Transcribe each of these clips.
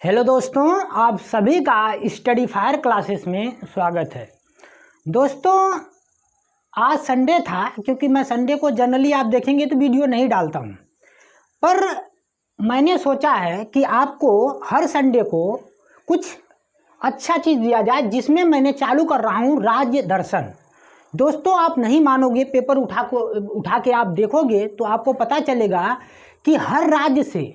Hello दोस्तों, आप सभी का स्टडी फायर क्लासेस में स्वागत है। दोस्तों, आज संडे था, क्योंकि मैं संडे को जनरली आप देखेंगे तो वीडियो नहीं डालता हूँ, पर मैंने सोचा है कि आपको हर संडे को कुछ अच्छा चीज़ दिया जाए, जिसमें मैंने चालू कर रहा हूँ राज्य दर्शन। दोस्तों, आप नहीं मानोगे, पेपर उठा के आप देखोगे तो आपको पता चलेगा कि हर राज्य से,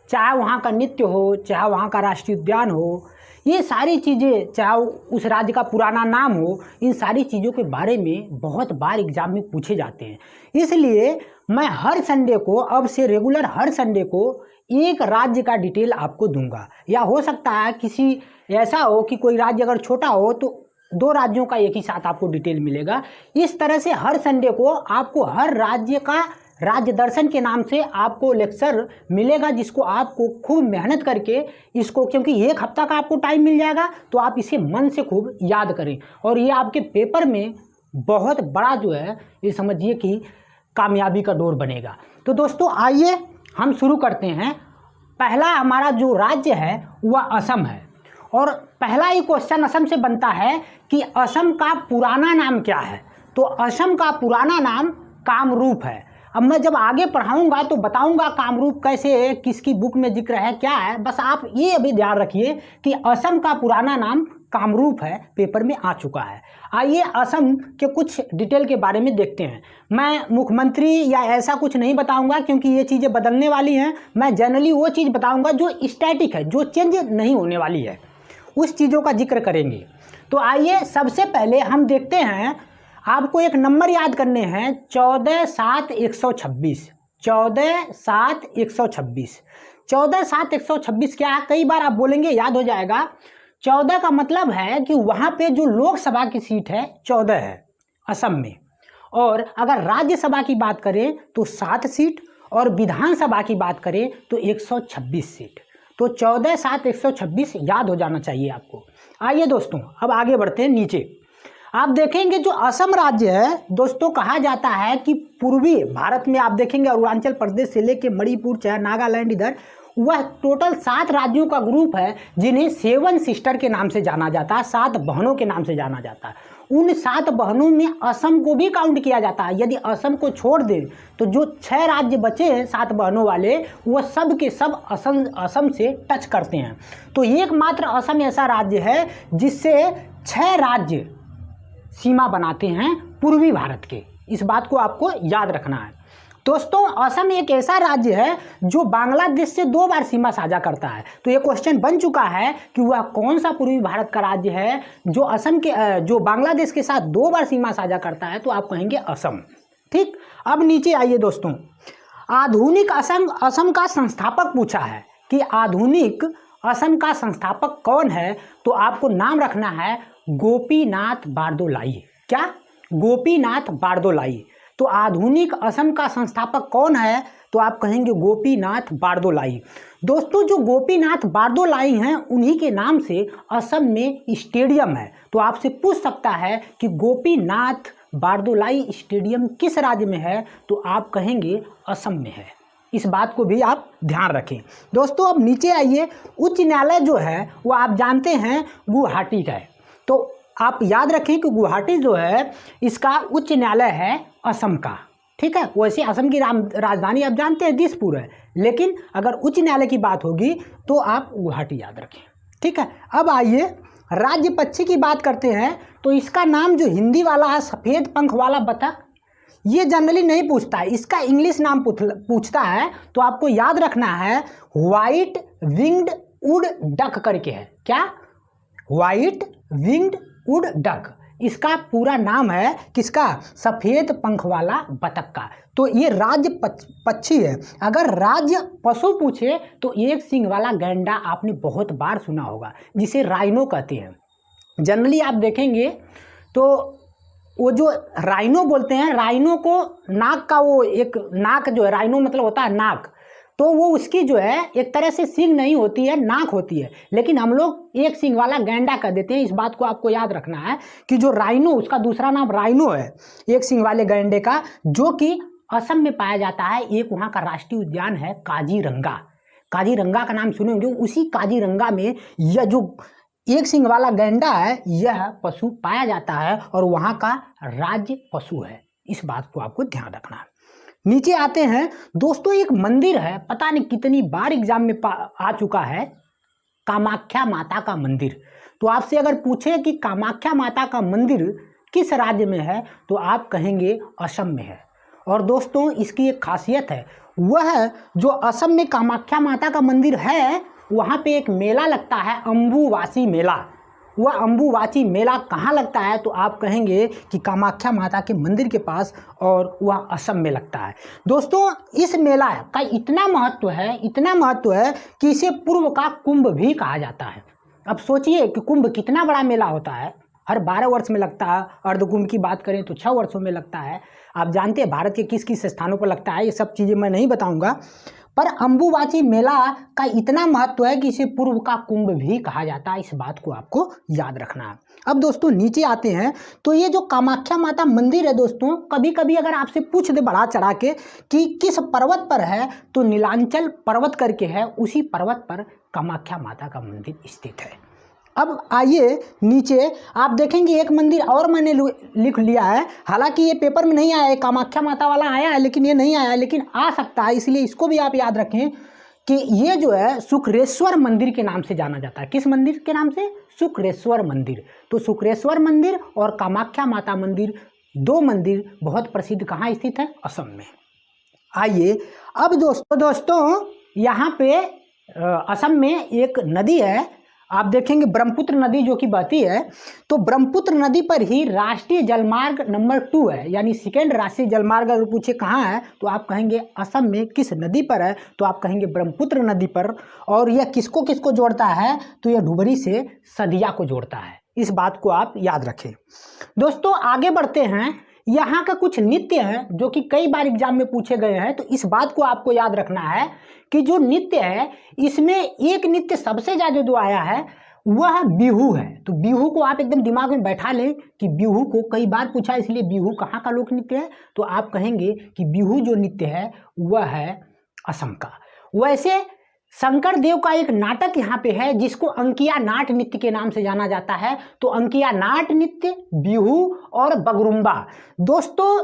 चाहे वहाँ का नृत्य हो, चाहे वहाँ का राष्ट्रीय उद्यान हो, ये सारी चीज़ें, चाहे उस राज्य का पुराना नाम हो, इन सारी चीज़ों के बारे में बहुत बार एग्जाम में पूछे जाते हैं। इसलिए मैं हर संडे को, अब से रेगुलर हर संडे को एक राज्य का डिटेल आपको दूंगा। या हो सकता है किसी ऐसा हो कि कोई राज्य अगर छोटा हो तो 2 राज्यों का एक ही साथ आपको डिटेल मिलेगा। इस तरह से हर संडे को आपको हर राज्य का राज्य दर्शन के नाम से आपको लेक्चर मिलेगा, जिसको आपको खूब मेहनत करके इसको, क्योंकि 1 हफ्ता का आपको टाइम मिल जाएगा, तो आप इसे मन से खूब याद करें और ये आपके पेपर में बहुत बड़ा जो है, ये समझिए कि कामयाबी का डोर बनेगा। तो दोस्तों, आइए हम शुरू करते हैं। पहला हमारा जो राज्य है वह असम है, और पहला ही क्वेश्चन असम से बनता है कि असम का पुराना नाम क्या है। तो असम का पुराना नाम कामरूप है। अब मैं जब आगे पढ़ाऊंगा तो बताऊंगा कामरूप कैसे है, किसकी बुक में जिक्र है, क्या है। बस आप ये अभी ध्यान रखिए कि असम का पुराना नाम कामरूप है, पेपर में आ चुका है। आइए असम के कुछ डिटेल के बारे में देखते हैं। मैं मुख्यमंत्री या ऐसा कुछ नहीं बताऊंगा, क्योंकि ये चीज़ें बदलने वाली हैं। मैं जनरली वो चीज़ बताऊंगा जो स्टैटिक है, जो चेंज नहीं होने वाली है, उस चीज़ों का जिक्र करेंगे। तो आइए सबसे पहले हम देखते हैं, आपको एक नंबर याद करने हैं, 14,7,126। 14,7,126 14,7,126 क्या है? कई बार आप बोलेंगे, याद हो जाएगा। 14 का मतलब है कि वहाँ पे जो लोकसभा की सीट है 14 है असम में, और अगर राज्यसभा की बात करें तो 7 सीट, और विधानसभा की बात करें तो 126 सीट। तो 14,7,126 याद हो जाना चाहिए आपको। आइए दोस्तों, अब आगे बढ़ते हैं। नीचे आप देखेंगे जो असम राज्य है दोस्तों, कहा जाता है कि पूर्वी भारत में आप देखेंगे अरुणाचल प्रदेश से लेके मणिपुर, चाहे नागालैंड, इधर वह टोटल 7 राज्यों का ग्रुप है, जिन्हें 7 सिस्टर के नाम से जाना जाता है, 7 बहनों के नाम से जाना जाता है। उन 7 बहनों में असम को भी काउंट किया जाता है। यदि असम को छोड़ दें तो जो 6 राज्य बचे हैं 7 बहनों वाले, वह सब के सब असम से टच करते हैं। तो एकमात्र असम ऐसा राज्य है जिससे 6 राज्य सीमा बनाते हैं पूर्वी भारत के। इस बात को आपको याद रखना है। दोस्तों, असम एक ऐसा राज्य है जो बांग्लादेश से 2 बार सीमा साझा करता है। तो ये क्वेश्चन बन चुका है कि वह कौन सा पूर्वी भारत का राज्य है जो असम के, जो बांग्लादेश के साथ 2 बार सीमा साझा करता है, तो आप कहेंगे असम। ठीक, अब नीचे आइए दोस्तों। आधुनिक असम का संस्थापक पूछा है कि आधुनिक असम का संस्थापक कौन है, तो आपको नाम रखना है गोपीनाथ बारदोलाई। क्या? गोपीनाथ बारदोलाई। तो आधुनिक असम का संस्थापक कौन है, तो आप कहेंगे गोपीनाथ बारदोलाई। दोस्तों, जो गोपीनाथ बारदोलाई हैं, उन्हीं के नाम से असम में स्टेडियम है। तो आपसे पूछ सकता है कि गोपीनाथ बारदोलाई स्टेडियम किस राज्य में है, तो आप कहेंगे असम में है। इस बात को भी आप ध्यान रखें। दोस्तों, अब नीचे आइए। उच्च न्यायालय जो है वो आप जानते हैं गुवाहाटी का है। तो आप याद रखें कि गुवाहाटी जो है इसका उच्च न्यायालय है असम का। ठीक है, वैसे असम की राजधानी आप जानते हैं दिसपुर है, लेकिन अगर उच्च न्यायालय की बात होगी तो आप गुवाहाटी याद रखें। ठीक है, अब आइए राज्य पक्षी की बात करते हैं। तो इसका नाम जो हिंदी वाला है, सफ़ेद पंख वाला बतख, ये जनरली नहीं पूछता है, इसका इंग्लिश नाम पूछता है। तो आपको याद रखना है व्हाइट विंग्ड वुड डक करके है। क्या? व्हाइट विंग्ड वुड डक, इसका पूरा नाम है किसका? सफ़ेद पंख वाला बतख का। तो ये राज्य पक्षी है। अगर राज्य पशु पूछे तो एक सींग वाला गैंडा आपने बहुत बार सुना होगा, जिसे राइनो कहते हैं। जनरली आप देखेंगे तो वो जो राइनो बोलते हैं, राइनो को नाक का, वो एक नाक जो है, राइनो मतलब होता है नाक, तो वो उसकी जो है एक तरह से सींग नहीं होती है, नाक होती है, लेकिन हम लोग एक सींग वाला गैंडा कह देते हैं। इस बात को आपको याद रखना है कि जो राइनो, उसका दूसरा नाम राइनो है, एक सींग वाले गैंडे का, जो कि असम में पाया जाता है। एक वहाँ का राष्ट्रीय उद्यान है काजीरंगा। काजीरंगा का नाम सुने होंगे, उसी काजीरंगा में यह जो एक सिंग वाला गैंडा है यह पशु पाया जाता है और वहाँ का राज्य पशु है। इस बात को आपको ध्यान रखना है। नीचे आते हैं दोस्तों, एक मंदिर है, पता नहीं कितनी बार एग्जाम में आ चुका है, कामाख्या माता का मंदिर। तो आपसे अगर पूछे कि कामाख्या माता का मंदिर किस राज्य में है तो आप कहेंगे असम में है। और दोस्तों इसकी एक खासियत है, वह जो असम में कामाख्या माता का मंदिर है वहाँ पे एक मेला लगता है, अम्बुवाची मेला। वह अम्बुवाची मेला कहाँ लगता है तो आप कहेंगे कि कामाख्या माता के मंदिर के पास, और वह असम में लगता है। दोस्तों इस मेला का इतना महत्व है, इतना महत्व है कि इसे पूर्व का कुंभ भी कहा जाता है। अब सोचिए कि कुंभ कितना बड़ा मेला होता है, हर 12 वर्ष में लगता है। अर्धकुंभ की बात करें तो 6 वर्षों में लगता है। आप जानते हैं भारत के किस किस स्थानों पर लगता है, ये सब चीज़ें मैं नहीं बताऊंगा, पर अम्बुवाची मेला का इतना महत्व है कि इसे पूर्व का कुंभ भी कहा जाता है। इस बात को आपको याद रखना है। अब दोस्तों नीचे आते हैं तो ये जो कामाख्या माता मंदिर है दोस्तों, कभी कभी अगर आपसे पूछ दे बढ़ा चढ़ा के कि किस पर्वत पर है तो नीलांचल पर्वत करके है, उसी पर्वत पर कामाख्या माता का मंदिर स्थित है। अब आइए नीचे आप देखेंगे एक मंदिर और मैंने लिख लिया है, हालांकि ये पेपर में नहीं आया है, कामाख्या माता वाला आया है लेकिन ये नहीं आया है, लेकिन आ सकता है, इसलिए इसको भी आप याद रखें कि ये जो है शुक्रेश्वर मंदिर के नाम से जाना जाता है। किस मंदिर के नाम से? शुक्रेश्वर मंदिर। तो शुक्रेश्वर मंदिर और कामाख्या माता मंदिर, दो मंदिर बहुत प्रसिद्ध कहाँ स्थित है? असम में। आइए अब दोस्तों यहाँ पे असम में एक नदी है, आप देखेंगे ब्रह्मपुत्र नदी जो कि बहती है। तो ब्रह्मपुत्र नदी पर ही राष्ट्रीय जलमार्ग नंबर 2 है, यानी सेकेंड राष्ट्रीय जलमार्ग। अगर पूछे कहाँ है तो आप कहेंगे असम में। किस नदी पर है तो आप कहेंगे ब्रह्मपुत्र नदी पर। और यह किसको किसको जोड़ता है तो यह धुबरी से सदिया को जोड़ता है। इस बात को आप याद रखें। दोस्तों आगे बढ़ते हैं, यहाँ का कुछ नृत्य हैं जो कि कई बार एग्जाम में पूछे गए हैं, तो इस बात को आपको याद रखना है कि जो नृत्य है इसमें एक नृत्य सबसे ज़्यादा जो आया है वह बिहू है। तो बिहू को आप एकदम दिमाग में बैठा लें कि बिहू को कई बार पूछा, इसलिए बिहू कहाँ का लोक नृत्य है तो आप कहेंगे कि बिहू जो नृत्य है वह है असम का। वैसे शंकर देव का एक नाटक यहाँ पे है जिसको अंकिया नाट नृत्य के नाम से जाना जाता है। तो अंकिया नाट नृत्य, बिहू और बगरुम्बा। दोस्तों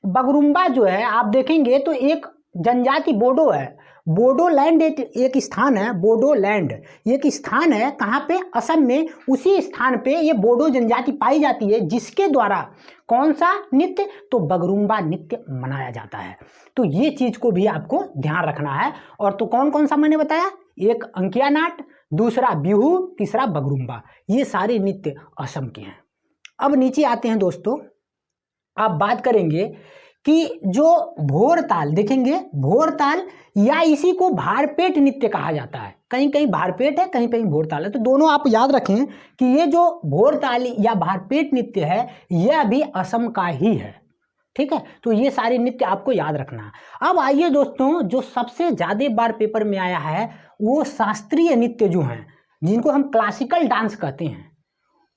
बगरुम्बा जो है आप देखेंगे तो एक जनजाति बोडो है, बोडोलैंड एक स्थान है, बोडोलैंड एक स्थान है कहाँ पे? असम में। उसी स्थान पे ये बोडो जनजाति पाई जाती है जिसके द्वारा कौन सा नृत्य? तो बगरुम्बा नृत्य मनाया जाता है। तो ये चीज को भी आपको ध्यान रखना है। और तो कौन कौन सा मैंने बताया? एक अंकिया नाट, दूसरा बिहू, तीसरा बगरुम्बा। ये सारे नृत्य असम के हैं। अब नीचे आते हैं दोस्तों, आप बात करेंगे कि जो भोर ताल देखेंगे, भोर ताल या इसी को भारपेट नृत्य कहा जाता है। कहीं कहीं भारपेट है, कहीं कहीं भोर ताल है। तो दोनों आप याद रखें कि ये जो भोर ताल या भारपेट नृत्य है यह भी असम का ही है। ठीक है, तो ये सारे नृत्य आपको याद रखना है। अब आइए दोस्तों, जो सबसे ज़्यादा बार पेपर में आया है वो शास्त्रीय नृत्य जो हैं, जिनको हम क्लासिकल डांस कहते हैं,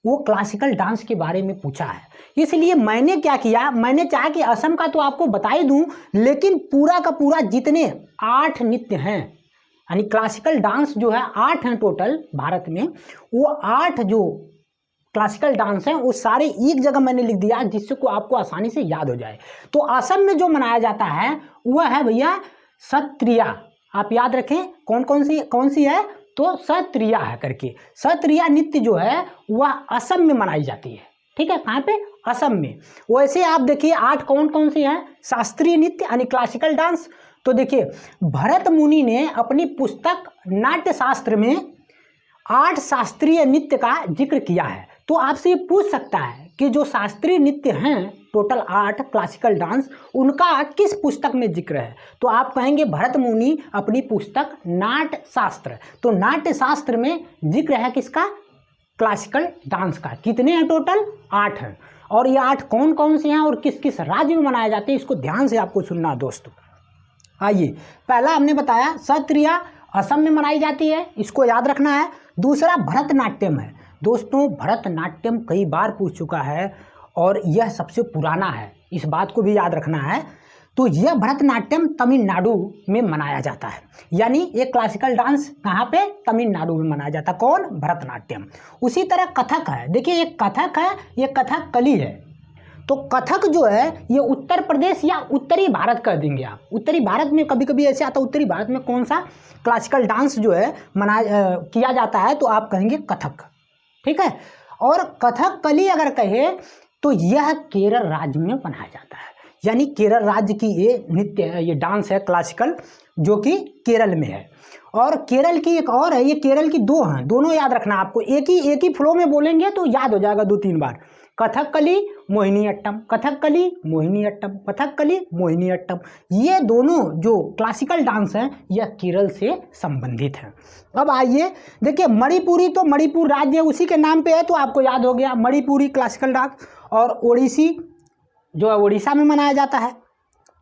वो क्लासिकल डांस के बारे में पूछा है। इसलिए मैंने क्या किया, मैंने चाहा कि असम का तो आपको बता ही दूं, लेकिन पूरा का पूरा जितने 8 नृत्य हैं, यानी क्लासिकल डांस जो है 8 हैं टोटल भारत में, वो 8 जो क्लासिकल डांस हैं वो सारे एक जगह मैंने लिख दिया जिससे को आपको आसानी से याद हो जाए। तो असम में जो मनाया जाता है वह है भैया सत्रिया। आप याद रखें कौन सी है तो सत्रिया है करके। सत्रिया नृत्य जो है वह असम में मनाई जाती है। ठीक है, कहाँ पे? असम में। वैसे आप देखिए 8 कौन सी हैं शास्त्रीय नृत्य यानी क्लासिकल डांस। तो देखिए भरत मुनि ने अपनी पुस्तक नाट्य शास्त्र में 8 शास्त्रीय नृत्य का जिक्र किया है। तो आपसे ये पूछ सकता है कि जो शास्त्रीय नृत्य हैं टोटल 8 क्लासिकल डांस, उनका किस पुस्तक में जिक्र है? तो आप कहेंगे भरत मुनि अपनी पुस्तक नाट्य शास्त्र। तो नाट्य शास्त्र में जिक्र है किसका? क्लासिकल डांस का। कितने हैं टोटल? 8 हैं। और ये 8 कौन से हैं और किस किस राज्य में मनाए जाते हैं, इसको ध्यान से आपको सुनना दोस्तों। आइए, पहला हमने बताया सत्रिया असम में मनाई जाती है, इसको याद रखना है। दूसरा भरतनाट्यम है। दोस्तों भरतनाट्यम कई बार पूछ चुका है और यह सबसे पुराना है, इस बात को भी याद रखना है। तो यह भरतनाट्यम तमिलनाडु में मनाया जाता है। यानी ये क्लासिकल डांस कहाँ पे? तमिलनाडु में मनाया जाता है। कौन? भरतनाट्यम। उसी तरह कथक है। देखिए ये कथक है, ये कथकली है। तो कथक जो है ये उत्तर प्रदेश या उत्तरी भारत कर देंगे आप। उत्तरी भारत में कभी कभी ऐसे आता है, उत्तरी भारत में कौन सा क्लासिकल डांस जो है किया जाता है, तो आप कहेंगे कथक। ठीक है। और कथकली अगर कहे तो यह केरल राज्य में मनाया जाता है। यानी केरल राज्य की ये नृत्य है, ये डांस है क्लासिकल, जो कि केरल में है। और केरल की एक और है, ये केरल की दो हैं, दोनों याद रखना आपको। एक ही फ्लो में बोलेंगे तो याद हो जाएगा 2-3 बार। कथकली मोहिनीअट्टम, कथकली मोहिनीअट्टम, कथकली मोहिनीअट्टम। ये दोनों जो क्लासिकल डांस हैं यह केरल से संबंधित हैं। अब आइए देखिए मणिपुरी, तो मणिपुर राज्य उसी के नाम पे है तो आपको याद हो गया मणिपुरी क्लासिकल डांस। और ओडिसी जो है उड़ीसा में मनाया जाता है।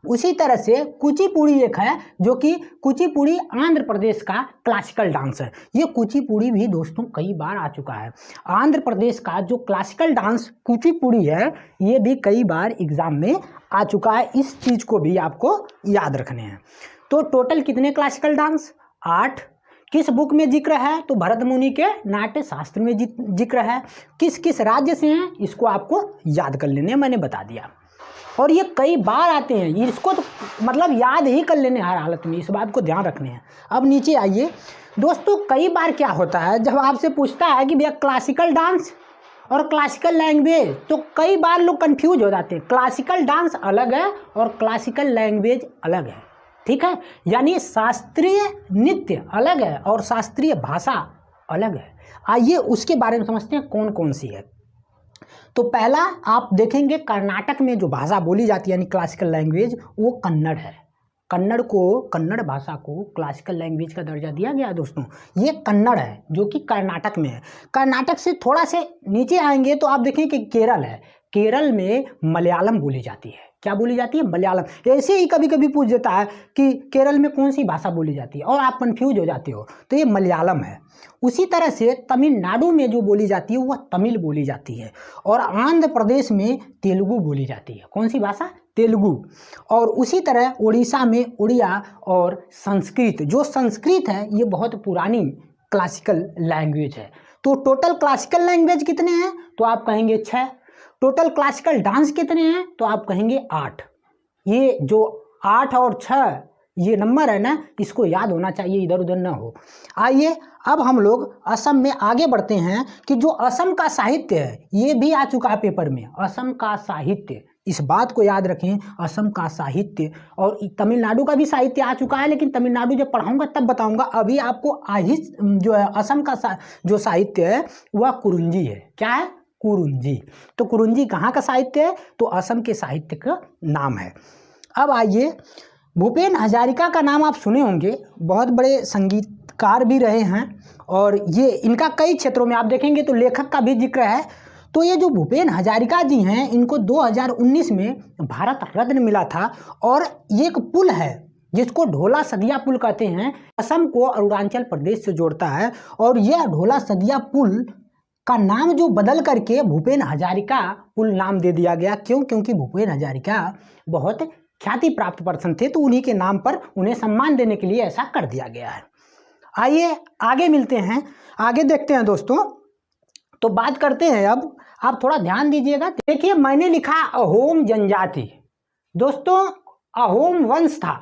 उसी तरह से कुचिपुड़ी एक है, जो कि कुचिपुड़ी आंध्र प्रदेश का क्लासिकल डांस है। ये कुचिपुड़ी भी दोस्तों कई बार आ चुका है। आंध्र प्रदेश का जो क्लासिकल डांस कुचिपुड़ी है ये भी कई बार एग्जाम में आ चुका है। इस चीज़ को भी आपको याद रखने हैं। तो टोटल कितने क्लासिकल डांस? 8। किस बुक में जिक्र है? तो भरत मुनि के नाट्य शास्त्र में जिक्र है। किस किस राज्य से हैं इसको आपको याद कर लेने, मैंने बता दिया। और ये कई बार आते हैं, इसको तो मतलब याद ही कर लेने हर हालत में, इस बात को ध्यान रखने हैं। अब नीचे आइए दोस्तों, कई बार क्या होता है जब आपसे पूछता है कि भैया क्लासिकल डांस और क्लासिकल लैंग्वेज, तो कई बार लोग कंफ्यूज हो जाते हैं। क्लासिकल डांस अलग है और क्लासिकल लैंग्वेज अलग है। ठीक है। यानी शास्त्रीय नृत्य अलग है और शास्त्रीय भाषा अलग है। आइए उसके बारे में समझते हैं कौन कौन सी है। तो पहला आप देखेंगे कर्नाटक में जो भाषा बोली जाती है यानी क्लासिकल लैंग्वेज, वो कन्नड़ है। कन्नड़ भाषा को क्लासिकल लैंग्वेज का दर्जा दिया गया है दोस्तों। ये कन्नड़ है जो कि कर्नाटक में है। कर्नाटक से थोड़ा से नीचे आएंगे तो आप देखें कि केरल है। केरल में मलयालम बोली जाती है। क्या बोली जाती है? मलयालम। ऐसे ही कभी कभी पूछ देता है कि केरल में कौन सी भाषा बोली जाती है और आप कंफ्यूज हो जाते हो, तो ये मलयालम है। उसी तरह से तमिलनाडु में जो बोली जाती है वह तमिल बोली जाती है। और आंध्र प्रदेश में तेलुगु बोली जाती है। कौन सी भाषा? तेलुगु। और उसी तरह उड़ीसा में उड़िया और संस्कृत। जो संस्कृत है ये बहुत पुरानी क्लासिकल लैंग्वेज है। तो टोटल क्लासिकल लैंग्वेज कितने हैं? तो आप कहेंगे 6। टोटल क्लासिकल डांस कितने हैं? तो आप कहेंगे 8। ये जो 8 और 6 ये नंबर है ना, इसको याद होना चाहिए, इधर उधर ना हो। आइए अब हम लोग असम में आगे बढ़ते हैं कि जो असम का साहित्य है ये भी आ चुका है पेपर में। असम का साहित्य, इस बात को याद रखें, असम का साहित्य। और तमिलनाडु का भी साहित्य आ चुका है, लेकिन तमिलनाडु जब पढ़ाऊंगा तब बताऊंगा। अभी आपको जो है असम का जो साहित्य है वह कुरुंजी है। क्या है? कुरुंजी। तो कुरुंजी कहाँ का साहित्य है? तो असम के साहित्य का नाम है। अब आइए, भूपेन हजारिका का नाम आप सुने होंगे, बहुत बड़े संगीतकार भी रहे हैं और ये इनका कई क्षेत्रों में आप देखेंगे तो लेखक का भी जिक्र है। तो ये जो भूपेन हजारिका जी हैं इनको 2019 में भारत रत्न मिला था। और ये एक पुल है जिसको ढोला सदिया पुल कहते हैं, असम को अरुणाचल प्रदेश से जोड़ता है। और यह ढोला सदिया पुल का नाम जो बदल करके भूपेन हजारिका पुल नाम दे दिया गया। क्यों? क्योंकि भूपेन हजारिका बहुत ख्याति प्राप्त पर्सन थे, तो उन्हीं के नाम पर उन्हें सम्मान देने के लिए ऐसा कर दिया गया है। आइए आगे मिलते हैं, आगे देखते हैं दोस्तों। तो बात करते हैं अब, आप थोड़ा ध्यान दीजिएगा। देखिए मैंने लिखा अहोम जनजाति। दोस्तों अहोम वंश था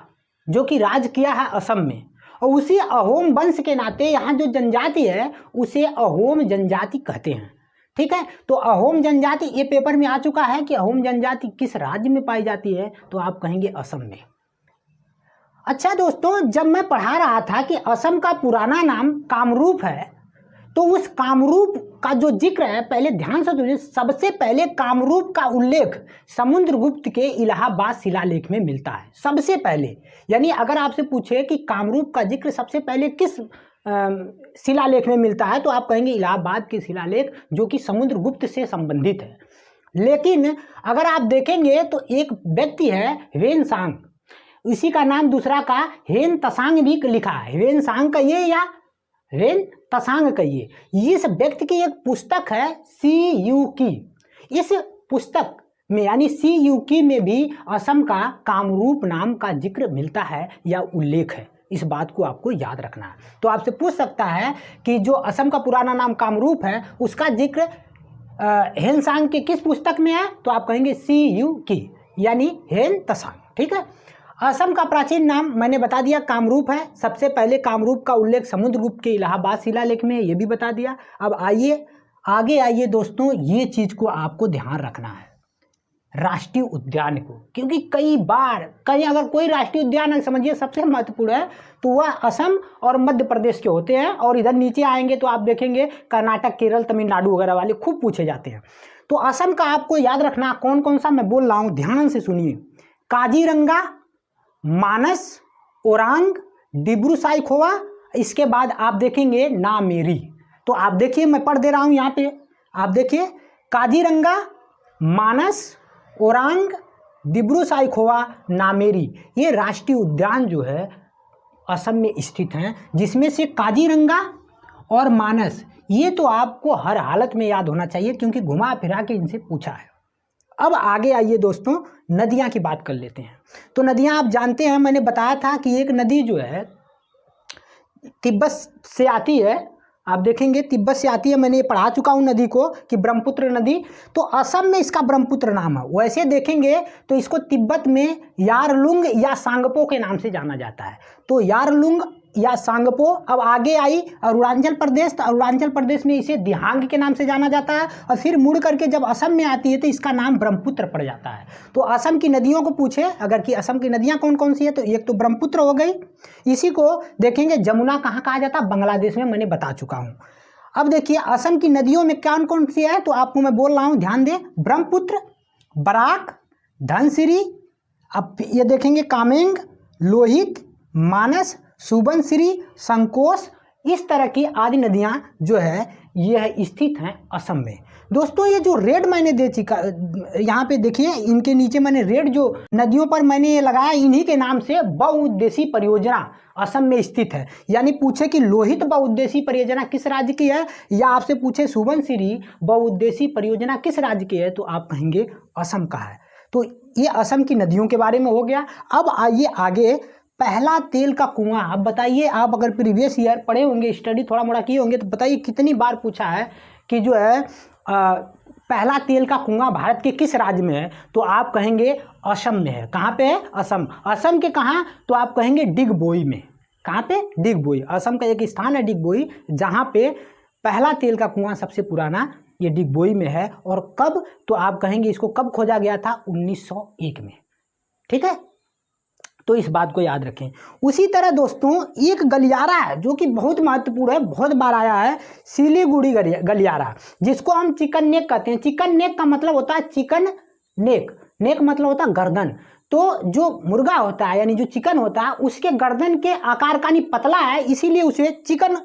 जो कि राज किया है असम में, और उसी अहोम वंश के नाते यहाँ जो जनजाति है उसे अहोम जनजाति कहते हैं। ठीक है। तो अहोम जनजाति ये पेपर में आ चुका है कि अहोम जनजाति किस राज्य में पाई जाती है, तो आप कहेंगे असम में। अच्छा दोस्तों, जब मैं पढ़ा रहा था कि असम का पुराना नाम कामरूप है, तो उस कामरूप का जो जिक्र है, पहले ध्यान से सुनिए, सबसे पहले कामरूप का उल्लेख समुद्रगुप्त के इलाहाबाद शिलालेख में मिलता है सबसे पहले। यानी अगर आपसे पूछे कि कामरूप का जिक्र सबसे पहले किस शिलालेख में मिलता है, तो आप कहेंगे इलाहाबाद के शिलालेख, जो कि समुद्रगुप्त से संबंधित है। लेकिन अगर आप देखेंगे तो एक व्यक्ति है ह्वेनसांग, इसी का नाम दूसरा का हेन तसांग भी लिखा है। ह्वेनसांग कहिए या ह्वेन तसांग कहिए। इस व्यक्ति की एक पुस्तक है CU की। इस पुस्तक में यानी CUK में भी असम का कामरूप नाम का जिक्र मिलता है या उल्लेख है। इस बात को आपको याद रखना है। तो आपसे पूछ सकता है कि जो असम का पुराना नाम कामरूप है उसका जिक्र हेनसांग के किस पुस्तक में है, तो आप कहेंगे CUK यानी हेन तसांग। ठीक है। असम का प्राचीन नाम मैंने बता दिया कामरूप है। सबसे पहले कामरूप का उल्लेख समुद्रगुप्त के इलाहाबाद शिलालेख में है, ये भी बता दिया। अब आइए आगे आइए दोस्तों, ये चीज को आपको ध्यान रखना है राष्ट्रीय उद्यान को, क्योंकि कई बार कहीं अगर कोई राष्ट्रीय उद्यान समझिए सबसे महत्वपूर्ण है तो वह असम और मध्य प्रदेश के होते हैं, और इधर नीचे आएंगे तो आप देखेंगे कर्नाटक, केरल, तमिलनाडु वगैरह वाले खूब पूछे जाते हैं। तो असम का आपको याद रखना कौन कौन सा मैं बोल रहा हूँ, ध्यान से सुनिए। काजीरंगा, मानस, ओरांग, डिब्रू साइखोवा, इसके बाद आप देखेंगे नामेरी। तो आप देखिए मैं पढ़ दे रहा हूँ यहाँ पे, आप देखिए काजीरंगा, मानस, ओरांग, डिब्रू साइखोवा, नामेरी, ये राष्ट्रीय उद्यान जो है असम में स्थित हैं, जिसमें से काजीरंगा और मानस ये तो आपको हर हालत में याद होना चाहिए क्योंकि घुमा फिरा के इनसे पूछा है। अब आगे आइए दोस्तों, नदियां की बात कर लेते हैं। तो नदियां आप जानते हैं, मैंने बताया था कि एक नदी जो है तिब्बत से आती है, आप देखेंगे तिब्बत से आती है, मैंने ये पढ़ा चुका हूँ नदी को कि ब्रह्मपुत्र नदी। तो असम में इसका ब्रह्मपुत्र नाम है। वैसे देखेंगे तो इसको तिब्बत में यारलुंग या सांगपो के नाम से जाना जाता है। तो यारलुंग या सांगपो। अब आगे आई अरुणाचल प्रदेश, तो अरुणाचल प्रदेश में इसे दिहांग के नाम से जाना जाता है, और फिर मुड़ करके जब असम में आती है तो इसका नाम ब्रह्मपुत्र पड़ जाता है। तो असम की नदियों को पूछे अगर कि असम की नदियां कौन कौन सी है, तो एक तो ब्रह्मपुत्र हो गई, इसी को देखेंगे जमुना कहाँ कहा जाता है, बांग्लादेश में, मैंने बता चुका हूँ। अब देखिए असम की नदियों में कौन कौन सी है, तो आपको मैं बोल रहा हूँ ध्यान दें, ब्रह्मपुत्र, बराक, धनसिरी, अब ये देखेंगे कामेंग, लोहित, मानस, सुबनसिरी, संकोश, इस तरह की आदि नदियां जो है यह स्थित हैं असम में। दोस्तों ये जो रेड मैंने दे चुका, यहाँ पे देखिए इनके नीचे मैंने रेड जो नदियों पर मैंने ये लगाया, इन्हीं के नाम से बहुउद्देशीय परियोजना असम में स्थित है। यानी पूछे कि लोहित बहुउद्देशीय परियोजना किस राज्य की है, या आपसे पूछे सुबनसिरी बहुउद्देशीय परियोजना किस राज्य की है, तो आप कहेंगे असम का है। तो ये असम की नदियों के बारे में हो गया। अब आइए आगे, पहला तेल का कुआं। अब बताइए, आप अगर प्रीवियस ईयर पढ़े होंगे, स्टडी थोड़ा मोड़ा किए होंगे, तो बताइए कितनी बार पूछा है कि जो है पहला तेल का कुआं भारत के किस राज्य में है, तो आप कहेंगे असम में है। कहाँ पे है? असम। असम के कहाँ, तो आप कहेंगे डिगबोई में। कहाँ पे? डिगबोई। असम का एक स्थान है डिगबोई, जहाँ पे पहला तेल का कुआं सबसे पुराना ये डिगबोई में है। और कब, तो आप कहेंगे इसको कब खोजा गया था? 1901 में। ठीक है, तो इस बात को याद रखें। उसी तरह दोस्तों एक गलियारा है जो कि बहुत महत्वपूर्ण है, बहुत बार आया है, सिलीगुड़ी गलियारा, जिसको हम चिकन नेक कहते हैं। चिकन नेक का मतलब होता है चिकन नेक, नेक मतलब होता है गर्दन। तो जो मुर्गा होता है यानी जो चिकन होता है उसके गर्दन के आकार का नहीं पतला है, इसीलिए उसे चिकन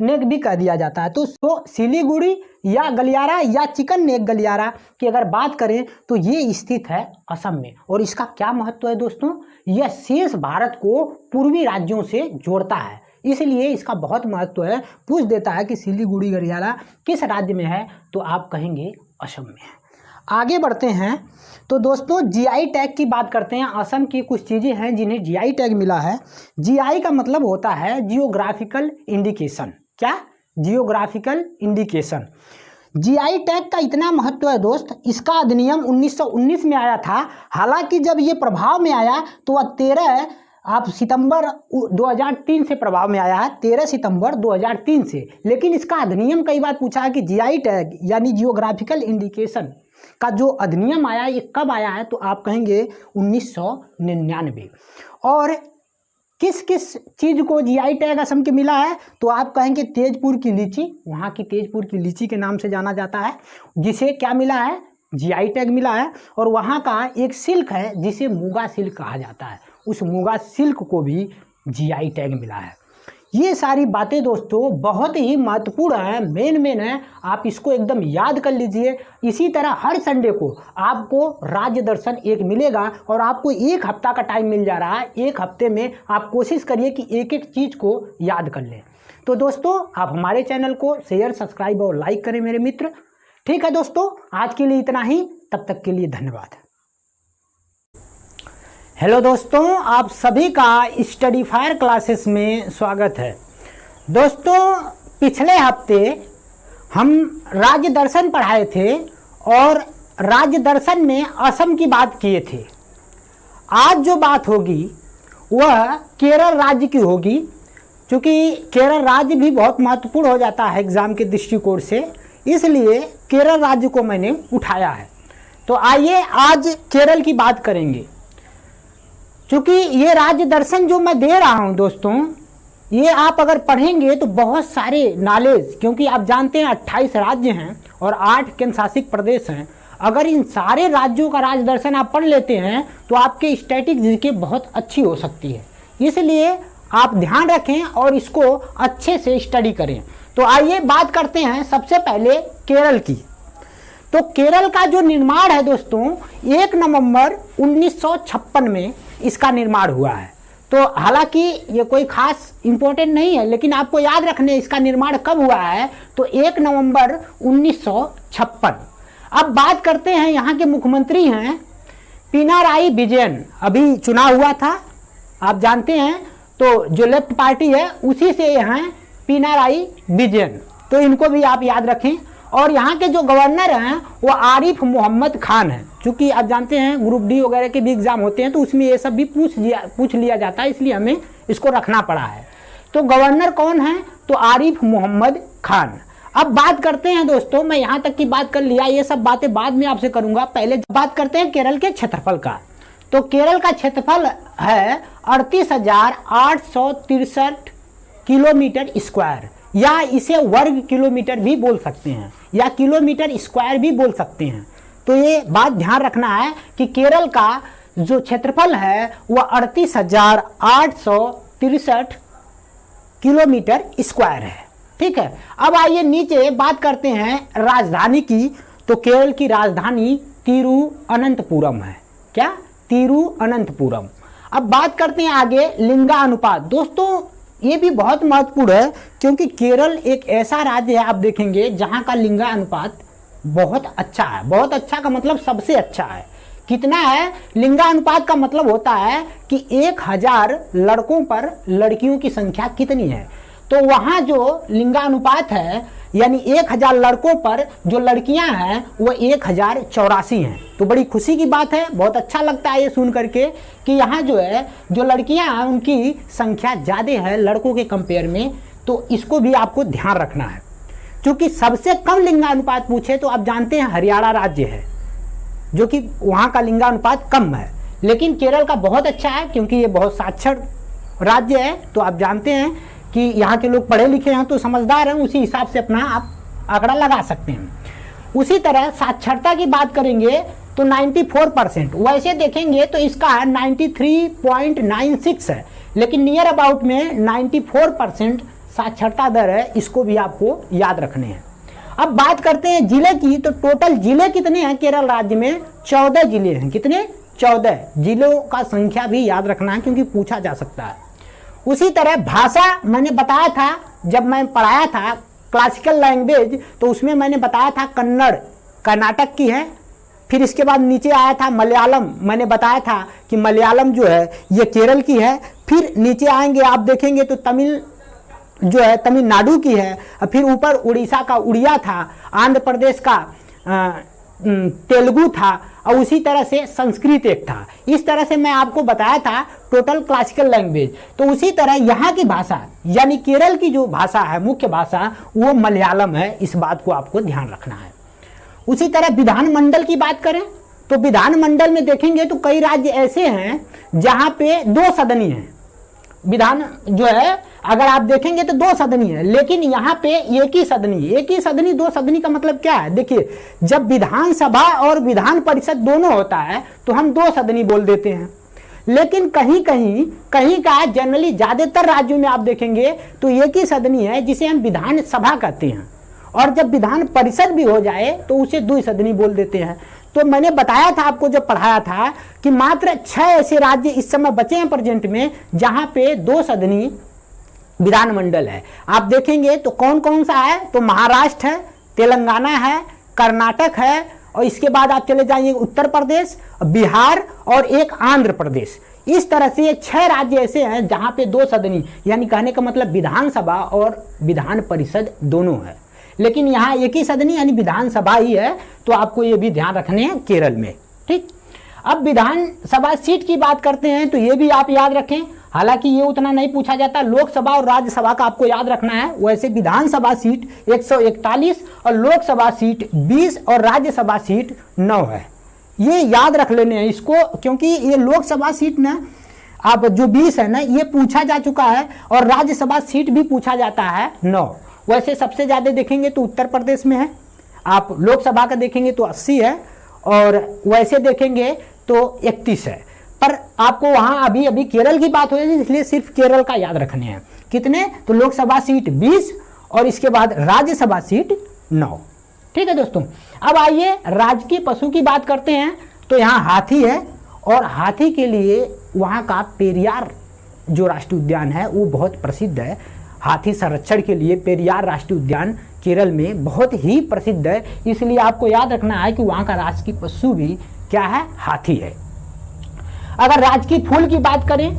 नेक भी कह दिया जाता है। तो सिलीगुड़ी या गलियारा या चिकन नेक गलियारा की अगर बात करें तो ये स्थित है असम में। और इसका क्या महत्व है दोस्तों, यह शेष भारत को पूर्वी राज्यों से जोड़ता है, इसलिए इसका बहुत महत्व है। पूछ देता है कि सिलीगुड़ी गलियारा किस राज्य में है, तो आप कहेंगे असम में है। आगे बढ़ते हैं तो दोस्तों जीआई टैग की बात करते हैं। असम की कुछ चीज़ें हैं जिन्हें जीआई टैग मिला है। जीआई का मतलब होता है जियोग्राफिकल इंडिकेशन। क्या? Geographical indication. जीआई टैग का इतना महत्व है दोस्त, इसका अधिनियम 1919 में आया था। हालांकि जब ये प्रभाव में आया तो वह 13 सितंबर 2003 से प्रभाव में आया है, 13 सितंबर 2003 से। लेकिन इसका अधिनियम कई बार पूछा है कि जीआई टैग यानी जियोग्राफिकल इंडिकेशन का जो अधिनियम आया ये कब आया है, तो आप कहेंगे 1999। और किस किस चीज़ को जीआई टैग असम के मिला है, तो आप कहेंगे तेजपुर की लीची, वहाँ की तेजपुर की लीची के नाम से जाना जाता है, जिसे क्या मिला है? जीआई टैग मिला है। और वहाँ का एक सिल्क है जिसे मुगा सिल्क कहा जाता है, उस मुगा सिल्क को भी जीआई टैग मिला है। ये सारी बातें दोस्तों बहुत ही महत्वपूर्ण है, मेन है, आप इसको एकदम याद कर लीजिए। इसी तरह हर संडे को आपको राज्य दर्शन एक मिलेगा और आपको एक हफ्ता का टाइम मिल जा रहा है। एक हफ्ते में आप कोशिश करिए कि एक एक चीज़ को याद कर लें। तो दोस्तों आप हमारे चैनल को शेयर, सब्सक्राइब और लाइक करें मेरे मित्र। ठीक है दोस्तों, आज के लिए इतना ही। तब तक के लिए धन्यवाद। हेलो दोस्तों, आप सभी का स्टडी फायर क्लासेस में स्वागत है। दोस्तों, पिछले हफ्ते हम राज्य दर्शन पढ़ाए थे और राज्य दर्शन में असम की बात किए थे। आज जो बात होगी वह केरल राज्य की होगी, क्योंकि केरल राज्य भी बहुत महत्वपूर्ण हो जाता है एग्जाम के दृष्टिकोण से, इसलिए केरल राज्य को मैंने उठाया है। तो आइए आज केरल की बात करेंगे। क्योंकि ये राज्य दर्शन जो मैं दे रहा हूँ दोस्तों, ये आप अगर पढ़ेंगे तो बहुत सारे नॉलेज, क्योंकि आप जानते हैं 28 राज्य हैं और 8 केंद्र शासित प्रदेश हैं। अगर इन सारे राज्यों का राज्य दर्शन आप पढ़ लेते हैं तो आपके स्टैटिक जीके बहुत अच्छी हो सकती है। इसलिए आप ध्यान रखें और इसको अच्छे से स्टडी करें। तो आइए बात करते हैं सबसे पहले केरल की। तो केरल का जो निर्माण है दोस्तों, 1 नवंबर 1956 में इसका निर्माण हुआ है। तो हालांकि ये कोई खास इंपॉर्टेंट नहीं है, लेकिन आपको याद रखने इसका निर्माण कब हुआ है, तो 1 नवंबर 1956। अब बात करते हैं, यहाँ के मुख्यमंत्री हैं पिनाराई विजयन। अभी चुनाव हुआ था, आप जानते हैं, तो जो लेफ्ट पार्टी है उसी से हैं पिनाराई विजयन, तो इनको भी आप याद रखें। और यहाँ के जो गवर्नर हैं वो आरिफ मोहम्मद खान है। क्योंकि आप जानते हैं ग्रुप डी वगैरह के भी एग्जाम होते हैं तो उसमें ये सब भी पूछ लिया जाता है, इसलिए हमें इसको रखना पड़ा है। तो गवर्नर कौन है, तो आरिफ मोहम्मद खान। अब बात करते हैं दोस्तों, मैं यहाँ तक की बात कर लिया, ये सब बातें बाद में आपसे करूंगा। पहले बात करते हैं केरल के क्षेत्रफल का। तो केरल का क्षेत्रफल है 38,863 किलोमीटर स्क्वायर, या इसे वर्ग किलोमीटर भी बोल सकते हैं या किलोमीटर स्क्वायर भी बोल सकते हैं। तो ये बात ध्यान रखना है कि केरल का जो क्षेत्रफल है वह 38,863 किलोमीटर स्क्वायर है। ठीक है, अब आइए नीचे बात करते हैं राजधानी की। तो केरल की राजधानी तिरुअनंतपुरम है। क्या, तिरुअनंतपुरम। अब बात करते हैं आगे लिंगानुपात। दोस्तों ये भी बहुत महत्वपूर्ण है, क्योंकि केरल एक ऐसा राज्य है, आप देखेंगे, जहां का लिंगानुपात बहुत अच्छा है। बहुत अच्छा का मतलब सबसे अच्छा है। कितना है, लिंगानुपात का मतलब होता है कि 1000 लड़कों पर लड़कियों की संख्या कितनी है। तो वहां जो लिंगानुपात है, यानी 1000 लड़कों पर जो लड़कियां हैं वो 1084 हैं। तो बड़ी खुशी की बात है, बहुत अच्छा लगता है ये सुन करके कि यहाँ जो है जो लड़कियां हैं उनकी संख्या ज़्यादा है लड़कों के कंपेयर में। तो इसको भी आपको ध्यान रखना है। क्योंकि सबसे कम लिंगानुपात पूछे तो आप जानते हैं हरियाणा राज्य है, जो कि वहाँ का लिंगानुपात कम है। लेकिन केरल का बहुत अच्छा है, क्योंकि ये बहुत साक्षर राज्य है। तो आप जानते हैं कि यहाँ के लोग पढ़े लिखे हैं, तो समझदार हैं, उसी हिसाब से अपना आप आंकड़ा लगा सकते हैं। उसी तरह साक्षरता की बात करेंगे तो 94%, वैसे देखेंगे तो इसका 93.96 है, लेकिन नियर अबाउट में 94% साक्षरता दर है। इसको भी आपको याद रखने हैं। अब बात करते हैं जिले की। तो टोटल जिले कितने हैं केरल राज्य में, 14 जिले हैं। कितने, 14 जिलों का संख्या भी याद रखना है, क्योंकि पूछा जा सकता है। उसी तरह भाषा मैंने बताया था जब मैं पढ़ाया था क्लासिकल लैंग्वेज, तो उसमें मैंने बताया था कन्नड़ कर्नाटक की है। फिर इसके बाद नीचे आया था मलयालम, मैंने बताया था कि मलयालम जो है ये केरल की है। फिर नीचे आएंगे आप देखेंगे तो तमिल जो है तमिलनाडु की है। और फिर ऊपर उड़ीसा का उड़िया था, आंध्र प्रदेश का तेलुगु था, और उसी तरह से संस्कृत एक था। इस तरह से मैं आपको बताया था टोटल क्लासिकल लैंग्वेज। तो उसी तरह यहाँ की भाषा, यानी केरल की जो भाषा है, मुख्य भाषा, वो मलयालम है। इस बात को आपको ध्यान रखना है। उसी तरह विधानमंडल की बात करें तो विधानमंडल में देखेंगे तो कई राज्य ऐसे हैं जहाँ पे 2 सदनी है। विधान जो है अगर आप देखेंगे तो 2 सदनी है, लेकिन यहाँ पे एक ही सदनी। 2 सदनी का मतलब क्या है, देखिए, जब विधानसभा और विधान परिषद दोनों होता है तो हम 2 सदनी बोल देते हैं। लेकिन कहीं का जनरली ज्यादातर राज्यों में आप देखेंगे तो एक ही सदनी है, जिसे हम विधानसभा कहते हैं। और जब विधान परिषद भी हो जाए तो उसे 2 सदनी बोल देते हैं। तो मैंने बताया था आपको जब पढ़ाया था कि मात्र 6 ऐसे राज्य इस समय बचे हैं प्रेजेंट में जहां पे 2 सदनी विधानमंडल है। आप देखेंगे तो कौन कौन सा है, तो महाराष्ट्र है, तेलंगाना है, कर्नाटक है और इसके बाद आप चले जाइए उत्तर प्रदेश, बिहार और एक आंध्र प्रदेश। इस तरह से 6 राज्य ऐसे हैं जहां पे 2 सदनी, यानी कहने का मतलब विधानसभा और विधान परिषद दोनों है, लेकिन यहाँ एक ही सदनी यानी विधानसभा ही है। तो आपको ये भी ध्यान रखने हैं केरल में। ठीक, अब विधानसभा सीट की बात करते हैं तो ये भी आप याद रखें, हालांकि ये उतना नहीं पूछा जाता, लोकसभा और राज्यसभा का आपको याद रखना है। वैसे विधानसभा सीट 141 और लोकसभा सीट 20 और राज्यसभा सीट 9 है। ये याद रख लेने हैं इसको, क्योंकि ये लोकसभा सीट ना आप जो 20 है ना ये पूछा जा चुका है, और राज्यसभा सीट भी पूछा जाता है 9। वैसे सबसे ज़्यादा देखेंगे तो उत्तर प्रदेश में है, आप लोकसभा का देखेंगे तो 80 है, और वैसे देखेंगे तो 31 है। पर आपको वहाँ अभी अभी केरल की बात हो रही है, इसलिए सिर्फ केरल का याद रखने हैं। कितने, तो लोकसभा सीट 20 और इसके बाद राज्यसभा सीट 9। ठीक है दोस्तों, अब आइए राजकीय पशु की बात करते हैं। तो यहाँ हाथी है, और हाथी के लिए वहाँ का पेरियार जो राष्ट्रीय उद्यान है वो बहुत प्रसिद्ध है। हाथी संरक्षण के लिए पेरियार राष्ट्रीय उद्यान केरल में बहुत ही प्रसिद्ध है, इसलिए आपको याद रखना है कि वहाँ का राजकीय पशु भी क्या है, हाथी है। अगर राजकीय फूल की बात करें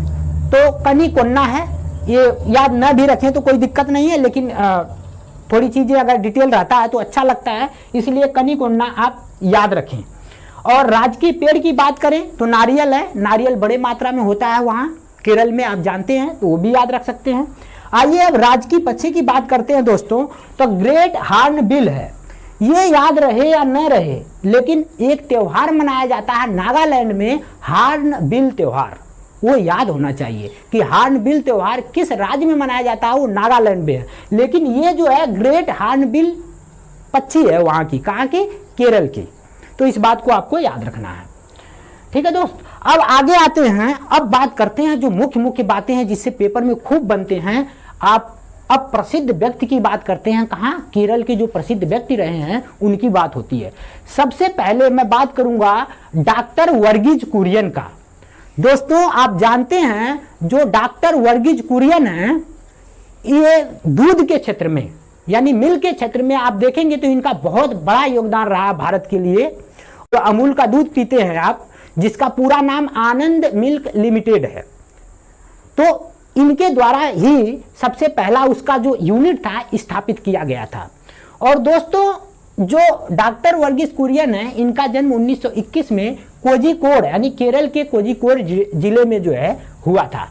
तो कनिकोन्ना है, ये याद न भी रखें तो कोई दिक्कत नहीं है, लेकिन थोड़ी चीज़ें अगर डिटेल रहता है तो अच्छा लगता है, इसलिए कनिकोन्ना आप याद रखें। और राजकीय पेड़ की बात करें तो नारियल है, नारियल बड़े मात्रा में होता है वहाँ केरल में, आप जानते हैं, तो वो भी याद रख सकते हैं। आइए अब राजकीय पक्षी की बात करते हैं दोस्तों, तो ग्रेट हॉर्न बिल है। ये याद रहे या न रहे, लेकिन एक त्यौहार मनाया जाता है नागालैंड में, हॉर्न बिल त्यौहार, वो याद होना चाहिए कि हॉर्न बिल त्यौहार किस राज्य में मनाया जाता है, वो नागालैंड में है। लेकिन ये जो है ग्रेट हॉर्न बिल पक्षी है वहाँ की, कहाँ की, केरल की। तो इस बात को आपको याद रखना है। ठीक है दोस्त, अब आगे आते हैं, अब बात करते हैं जो मुख्य मुख्य बातें हैं जिससे पेपर में खूब बनते हैं। आप अब प्रसिद्ध व्यक्ति की बात करते हैं, कहाँ, केरल के जो प्रसिद्ध व्यक्ति रहे हैं उनकी बात होती है। सबसे पहले मैं बात करूंगा डॉक्टर वर्गीज कुरियन का। दोस्तों आप जानते हैं जो डॉक्टर वर्गीज कुरियन है, ये दूध के क्षेत्र में यानी मिल्क के क्षेत्र में आप देखेंगे तो इनका बहुत बड़ा योगदान रहा भारत के लिए। तो अमूल का दूध पीते हैं आप, जिसका पूरा नाम आनंद मिल्क लिमिटेड है, तो इनके द्वारा ही सबसे पहला उसका जो यूनिट था स्थापित किया गया था। और दोस्तों जो डॉक्टर वर्गीज कुरियन है, इनका जन्म 1921 में कोझिकोड यानी केरल के कोझिकोड जिले में जो है हुआ था,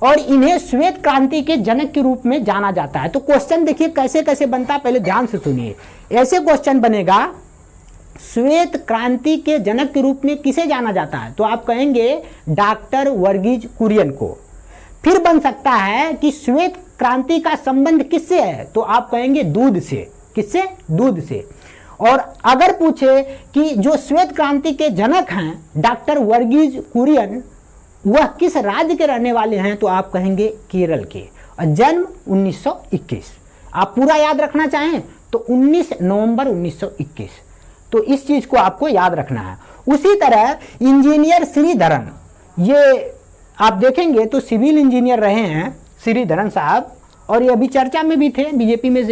और इन्हें श्वेत क्रांति के जनक के रूप में जाना जाता है। तो क्वेश्चन देखिए कैसे कैसे बनता है, पहले ध्यान से सुनिए। ऐसे क्वेश्चन बनेगा, श्वेत क्रांति के जनक के रूप में किसे जाना जाता है, तो आप कहेंगे डॉक्टर वर्गीज कुरियन को। फिर बन सकता है कि श्वेत क्रांति का संबंध किससे है, तो आप कहेंगे दूध से। किससे, दूध से। और अगर पूछे कि जो श्वेत क्रांति के जनक हैं डॉक्टर वर्गीज कुरियन, वह किस राज्य के रहने वाले हैं, तो आप कहेंगे केरल के, और जन्म 1921। आप पूरा याद रखना चाहें तो 19 नवंबर 1921। तो इस चीज को आपको याद रखना है। उसी तरह इंजीनियर श्रीधरन, ये आप देखेंगे तो सिविल इंजीनियर रहे हैं श्रीधरन साहब, और ये अभी चर्चा में भी थे, बीजेपी में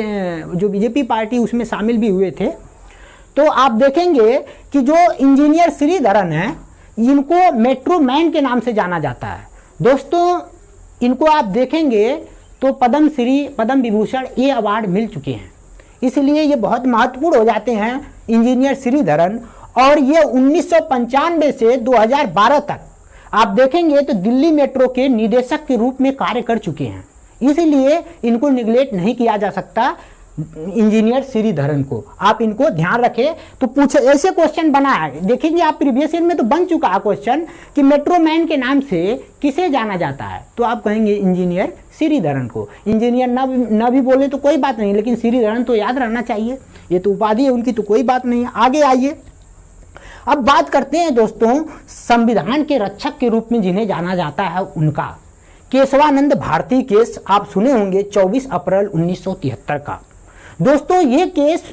जो बीजेपी पार्टी उसमें शामिल भी हुए थे। तो आप देखेंगे कि जो इंजीनियर श्रीधरन है, इनको मेट्रो मैन के नाम से जाना जाता है। दोस्तों इनको आप देखेंगे तो पद्म श्री, पद्म विभूषण ये अवार्ड मिल चुके हैं, इसलिए ये बहुत महत्वपूर्ण हो जाते हैं इंजीनियर श्रीधरन। और ये 1995 से 2012 तक आप देखेंगे तो दिल्ली मेट्रो के निदेशक के रूप में कार्य कर चुके हैं, इसलिए इनको निगलेक्ट नहीं किया जा सकता इंजीनियर श्रीधरन को। आप इनको ध्यान रखें। तो पूछे ऐसे क्वेश्चन बना है, देखेंगे आप प्रीवियस ईयर में तो बन चुका है क्वेश्चन कि मेट्रो मैन के नाम से किसे जाना जाता है, तो आप कहेंगे इंजीनियर श्रीधरन को। इंजीनियर न भी बोले तो कोई बात नहीं, लेकिन श्रीधरन तो याद रहना चाहिए, ये तो उपाधि है उनकी, तो कोई बात नहीं है। आगे आइए, अब बात करते हैं दोस्तों संविधान के रक्षक के रूप में जिन्हें जाना जाता है उनका। केशवानंद भारती केस आप सुने होंगे, 24 अप्रैल 1973 का। दोस्तों ये केस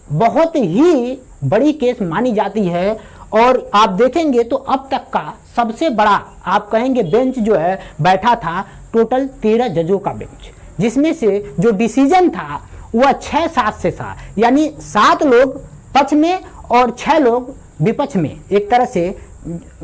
बहुत ही बड़ी केस मानी जाती है, और आप देखेंगे तो अब तक का सबसे बड़ा आप कहेंगे बेंच जो है बैठा था, टोटल 13 जजों का बेंच, जिसमें से जो डिसीजन था वह 6-7 से था, यानी 7 लोग पक्ष में और 6 लोग विपक्ष में। एक तरह से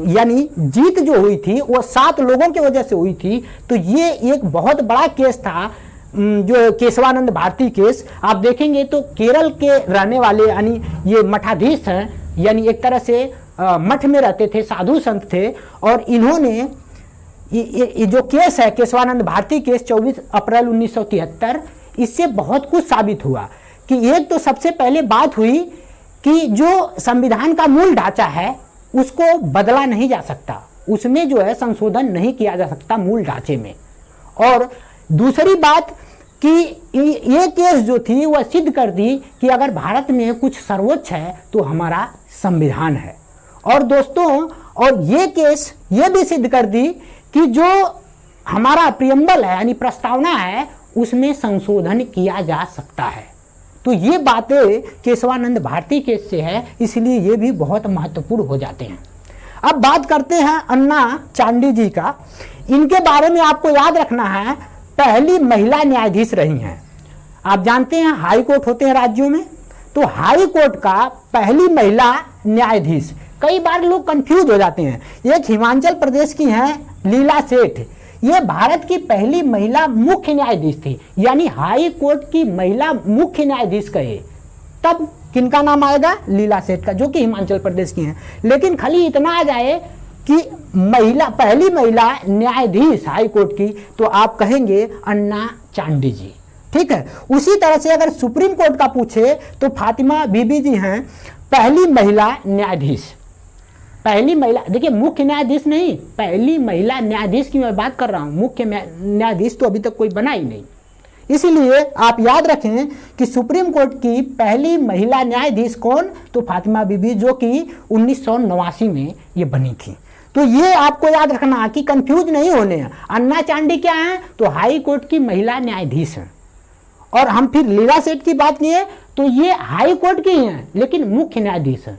यानी जीत जो हुई थी वो 7 लोगों की वजह से हुई थी। तो ये एक बहुत बड़ा केस था जो केशवानंद भारती केस। आप देखेंगे तो केरल के रहने वाले यानी ये मठाधीश हैं, यानी एक तरह से मठ में रहते थे, साधु संत थे, और इन्होंने ये जो केस है केशवानंद भारती केस 24 अप्रैल 1973, इससे बहुत कुछ साबित हुआ कि एक तो सबसे पहले बात हुई कि जो संविधान का मूल ढांचा है उसको बदला नहीं जा सकता, उसमें जो है संशोधन नहीं किया जा सकता मूल ढांचे में। और दूसरी बात कि ये केस जो थी वह सिद्ध कर दी कि अगर भारत में कुछ सर्वोच्च है तो हमारा संविधान है। और दोस्तों, और ये केस ये भी सिद्ध कर दी कि जो हमारा प्रियम्बल है यानी प्रस्तावना है उसमें संशोधन किया जा सकता है। तो ये बातें केशवानंद भारती केस से है, इसलिए ये भी बहुत महत्वपूर्ण हो जाते हैं। अब बात करते हैं अन्ना चांडी जी का। इनके बारे में आपको याद रखना है, पहली महिला न्यायाधीश रही हैं। आप जानते हैं हाई कोर्ट होते हैं राज्यों में, तो हाई कोर्ट का पहली महिला न्यायाधीश, कई बार लोग कंफ्यूज हो जाते हैं। एक हिमाचल प्रदेश की हैं लीला सेठ, ये भारत की पहली महिला मुख्य न्यायाधीश थी, यानी हाई कोर्ट की महिला मुख्य न्यायाधीश कहे तब किनका नाम आएगा? लीला सेठ का, जो कि हिमाचल प्रदेश की हैं। लेकिन खाली इतना आ जाए कि महिला पहली महिला न्यायाधीश हाई कोर्ट की, तो आप कहेंगे अन्ना चांडी जी, ठीक है। उसी तरह से अगर सुप्रीम कोर्ट का पूछे तो फातिमा बीबी जी हैं पहली महिला न्यायाधीश। पहली महिला, देखिए मुख्य न्यायाधीश नहीं, पहली महिला न्यायाधीश की मैं बात कर रहा हूं, मुख्य न्यायाधीश तो अभी तक कोई बना ही नहीं। इसीलिए आप याद रखें कि सुप्रीम कोर्ट की पहली महिला न्यायाधीश कौन? तो फातिमा बीबी, जो कि 1989 में ये बनी थी। तो ये आपको याद रखना कि कंफ्यूज नहीं होने हैं। अन्ना चांडी क्या है? तो हाई कोर्ट की महिला न्यायाधीश हैं। और हम फिर लीला सेठ की बात किए तो ये हाई कोर्ट की हैं लेकिन मुख्य न्यायाधीश हैं।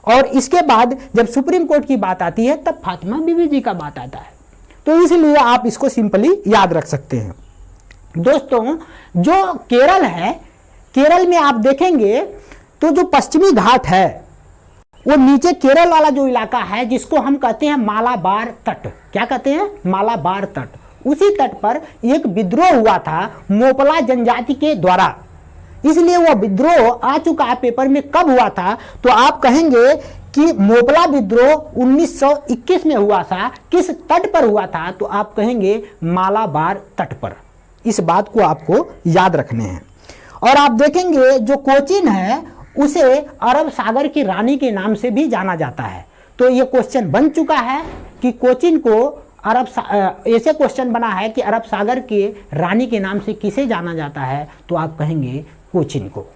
और इसके बाद जब सुप्रीम कोर्ट की बात आती है तब फातिमा बीबी जी का बात आता है। तो इसलिए आप इसको सिंपली याद रख सकते हैं। दोस्तों, जो केरल है, केरल में आप देखेंगे तो जो पश्चिमी घाट है वो नीचे केरल वाला जो इलाका है जिसको हम कहते हैं मालाबार तट, क्या कहते हैं? मालाबार तट। उसी तट पर एक विद्रोह हुआ था मोपला जनजाति के द्वारा, इसलिए वह विद्रोह आ चुका है पेपर में। कब हुआ था? तो आप कहेंगे कि मोपला विद्रोह 1921 में हुआ था। किस तट पर हुआ था? तो आप कहेंगे मालाबार तट पर। इस बात को आपको याद रखने हैं। और आप देखेंगे जो कोचीन है उसे अरब सागर की रानी के नाम से भी जाना जाता है। तो ये क्वेश्चन बन चुका है कि कोचीन को ऐसे क्वेश्चन बना है कि अरब सागर के रानी के नाम से किसे जाना जाता है? तो आप कहेंगे कोचीन को।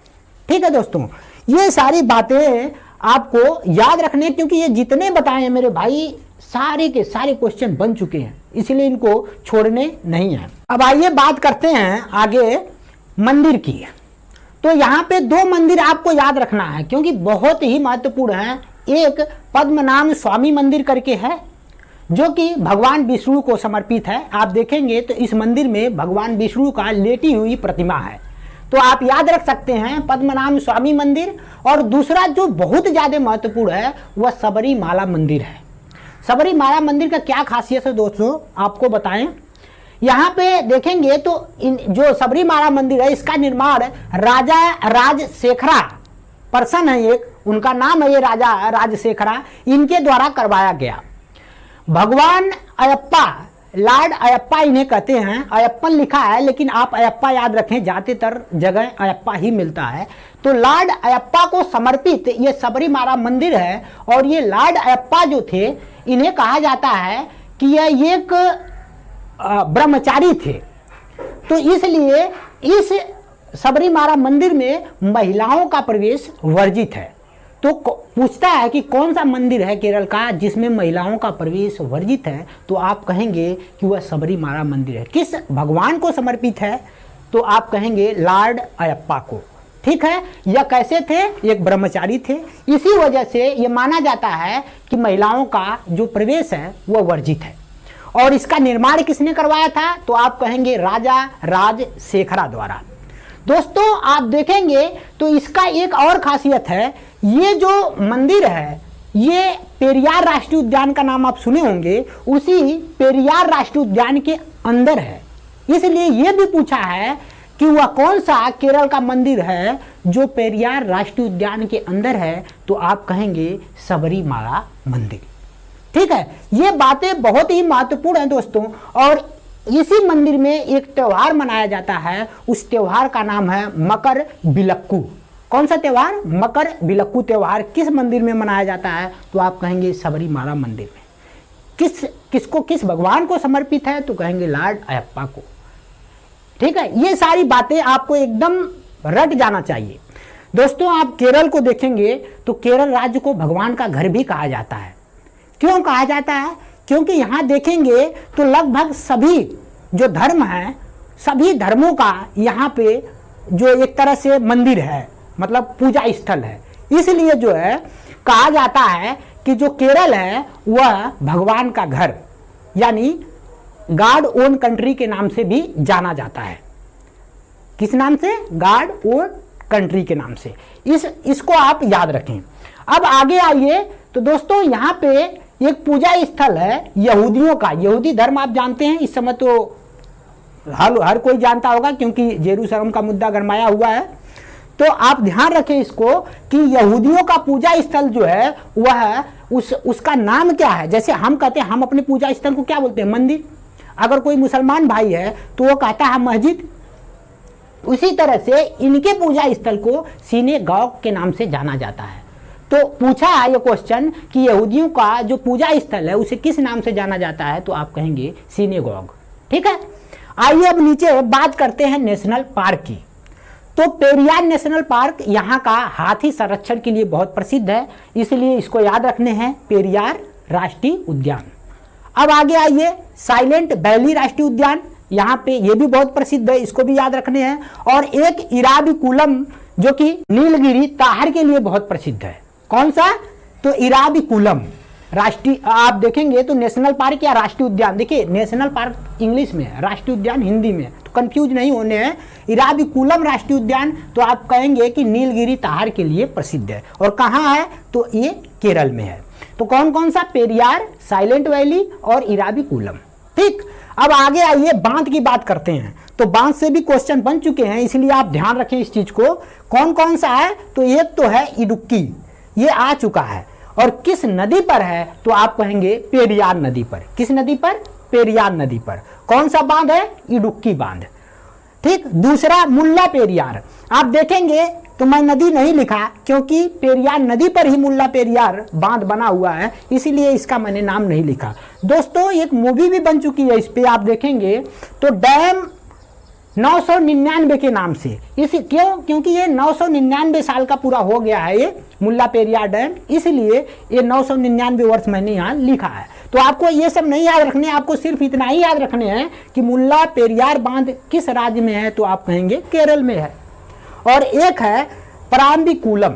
ठीक है दोस्तों, ये सारी बातें आपको याद रखने, क्योंकि ये जितने बताए हैं मेरे भाई सारे के सारे क्वेश्चन बन चुके हैं, इसलिए इनको छोड़ने नहीं है। अब आइए बात करते हैं आगे मंदिर की। तो यहाँ पे 2 मंदिर आपको याद रखना है क्योंकि बहुत ही महत्वपूर्ण है। एक पद्मनाभ स्वामी मंदिर करके है जो कि भगवान विष्णु को समर्पित है। आप देखेंगे तो इस मंदिर में भगवान विष्णु का लेटी हुई प्रतिमा है, तो आप याद रख सकते हैं पद्मनाभ स्वामी मंदिर। और दूसरा जो बहुत ज्यादा महत्वपूर्ण है वह सबरीमाला मंदिर है। सबरीमाला मंदिर का क्या खासियत है दोस्तों, आपको बताएं। यहाँ पे देखेंगे तो जो सबरीमाला मंदिर है इसका निर्माण राजा राजशेखरा पर्सन है एक, उनका नाम है ये राजा राजशेखरा, इनके द्वारा करवाया गया। भगवान अयप्पा, लॉर्ड अयप्पा इन्हें कहते हैं। अयप्पन लिखा है लेकिन आप अयप्पा याद रखें, ज्यादातर जगह अयप्पा ही मिलता है। तो लॉर्ड अयप्पा को समर्पित ये सबरीमाला मंदिर है। और ये लॉर्ड अयप्पा जो थे इन्हें कहा जाता है कि यह एक ब्रह्मचारी थे, तो इसलिए इस सबरीमाला मंदिर में महिलाओं का प्रवेश वर्जित है। तो पूछता है कि कौन सा मंदिर है केरल का जिसमें महिलाओं का प्रवेश वर्जित है? तो आप कहेंगे कि वह सबरीमाला मंदिर है। किस भगवान को समर्पित है? तो आप कहेंगे लॉर्ड अयप्पा को। ठीक है, यह कैसे थे? एक ब्रह्मचारी थे, इसी वजह से यह माना जाता है कि महिलाओं का जो प्रवेश है वह वर्जित है। और इसका निर्माण किसने करवाया था? तो आप कहेंगे राजा राजशेखरा द्वारा। दोस्तों आप देखेंगे तो इसका एक और खासियत है ये जो मंदिर है ये पेरियार राष्ट्रीय उद्यान का नाम आप सुने होंगे, उसी पेरियार राष्ट्रीय उद्यान के अंदर है। इसलिए ये भी पूछा है कि वह कौन सा केरल का मंदिर है जो पेरियार राष्ट्रीय उद्यान के अंदर है, तो आप कहेंगे सबरीमाला मंदिर। ठीक है, ये बातें बहुत ही महत्वपूर्ण हैं दोस्तों। और इसी मंदिर में एक त्योहार मनाया जाता है, उस त्योहार का नाम है मकर बिलक्कू। कौन सा त्योहार? मकर बिलक्कू त्योहार किस मंदिर में मनाया जाता है? तो आप कहेंगे सबरीमाला मंदिर में। किस भगवान को समर्पित है? तो कहेंगे लॉर्ड अयप्पा को। ठीक है, ये सारी बातें आपको एकदम रट जाना चाहिए दोस्तों। आप केरल को देखेंगे तो केरल राज्य को भगवान का घर भी कहा जाता है। क्यों कहा जाता है? क्योंकि यहाँ देखेंगे तो लगभग सभी जो धर्म हैं, सभी धर्मों का यहाँ पे जो एक तरह से मंदिर है, मतलब पूजा स्थल है। इसलिए जो है कहा जाता है कि जो केरल है वह भगवान का घर यानी गॉड ओन कंट्री के नाम से भी जाना जाता है। किस नाम से? गॉड ओन कंट्री के नाम से। इसको आप याद रखें। अब आगे आइए तो दोस्तों यहाँ पे एक पूजा स्थल है यहूदियों का। यहूदी धर्म आप जानते हैं, इस समय तो हर कोई जानता होगा क्योंकि जेरूसलम का मुद्दा गरमाया हुआ है। तो आप ध्यान रखें इसको कि यहूदियों का पूजा स्थल जो है वह उसका नाम क्या है। जैसे हम कहते हैं, हम अपने पूजा स्थल को क्या बोलते हैं? मंदिर। अगर कोई मुसलमान भाई है तो वो कहता है मस्जिद। उसी तरह से इनके पूजा स्थल को सिनेगॉग के नाम से जाना जाता है। तो पूछा है ये क्वेश्चन कि यहूदियों का जो पूजा स्थल है उसे किस नाम से जाना जाता है? तो आप कहेंगे सिनेगॉग। ठीक है, आइए अब नीचे बात करते हैं नेशनल पार्क की। तो पेरियार नेशनल पार्क यहाँ का हाथी संरक्षण के लिए बहुत प्रसिद्ध है, इसलिए इसको याद रखने हैं पेरियार राष्ट्रीय उद्यान। अब आगे आइए साइलेंट वैली राष्ट्रीय उद्यान, यहाँ पे ये भी बहुत प्रसिद्ध है, इसको भी याद रखने हैं। और एक इराविकुलम जो कि नीलगिरी ताहर के लिए बहुत प्रसिद्ध है। कौन सा? तो इराविकुलम राष्ट्रीय, आप देखेंगे तो नेशनल पार्क या राष्ट्रीय उद्यान, देखिए नेशनल पार्क इंग्लिश में है, राष्ट्रीय उद्यान हिंदी में, तो कंफ्यूज नहीं होने हैं। इराविकुलम राष्ट्रीय उद्यान तो आप कहेंगे कि नीलगिरी ताहर के लिए प्रसिद्ध है। और कहाँ है? तो ये केरल में है। तो कौन कौन सा? पेरियार, साइलेंट वैली और इराविकुलम। ठीक, अब आगे आइए बांध की बात करते हैं। तो बांध से भी क्वेश्चन बन चुके हैं, इसलिए आप ध्यान रखें इस चीज को। कौन कौन सा है? तो एक तो है इडुक्की, ये आ चुका है। और किस नदी पर है? तो आप कहेंगे पेरियार नदी पर। किस नदी पर? पेरियार नदी पर। कौन सा बांध है? इडुक्की बांध। ठीक, दूसरा मुल्ला पेरियार। आप देखेंगे तो मैं नदी नहीं लिखा क्योंकि पेरियार नदी पर ही मुल्ला पेरियार बांध बना हुआ है, इसीलिए इसका मैंने नाम नहीं लिखा। दोस्तों एक मूवी भी बन चुकी है इस पे, आप देखेंगे तो डैम 999 के नाम से। क्योंकि ये 999 साल का पूरा हो गया है ये मुल्ला पेरियार डैम, इसलिए ये 999 वर्ष मैंने यहाँ लिखा है। तो आपको ये सब नहीं याद रखने, आपको सिर्फ इतना ही याद रखने हैं कि मुल्ला पेरियार बांध किस राज्य में है? तो आप कहेंगे केरल में है। और एक है पराम्बिकुलम।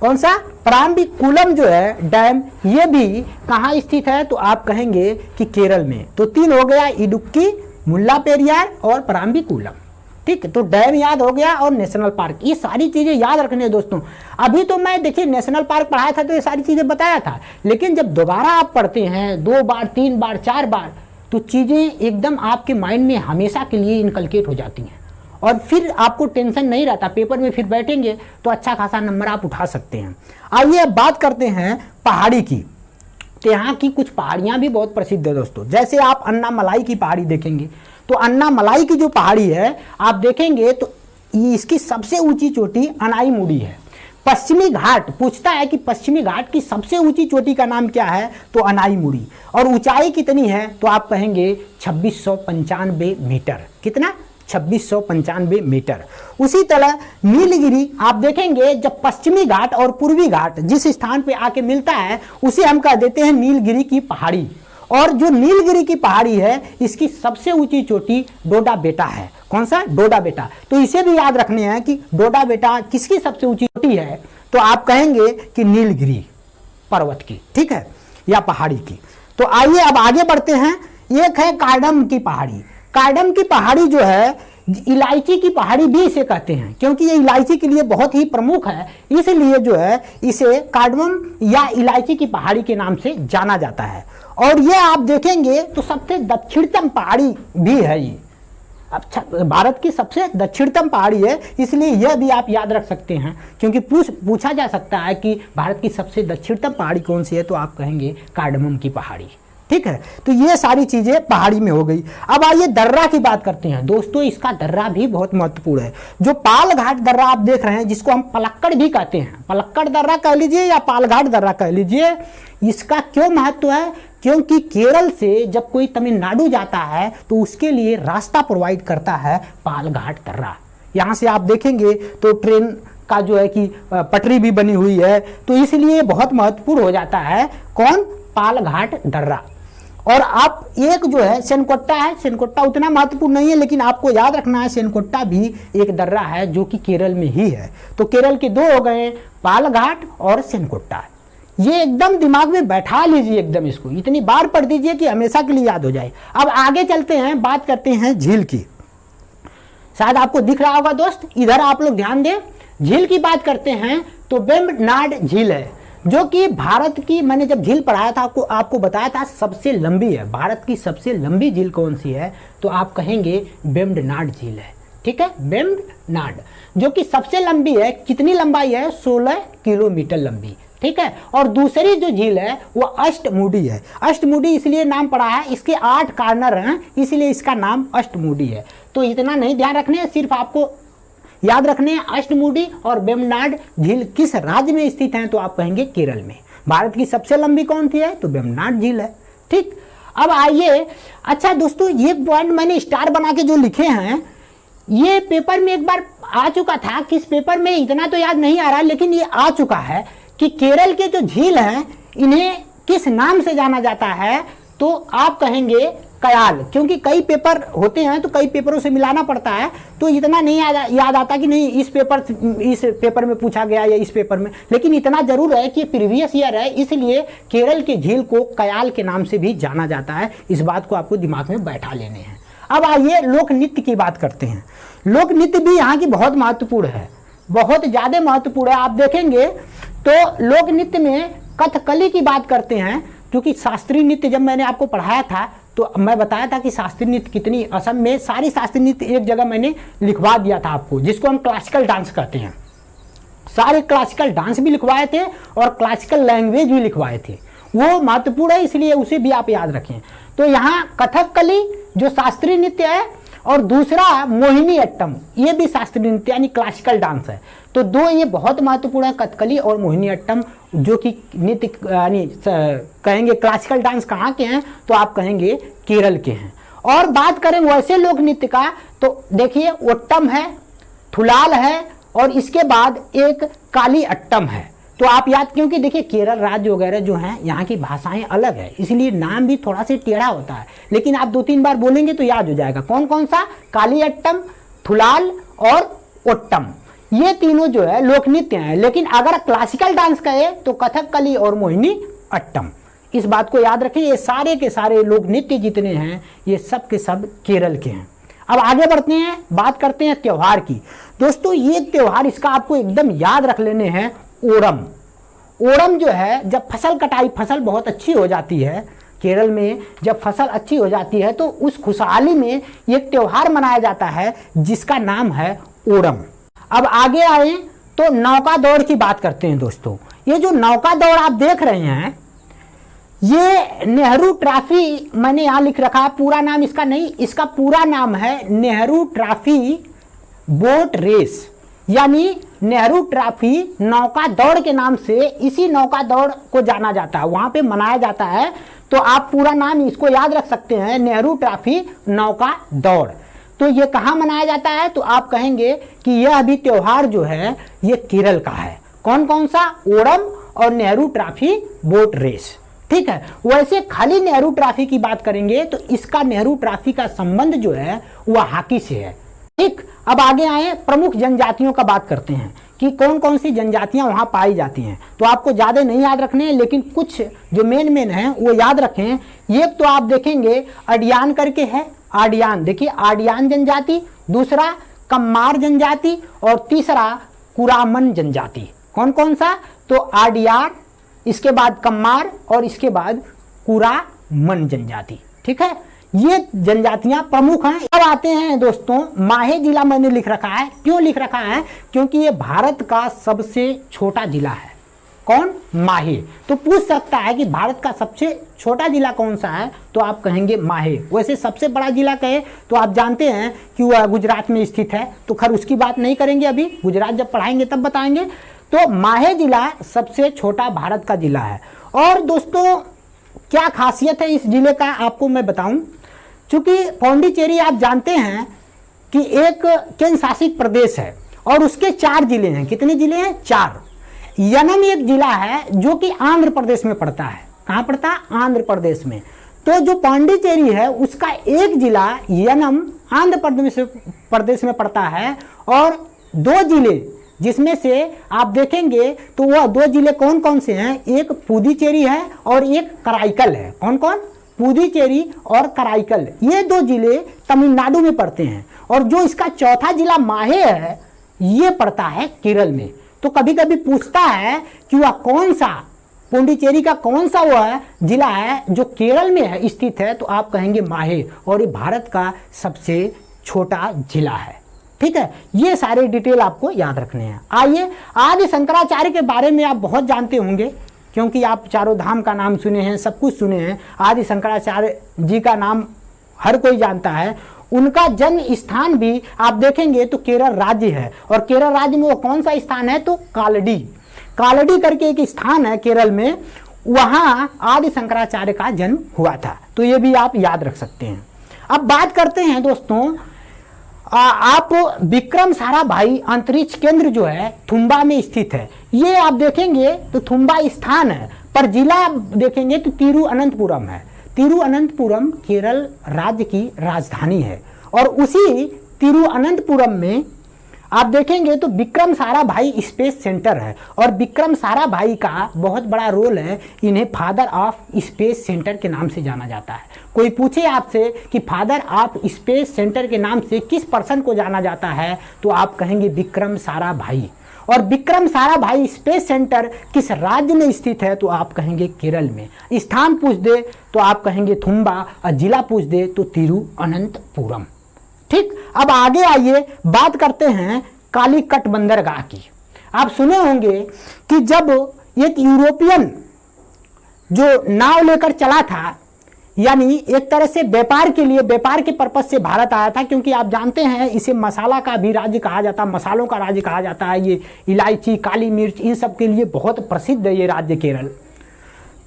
कौन सा? पराम्बिकुलम जो है डैम, ये भी कहाँ स्थित है? तो आप कहेंगे कि केरल में। तो तीन हो गया, इडुक्की, मुल्ला पेरियार और पराम्बिकुलम। ठीक, तो डैम याद हो गया और नेशनल पार्क, ये सारी चीजें याद रखनी है दोस्तों। अभी तो मैं देखिए नेशनल पार्क पढ़ाया था तो ये सारी चीजें बताया था, लेकिन जब दोबारा आप पढ़ते हैं 2 बार 3 बार 4 बार तो चीजें एकदम आपके माइंड में हमेशा के लिए इनकलकेट हो जाती हैं और फिर आपको टेंशन नहीं रहता, पेपर में फिर बैठेंगे तो अच्छा खासा नंबर आप उठा सकते हैं। आइए अब बात करते हैं पहाड़ी की। तो यहाँ की कुछ पहाड़ियाँ भी बहुत प्रसिद्ध है दोस्तों। जैसे आप अन्नामलाई की पहाड़ी देखेंगे तो अन्नामलाई की जो पहाड़ी है आप देखेंगे तो इसकी सबसे ऊंची चोटी अनाईमुड़ी है। पश्चिमी घाट पूछता है कि पश्चिमी घाट की सबसे ऊंची चोटी का नाम क्या है? तो अनाईमुड़ी। और ऊंचाई कितनी है? तो आप कहेंगे 2695 मीटर। कितना? 2695 मीटर। उसी तरह नीलगिरी आप देखेंगे, जब पश्चिमी घाट और पूर्वी घाट जिस स्थान पे आके मिलता है उसे हम कह देते हैं नीलगिरी की पहाड़ी। और जो नीलगिरी की पहाड़ी है इसकी सबसे ऊंची चोटी डोडा बेटा है। कौन सा? डोडा बेटा। तो इसे भी याद रखने हैं कि डोडा बेटा किसकी सबसे ऊंची चोटी है? तो आप कहेंगे कि नीलगिरी पर्वत की, ठीक है, या पहाड़ी की। तो आइए अब आगे बढ़ते हैं। एक है कार्डम की पहाड़ी। कार्डम की पहाड़ी जो है इलायची की पहाड़ी भी इसे कहते हैं, क्योंकि ये इलायची के लिए बहुत ही प्रमुख है, इसलिए जो है इसे कार्डमम या इलायची की पहाड़ी के नाम से जाना जाता है। और ये आप देखेंगे तो सबसे दक्षिणतम पहाड़ी भी है ये, अच्छा भारत की सबसे दक्षिणतम पहाड़ी है, इसलिए यह भी आप याद रख सकते हैं, क्योंकि पूछा जा सकता है कि भारत की सबसे दक्षिणतम पहाड़ी कौन सी है, तो आप कहेंगे कार्डमम की पहाड़ी। ठीक है, तो ये सारी चीजें पहाड़ी में हो गई। अब आइए दर्रा की बात करते हैं दोस्तों, इसका दर्रा भी बहुत महत्वपूर्ण है। जो पाल घाट दर्रा आप देख रहे हैं, जिसको हम पलक्कड़ भी कहते हैं, पलक्कड़ दर्रा कह लीजिए या पाल घाट दर्रा कह लीजिए, इसका क्यों महत्व है? क्योंकि केरल से जब कोई तमिलनाडु जाता है तो उसके लिए रास्ता प्रोवाइड करता है पाल घाट दर्रा। यहाँ से आप देखेंगे तो ट्रेन का जो है कि पटरी भी बनी हुई है, तो इसलिए बहुत महत्वपूर्ण हो जाता है कौन? पाल घाट दर्रा। और आप एक जो है सेनकोट्टा है, सेनकोट्टा उतना महत्वपूर्ण नहीं है, लेकिन आपको याद रखना है सेनकोट्टा भी एक दर्रा है जो कि केरल में ही है। तो केरल के दो हो गए, पाल घाट और सेनकोट्टा। ये एकदम दिमाग में बैठा लीजिए, एकदम इसको इतनी बार पढ़ दीजिए कि हमेशा के लिए याद हो जाए। अब आगे चलते हैं, बात करते हैं झील की। शायद आपको दिख रहा होगा दोस्त, इधर आप लोग ध्यान दें। झील की बात करते हैं तो वेम्बनाड झील है, जो कि भारत की, मैंने जब झील पढ़ाया था आपको बताया था सबसे लंबी है। भारत की सबसे लंबी झील कौन सी है? तो आप कहेंगे वेम्बनाड झील है। ठीक है, वेम्बनाड जो कि सबसे लंबी है। कितनी लंबाई है? 16 किलोमीटर लंबी। ठीक है, और दूसरी जो झील है वो अष्टमुडी है। अष्टमुडी इसलिए नाम पड़ा है, इसके 8 कॉर्नर हैं, इसलिए इसका नाम अष्टमुडी है। तो इतना नहीं ध्यान रखने, सिर्फ आपको याद रखने हैं अष्टमुडी और वेम्बनाड झील किस राज्य में स्थित हैं, तो आप कहेंगे केरल में। भारत की सबसे लंबी कौन सी है? तो वेम्बनाड झील है। ठीक, अब आइए, अच्छा दोस्तों ये पॉइंट मैंने स्टार बना के जो लिखे हैं, ये पेपर में एक बार आ चुका था, किस पेपर में इतना तो याद नहीं आ रहा, लेकिन ये आ चुका है कि केरल के जो झील हैं इन्हें किस नाम से जाना जाता है, तो आप कहेंगे कयाल। क्योंकि कई पेपर होते हैं तो कई पेपरों से मिलाना पड़ता है, तो इतना नहीं याद आता कि नहीं इस पेपर में पूछा गया या इस पेपर में, लेकिन इतना जरूर है कि प्रीवियस ईयर है, इसलिए केरल के झील को कयाल के नाम से भी जाना जाता है। इस बात को आपको दिमाग में बैठा लेने हैं। अब आइए लोक नृत्य की बात करते हैं। लोक नृत्य भी यहाँ की बहुत महत्वपूर्ण है, बहुत ज्यादा महत्वपूर्ण है। आप देखेंगे तो लोक नृत्य में कथकली की बात करते हैं, क्योंकि शास्त्रीय नृत्य जब मैंने आपको पढ़ाया था तो मैं बताया था कि शास्त्रीय नृत्य कितनी, असम में सारी शास्त्रीय नृत्य एक जगह मैंने लिखवा दिया था आपको, जिसको हम क्लासिकल डांस कहते हैं। सारे क्लासिकल डांस भी लिखवाए थे और क्लासिकल लैंग्वेज भी लिखवाए थे, वो महत्वपूर्ण है, इसलिए उसे भी आप याद रखें। तो यहाँ कथकली जो शास्त्रीय नृत्य है, और दूसरा मोहिनी अट्टम, ये भी शास्त्रीय नृत्य यानी क्लासिकल डांस है। तो दो ये बहुत महत्वपूर्ण है, कथकली और मोहिनी अट्टम, जो कि नृत्य यानी कहेंगे क्लासिकल डांस कहाँ के हैं, तो आप कहेंगे केरल के हैं। और बात करें वैसे लोक नृत्य का, तो देखिए ओट्टम है, थुलाल है, और इसके बाद एक काली अट्टम है। तो आप याद, क्योंकि देखिए केरल राज्य वगैरह जो हैं यहाँ की भाषाएं अलग है, इसलिए नाम भी थोड़ा सा टेढ़ा होता है, लेकिन आप 2-3 बार बोलेंगे तो याद हो जाएगा। कौन कौन सा? काली अट्टम, थुलाल और ओट्टम, ये तीनों जो है लोक नृत्य हैं। लेकिन अगर क्लासिकल डांस कहे तो कथकली और मोहिनी अट्टम, इस बात को याद रखिए। ये सारे के सारे लोक नृत्य जितने हैं ये सब के सब केरल के हैं। अब आगे बढ़ते हैं, बात करते हैं त्योहार की। दोस्तों ये त्योहार, इसका आपको एकदम याद रख लेने हैं, ओणम। ओणम जो है, जब फसल कटाई, फसल बहुत अच्छी हो जाती है केरल में, जब फसल अच्छी हो जाती है तो उस खुशहाली में एक त्योहार मनाया जाता है जिसका नाम है ओणम। अब आगे आए तो नौका दौड़ की बात करते हैं दोस्तों। ये जो नौका दौड़ आप देख रहे हैं, ये नेहरू ट्रॉफी, मैंने यहाँ लिख रखा है, पूरा नाम इसका नहीं, इसका पूरा नाम है नेहरू ट्रॉफी बोट रेस, यानी नेहरू ट्रॉफी नौका दौड़ के नाम से इसी नौका दौड़ को जाना जाता है, वहां पे मनाया जाता है। तो आप पूरा नाम इसको याद रख सकते हैं, नेहरू ट्रॉफी नौका दौड़। तो ये कहाँ मनाया जाता है, तो आप कहेंगे कि यह भी त्योहार जो है ये केरल का है। कौन कौन सा? ओणम और नेहरू ट्रॉफी बोट रेस। ठीक है, वैसे खाली नेहरू ट्रॉफी की बात करेंगे तो इसका नेहरू ट्रॉफी का संबंध जो है वह हॉकी से है। ठीक, अब आगे आए, प्रमुख जनजातियों का बात करते हैं कि कौन कौन सी जनजातियां वहां पाई जाती हैं। तो आपको ज्यादा नहीं याद रखने हैं, लेकिन कुछ जो मेन हैं वो याद रखें। एक तो आप देखेंगे अडियान करके है, आडियान, देखिए आडियान जनजाति, दूसरा कम्मार जनजाति और तीसरा कुरामन जनजाति। कौन कौन सा? तो आडियान, इसके बाद कम्मार और इसके बाद कुरामन जनजाति। ठीक है, ये जनजातियां प्रमुख हैं। अब आते हैं दोस्तों, माहे जिला मैंने लिख रखा है। क्यों लिख रखा है? क्योंकि ये भारत का सबसे छोटा जिला है। कौन? माहे। तो पूछ सकता है कि भारत का सबसे छोटा जिला कौन सा है, तो आप कहेंगे माहे। वैसे सबसे बड़ा जिला कहे तो आप जानते हैं कि वह गुजरात में स्थित है, तो खैर उसकी बात नहीं करेंगे अभी, गुजरात जब पढ़ाएंगे तब बताएंगे। तो माहे जिला सबसे छोटा भारत का जिला है। और दोस्तों क्या खासियत है इस जिले का आपको मैं बताऊं, चूंकि पौंडीचेरी आप जानते हैं कि एक केंद्र शासित प्रदेश है और उसके 4 जिले हैं। कितने जिले हैं? 4। यनम एक जिला है जो कि आंध्र प्रदेश में पड़ता है। कहाँ पड़ता है? आंध्र प्रदेश में। तो जो पौंडीचेरी है उसका एक जिला यनम आंध्र प्रदेश में पड़ता है और 2 जिले जिसमें से आप देखेंगे तो वह 2 जिले कौन कौन से हैं? एक पुदुचेरी है और एक कराईकल है। कौन कौन? पुदुचेरी और कराईकल, ये 2 जिले तमिलनाडु में पड़ते हैं। और जो इसका चौथा जिला माहे है ये पड़ता है केरल में। तो कभी कभी पूछता है कि वह कौन सा, पुडुचेरी का कौन सा वह जिला है जो केरल में है स्थित है, तो आप कहेंगे माहे, और ये भारत का सबसे छोटा जिला है। ठीक है, ये सारे डिटेल आपको याद रखने हैं। आइए, आदि शंकराचार्य के बारे में आप बहुत जानते होंगे क्योंकि आप चारों धाम का नाम सुने हैं, सब कुछ सुने हैं। आदि शंकराचार्य जी का नाम हर कोई जानता है। उनका जन्म स्थान भी आप देखेंगे तो केरल राज्य है, और केरल राज्य में वो कौन सा स्थान है? तो कालडी, कालडी करके एक स्थान है केरल में, वहां आदि शंकराचार्य का जन्म हुआ था। तो ये भी आप याद रख सकते हैं। अब बात करते हैं दोस्तों, आप विक्रम साराभाई अंतरिक्ष केंद्र जो है थुम्बा में स्थित है। ये आप देखेंगे तो थुम्बा स्थान है, पर जिला देखेंगे तो तिरुअनंतपुरम है। तिरुअनंतपुरम केरल राज्य की राजधानी है, और उसी तिरुअनंतपुरम में आप देखेंगे तो विक्रम साराभाई स्पेस सेंटर है। और विक्रम साराभाई का बहुत बड़ा रोल है, इन्हें फादर ऑफ स्पेस सेंटर के नाम से जाना जाता है। कोई पूछे आपसे कि फादर ऑफ स्पेस सेंटर के नाम से किस पर्सन को जाना जाता है, तो आप कहेंगे विक्रम साराभाई। और विक्रम साराभाई स्पेस सेंटर किस राज्य में स्थित है, तो आप कहेंगे केरल में। स्थान पूछ दे तो आप कहेंगे थुम्बा, और जिला पूछ दे तो तिरुअनंतपुरम। ठीक, अब आगे आइए बात करते हैं कालीकट बंदरगाह की। आप सुने होंगे कि जब एक यूरोपियन जो नाव लेकर चला था, यानी एक तरह से व्यापार के लिए, व्यापार के पर्पज से भारत आया था, क्योंकि आप जानते हैं इसे मसाला का भी राज्य कहा जाता है, मसालों का राज्य कहा जाता है। ये इलायची, काली मिर्च, इन सब के लिए बहुत प्रसिद्ध है ये राज्य केरल।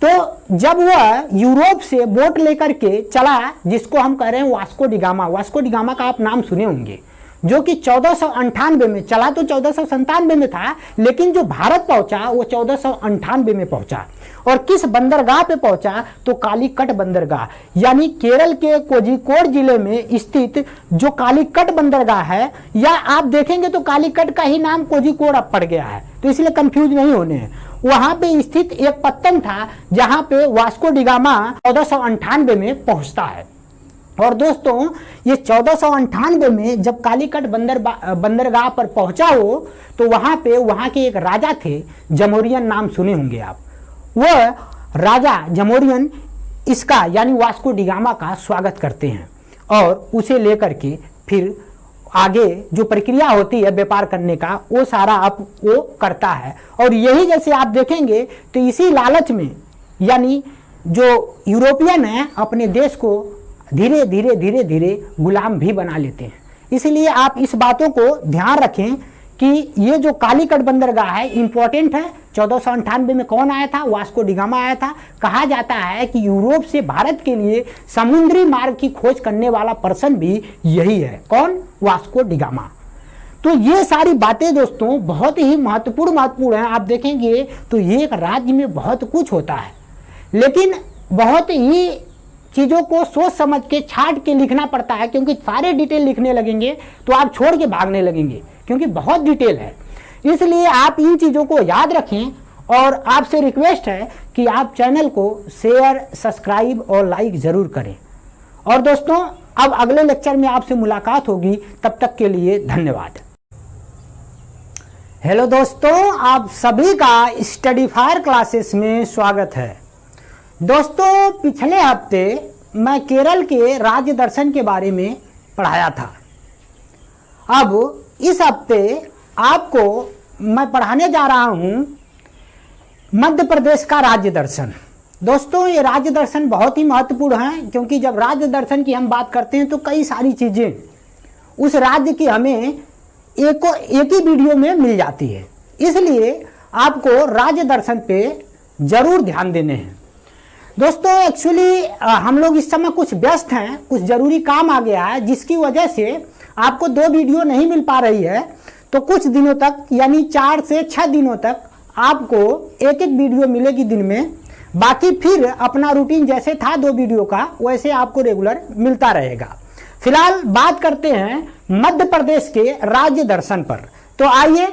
तो जब वह यूरोप से बोट लेकर के चला, जिसको हम कह रहे हैं वास्को डिगामा, वास्को डिगामा का आप नाम सुने होंगे, जो कि 1498 में चला, तो 1497 में था, लेकिन जो भारत पहुंचा वो 1498 में पहुंचा। और किस बंदरगाह पे पहुंचा? तो कालीकट बंदरगाह, यानी केरल के कोझिकोड जिले में स्थित जो कालीकट बंदरगाह है, या आप देखेंगे तो कालीकट का ही नाम कोझिकोड अब पड़ गया है, तो इसलिए कंफ्यूज नहीं होने हैं। वहां पे स्थित एक पत्तन था जहां पे वास्को डिगामा 1498 में पहुंचता है। और दोस्तों ये 1498 में जब कालीकट बंदरगाह पर पहुंचा हो, तो वहां पे वहां के एक राजा थे, जमोरियन, नाम सुने होंगे आप। वह राजा जमोरियन इसका यानी वास्को डिगामा का स्वागत करते हैं, और उसे लेकर के फिर आगे जो प्रक्रिया होती है व्यापार करने का, वो सारा आप वो करता है। और यही जैसे आप देखेंगे तो इसी लालच में, यानी जो यूरोपियन है अपने देश को धीरे धीरे धीरे धीरे गुलाम भी बना लेते हैं। इसलिए आप इस बातों को ध्यान रखें कि ये जो कालीकट बंदरगाह है इंपॉर्टेंट है। 1498 में कौन आया था? वास्को डिगामा आया था। कहा जाता है कि यूरोप से भारत के लिए समुद्री मार्ग की खोज करने वाला पर्सन भी यही है। कौन? Vasco da Gama. तो ये सारी बातें दोस्तों बहुत ही महत्वपूर्ण हैं। आप देखेंगे तो ये एक राज्य में बहुत कुछ होता है, लेकिन बहुत ही चीज़ों को सोच समझ के छाट के लिखना पड़ता है, क्योंकि सारे डिटेल लिखने लगेंगे तो आप छोड़ के भागने लगेंगे, क्योंकि बहुत डिटेल है। इसलिए आप इन चीज़ों को याद रखें और आपसे रिक्वेस्ट है कि आप चैनल को शेयर, सब्सक्राइब और लाइक ज़रूर करें। और दोस्तों अब अगले लेक्चर में आपसे मुलाकात होगी, तब तक के लिए धन्यवाद। हेलो दोस्तों, आप सभी का स्टडी फायर क्लासेस में स्वागत है। दोस्तों, पिछले हफ्ते मैं केरल के राज्य दर्शन के बारे में पढ़ाया था। अब इस हफ्ते आपको मैं पढ़ाने जा रहा हूं मध्य प्रदेश का राज्य दर्शन। दोस्तों, ये राज्य दर्शन बहुत ही महत्वपूर्ण है, क्योंकि जब राज्य दर्शन की हम बात करते हैं तो कई सारी चीजें उस राज्य की हमें एक ही वीडियो में मिल जाती है। इसलिए आपको राज्य दर्शन पे जरूर ध्यान देने हैं। दोस्तों, एक्चुअली हम लोग इस समय कुछ व्यस्त हैं, कुछ जरूरी काम आ गया है, जिसकी वजह से आपको 2 वीडियो नहीं मिल पा रही है। तो कुछ दिनों तक, यानी 4 से 6 दिनों तक आपको एक वीडियो मिलेगी दिन में। बाकी फिर अपना रूटीन जैसे था 2 वीडियो का, वैसे आपको रेगुलर मिलता रहेगा। फिलहाल बात करते हैं मध्य प्रदेश के राज्य दर्शन पर। तो आइए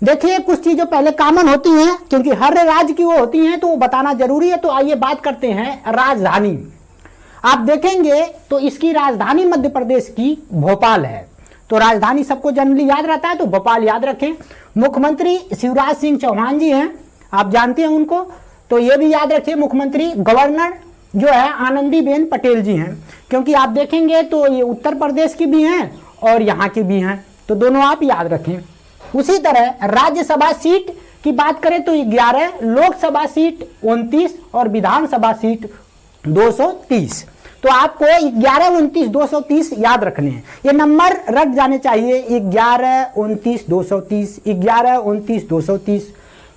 देखिए, कुछ चीजें पहले कॉमन होती हैं, क्योंकि हर राज्य की वो होती हैं तो वो बताना जरूरी है। तो आइए बात करते हैं राजधानी। आप देखेंगे तो इसकी राजधानी मध्य प्रदेश की भोपाल है। तो राजधानी सबको जनरली याद रहता है, तो भोपाल याद रखें। मुख्यमंत्री शिवराज सिंह चौहान जी हैं, आप जानते हैं उनको, तो ये भी याद रखिए। मुख्यमंत्री गवर्नर जो है आनंदीबेन पटेल जी हैं, क्योंकि आप देखेंगे तो ये उत्तर प्रदेश की भी हैं और यहाँ की भी हैं, तो दोनों आप याद रखें। उसी तरह राज्यसभा सीट की बात करें तो 11, लोकसभा सीट 29 और विधानसभा सीट 230। तो आपको 11, 29, 230 याद रखने हैं। ये नंबर रट जाने चाहिए, 11, 29, 230, 11, 29, 230।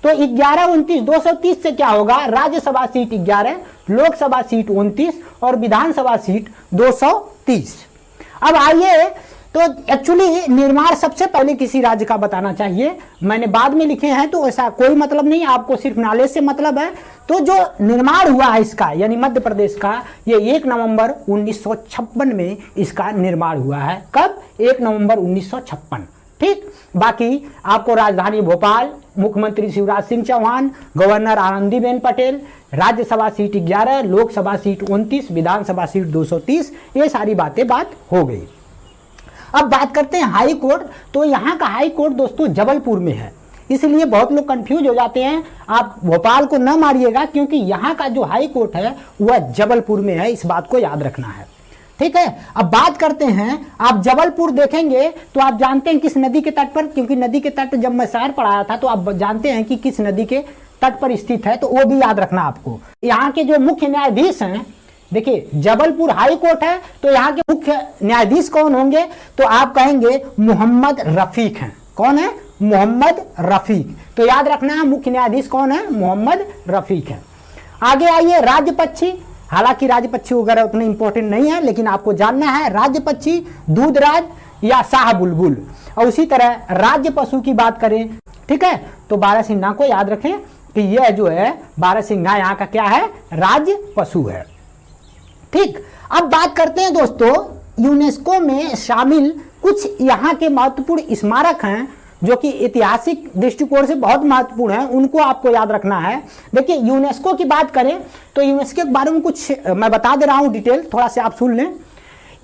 तो 11, 29, 230 से क्या होगा, राज्यसभा सीट 11, लोकसभा सीट 29 और विधानसभा सीट 230। अब आइए, तो एक्चुअली निर्माण सबसे पहले किसी राज्य का बताना चाहिए, मैंने बाद में लिखे हैं, तो ऐसा कोई मतलब नहीं, आपको सिर्फ नॉलेज से मतलब है। तो जो निर्माण हुआ है इसका, यानी मध्य प्रदेश का, ये 1 नवंबर 1956 में इसका निर्माण हुआ है। कब? 1 नवंबर 1956। ठीक। बाकी आपको राजधानी भोपाल, मुख्यमंत्री Shivraj Singh Chouhan, governor Anandiben Patel, Rajya Sabha seat 11, Lok Sabha seat 29, Vidhan Sabha seat 230, ये सारी बात हो गई। अब बात करते हैं हाई कोर्ट। तो यहाँ का हाई कोर्ट दोस्तों जबलपुर में है, इसलिए बहुत लोग कंफ्यूज हो जाते हैं। आप भोपाल को न मारिएगा, क्योंकि यहाँ का जो हाई कोर्ट है वह जबलपुर में है, इस बात को याद रखना है। ठीक है। अब बात करते हैं, आप जबलपुर देखेंगे तो आप जानते हैं किस नदी के तट पर, क्योंकि नदी के तट जब मैं शहर पढ़ाया था तो आप जानते हैं कि किस नदी के तट पर स्थित है, तो वो भी याद रखना आपको। यहाँ के जो मुख्य न्यायाधीश हैं, देखिए जबलपुर हाई कोर्ट है, तो यहाँ के मुख्य न्यायाधीश कौन होंगे, तो आप कहेंगे मोहम्मद रफीक हैं। कौन है? मोहम्मद रफीक। तो याद रखना है मुख्य न्यायाधीश कौन है, मोहम्मद रफीक है। आगे आइए, राजपक्षी। हालांकि राजपक्षी वगैरह उतने इंपॉर्टेंट नहीं है, लेकिन आपको जानना है राजपक्षी, दूधराज या शाह बुलबुल। और उसी तरह राज्य पशु की बात करें, ठीक है, तो बारहसिंघा को याद रखें कि यह जो है बारहसिंघा यहाँ का क्या है, राज्य पशु है। ठीक। अब बात करते हैं दोस्तों, यूनेस्को में शामिल कुछ यहाँ के महत्वपूर्ण स्मारक हैं जो कि ऐतिहासिक दृष्टिकोण से बहुत महत्वपूर्ण है, उनको आपको याद रखना है। देखिए यूनेस्को की बात करें तो यूनेस्को के बारे में कुछ मैं बता दे रहा हूं डिटेल, थोड़ा सा आप सुन लें।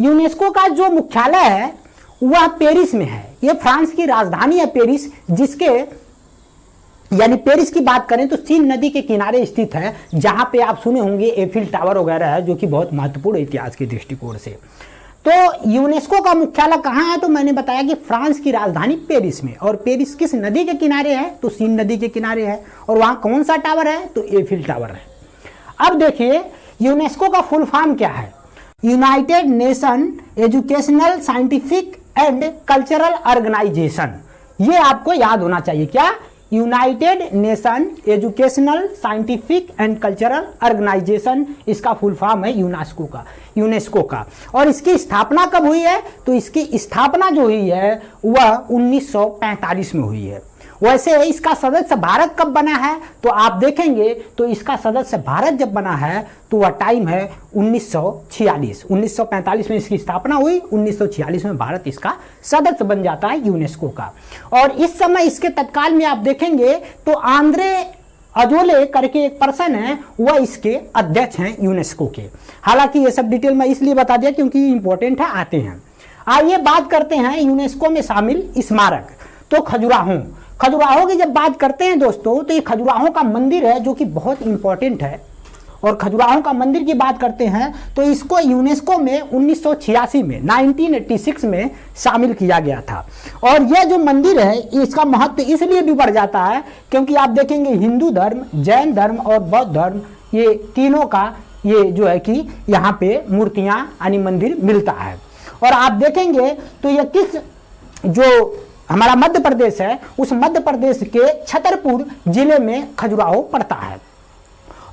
यूनेस्को का जो मुख्यालय है वह पेरिस में है। यह फ्रांस की राजधानी है पेरिस, जिसके यानी पेरिस की बात करें तो सीन नदी के किनारे स्थित है, जहां पे आप सुने होंगे एफिल टावर वगैरह है, जो कि बहुत महत्वपूर्ण इतिहास के दृष्टिकोण से। तो यूनेस्को का मुख्यालय कहाँ है, तो मैंने बताया कि फ्रांस की राजधानी पेरिस में। और पेरिस किस नदी के किनारे है, तो सीन नदी के किनारे है। और वहां कौन सा टावर है, तो एफिल टावर है। अब देखिए यूनेस्को का फुल फॉर्म क्या है, United Nation Educational Scientific and Cultural Organization. ये आपको याद होना चाहिए। क्या? United Nation Educational Scientific and Cultural Organization, इसका फुल फॉर्म है यूनेस्को का। और इसकी स्थापना कब हुई है, तो इसकी स्थापना जो हुई है वह 1945 में हुई है। वैसे इसका सदस्य भारत कब बना है, तो आप देखेंगे तो इसका सदस्य भारत जब बना है तो वह टाइम है 1946। 1945 में इसकी स्थापना हुई, 1946 में भारत इसका सदस्य बन जाता है यूनेस्को का। और इस समय इसके तत्काल में आप देखेंगे तो आंद्रे अजोले करके एक पर्सन है, वह इसके अध्यक्ष हैं यूनेस्को के। हालांकि ये सब डिटेल मैं इसलिए बता दिया क्योंकि इंपॉर्टेंट है, आते हैं। आइए बात करते हैं यूनेस्को में शामिल स्मारक। तो खजुराहो की जब बात करते हैं दोस्तों, तो ये खजुराहो का मंदिर है जो कि बहुत इंपॉर्टेंट है। और खजुराहो का मंदिर की बात करते हैं तो इसको यूनेस्को में 1986 में 1986 में शामिल किया गया था। और यह जो मंदिर है इसका महत्व इसलिए भी बढ़ जाता है क्योंकि आप देखेंगे हिंदू धर्म, जैन धर्म और बौद्ध धर्म, ये तीनों का ये जो है कि यहाँ पे मूर्तियाँ यानी मंदिर मिलता है। और आप देखेंगे तो यह किस जो हमारा मध्य प्रदेश है, उस मध्य प्रदेश के छतरपुर जिले में खजुराहो पड़ता है।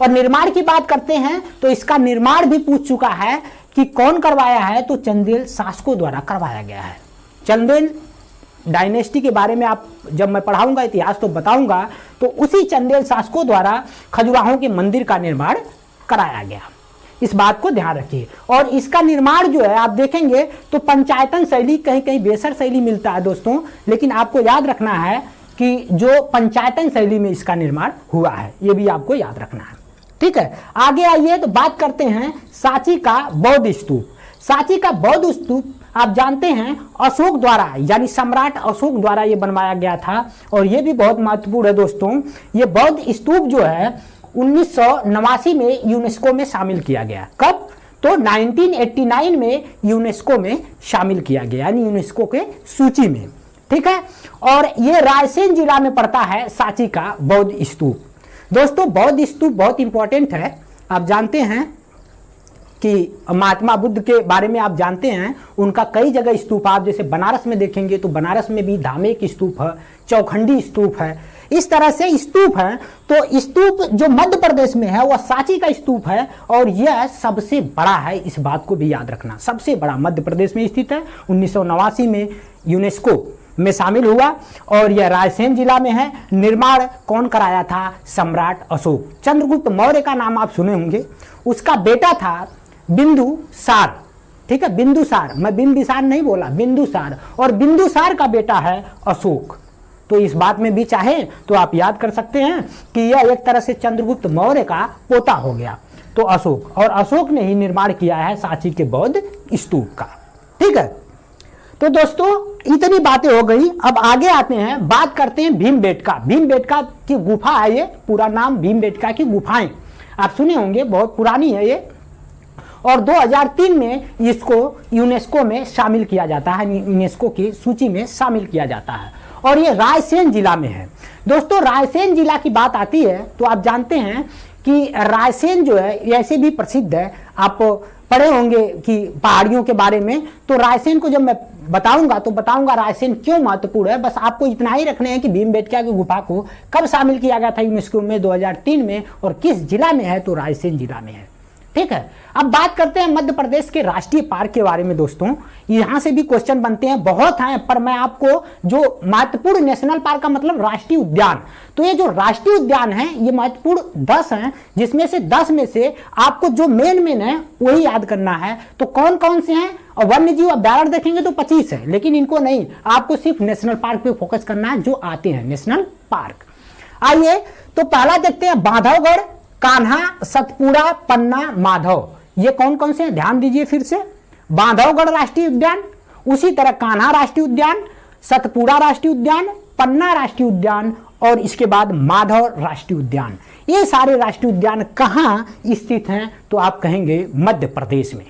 और निर्माण की बात करते हैं तो इसका निर्माण भी पूछ चुका है कि कौन करवाया है, तो चंदेल शासकों द्वारा करवाया गया है। चंदेल डायनेस्टी के बारे में आप जब मैं पढ़ाऊंगा इतिहास तो बताऊंगा, तो उसी चंदेल शासकों द्वारा खजुराहो के मंदिर का निर्माण कराया गया। इस बात को ध्यान रखिए। और इसका निर्माण जो है आप देखेंगे तो पंचायतन शैली, कहीं कहीं बेसर शैली मिलता है दोस्तों, लेकिन आपको याद रखना है कि जो पंचायतन शैली में इसका निर्माण हुआ है, ये भी आपको याद रखना है। ठीक है, आगे आइए तो बात करते हैं सांची का बौद्ध स्तूप। सांची का बौद्ध स्तूप आप जानते हैं अशोक द्वारा, यानी सम्राट अशोक द्वारा ये बनवाया गया था। और ये भी बहुत महत्वपूर्ण है दोस्तों। ये बौद्ध स्तूप जो है 1989 में यूनेस्को में शामिल किया गया। कब? तो 1989 में यूनेस्को में शामिल किया गया, यानी यूनेस्को के सूची में। ठीक है, और ये रायसेन जिला में पड़ता है सांची का बौद्ध स्तूप। दोस्तों बौद्ध स्तूप बहुत इंपॉर्टेंट है। आप जानते हैं कि महात्मा बुद्ध के बारे में आप जानते हैं, उनका कई जगह स्तूप, आप जैसे बनारस में देखेंगे तो बनारस में भी धामेक स्तूप है, चौखंडी स्तूप है, इस तरह से स्तूप है। तो स्तूप जो मध्य प्रदेश में है वह सांची का स्तूप है और यह सबसे बड़ा है, इस बात को भी याद रखना। सबसे बड़ा मध्य प्रदेश में स्थित है, 1989 में यूनेस्को में शामिल हुआ और यह रायसेन जिला में है। निर्माण कौन कराया था? सम्राट अशोक। चंद्रगुप्त मौर्य का नाम आप सुने होंगे, उसका बेटा था बिंदुसार। ठीक है, बिंदुसार, मैं बिंबिसार नहीं बोला, बिंदुसार। और बिंदुसार का बेटा है अशोक। तो इस बात में भी चाहे तो आप याद कर सकते हैं कि यह एक तरह से चंद्रगुप्त मौर्य का पोता हो गया, तो अशोक। और अशोक ने ही निर्माण किया है सांची के बौद्ध स्तूप का। ठीक है, तो दोस्तों इतनी बातें हो गई। अब आगे आते हैं, बात करते हैं भीमबेटका। भीमबेटका की गुफा है, ये पूरा नाम भीमबेटका की गुफाएं, आप सुने होंगे, बहुत पुरानी है ये। और 2003 में इसको यूनेस्को में शामिल किया जाता है, यूनेस्को की सूची में शामिल किया जाता है। और ये रायसेन जिला में है। दोस्तों रायसेन जिला की बात आती है तो आप जानते हैं कि रायसेन जो है ऐसे भी प्रसिद्ध है, आप पढ़े होंगे कि पहाड़ियों के बारे में। तो रायसेन को जब मैं बताऊंगा तो बताऊंगा रायसेन क्यों महत्वपूर्ण है। बस आपको इतना ही रखना है कि भीमबेटका की गुफा को कब शामिल किया गया था यूनेस्को में, 2003 में, और किस जिला में है, तो रायसेन जिला में है। ठीक है, अब बात करते हैं मध्य प्रदेश के राष्ट्रीय पार्क के बारे में। दोस्तों यहां से भी क्वेश्चन बनते हैं, बहुत हैं, पर मैं आपको जो महत्वपूर्ण, नेशनल पार्क का मतलब राष्ट्रीय उद्यान, तो ये जो राष्ट्रीय उद्यान है ये महत्वपूर्ण 10 हैं, जिसमें से 10 में से आपको जो मेन है वही याद करना है। तो कौन कौन से हैं? और वन्य जीव अभ्यारण्य देखेंगे तो 25 है, लेकिन इनको नहीं, आपको सिर्फ नेशनल पार्क पे फोकस करना है जो आते हैं नेशनल पार्क। आइए तो पहला देखते हैं, बांधवगढ़, कान्हा, सतपुड़ा, पन्ना, माधव। ये कौन कौन से हैं? ध्यान दीजिए फिर से, बांधवगढ़ राष्ट्रीय उद्यान, उसी तरह कान्हा राष्ट्रीय उद्यान, सतपुड़ा राष्ट्रीय उद्यान, पन्ना राष्ट्रीय उद्यान और इसके बाद माधव राष्ट्रीय उद्यान। ये सारे राष्ट्रीय उद्यान कहाँ स्थित हैं? तो आप कहेंगे मध्य प्रदेश में।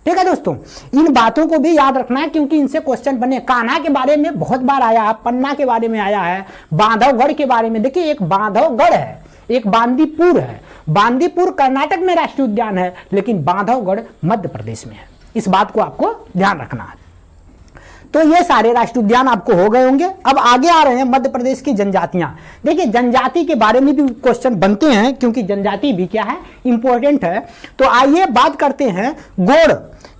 ठीक है दोस्तों, इन बातों को भी याद रखना है क्योंकि इनसे क्वेश्चन बने। कान्हा के बारे में बहुत बार आया है, पन्ना के बारे में आया है, बांधवगढ़ के बारे में। देखिए एक बांधवगढ़ है, एक बांदीपुर है। बांदीपुर कर्नाटक में राष्ट्रीय उद्यान है, लेकिन बांधवगढ़ मध्य प्रदेश में है। इस बात को आपको ध्यान रखना है। तो ये सारे राष्ट्रीय उद्यान आपको हो गए होंगे। अब आगे आ रहे हैं मध्य प्रदेश की जनजातियां। देखिए जनजाति के बारे में भी क्वेश्चन बनते हैं क्योंकि जनजाति भी क्या है, इंपॉर्टेंट है। तो आइए बात करते हैं गोंड।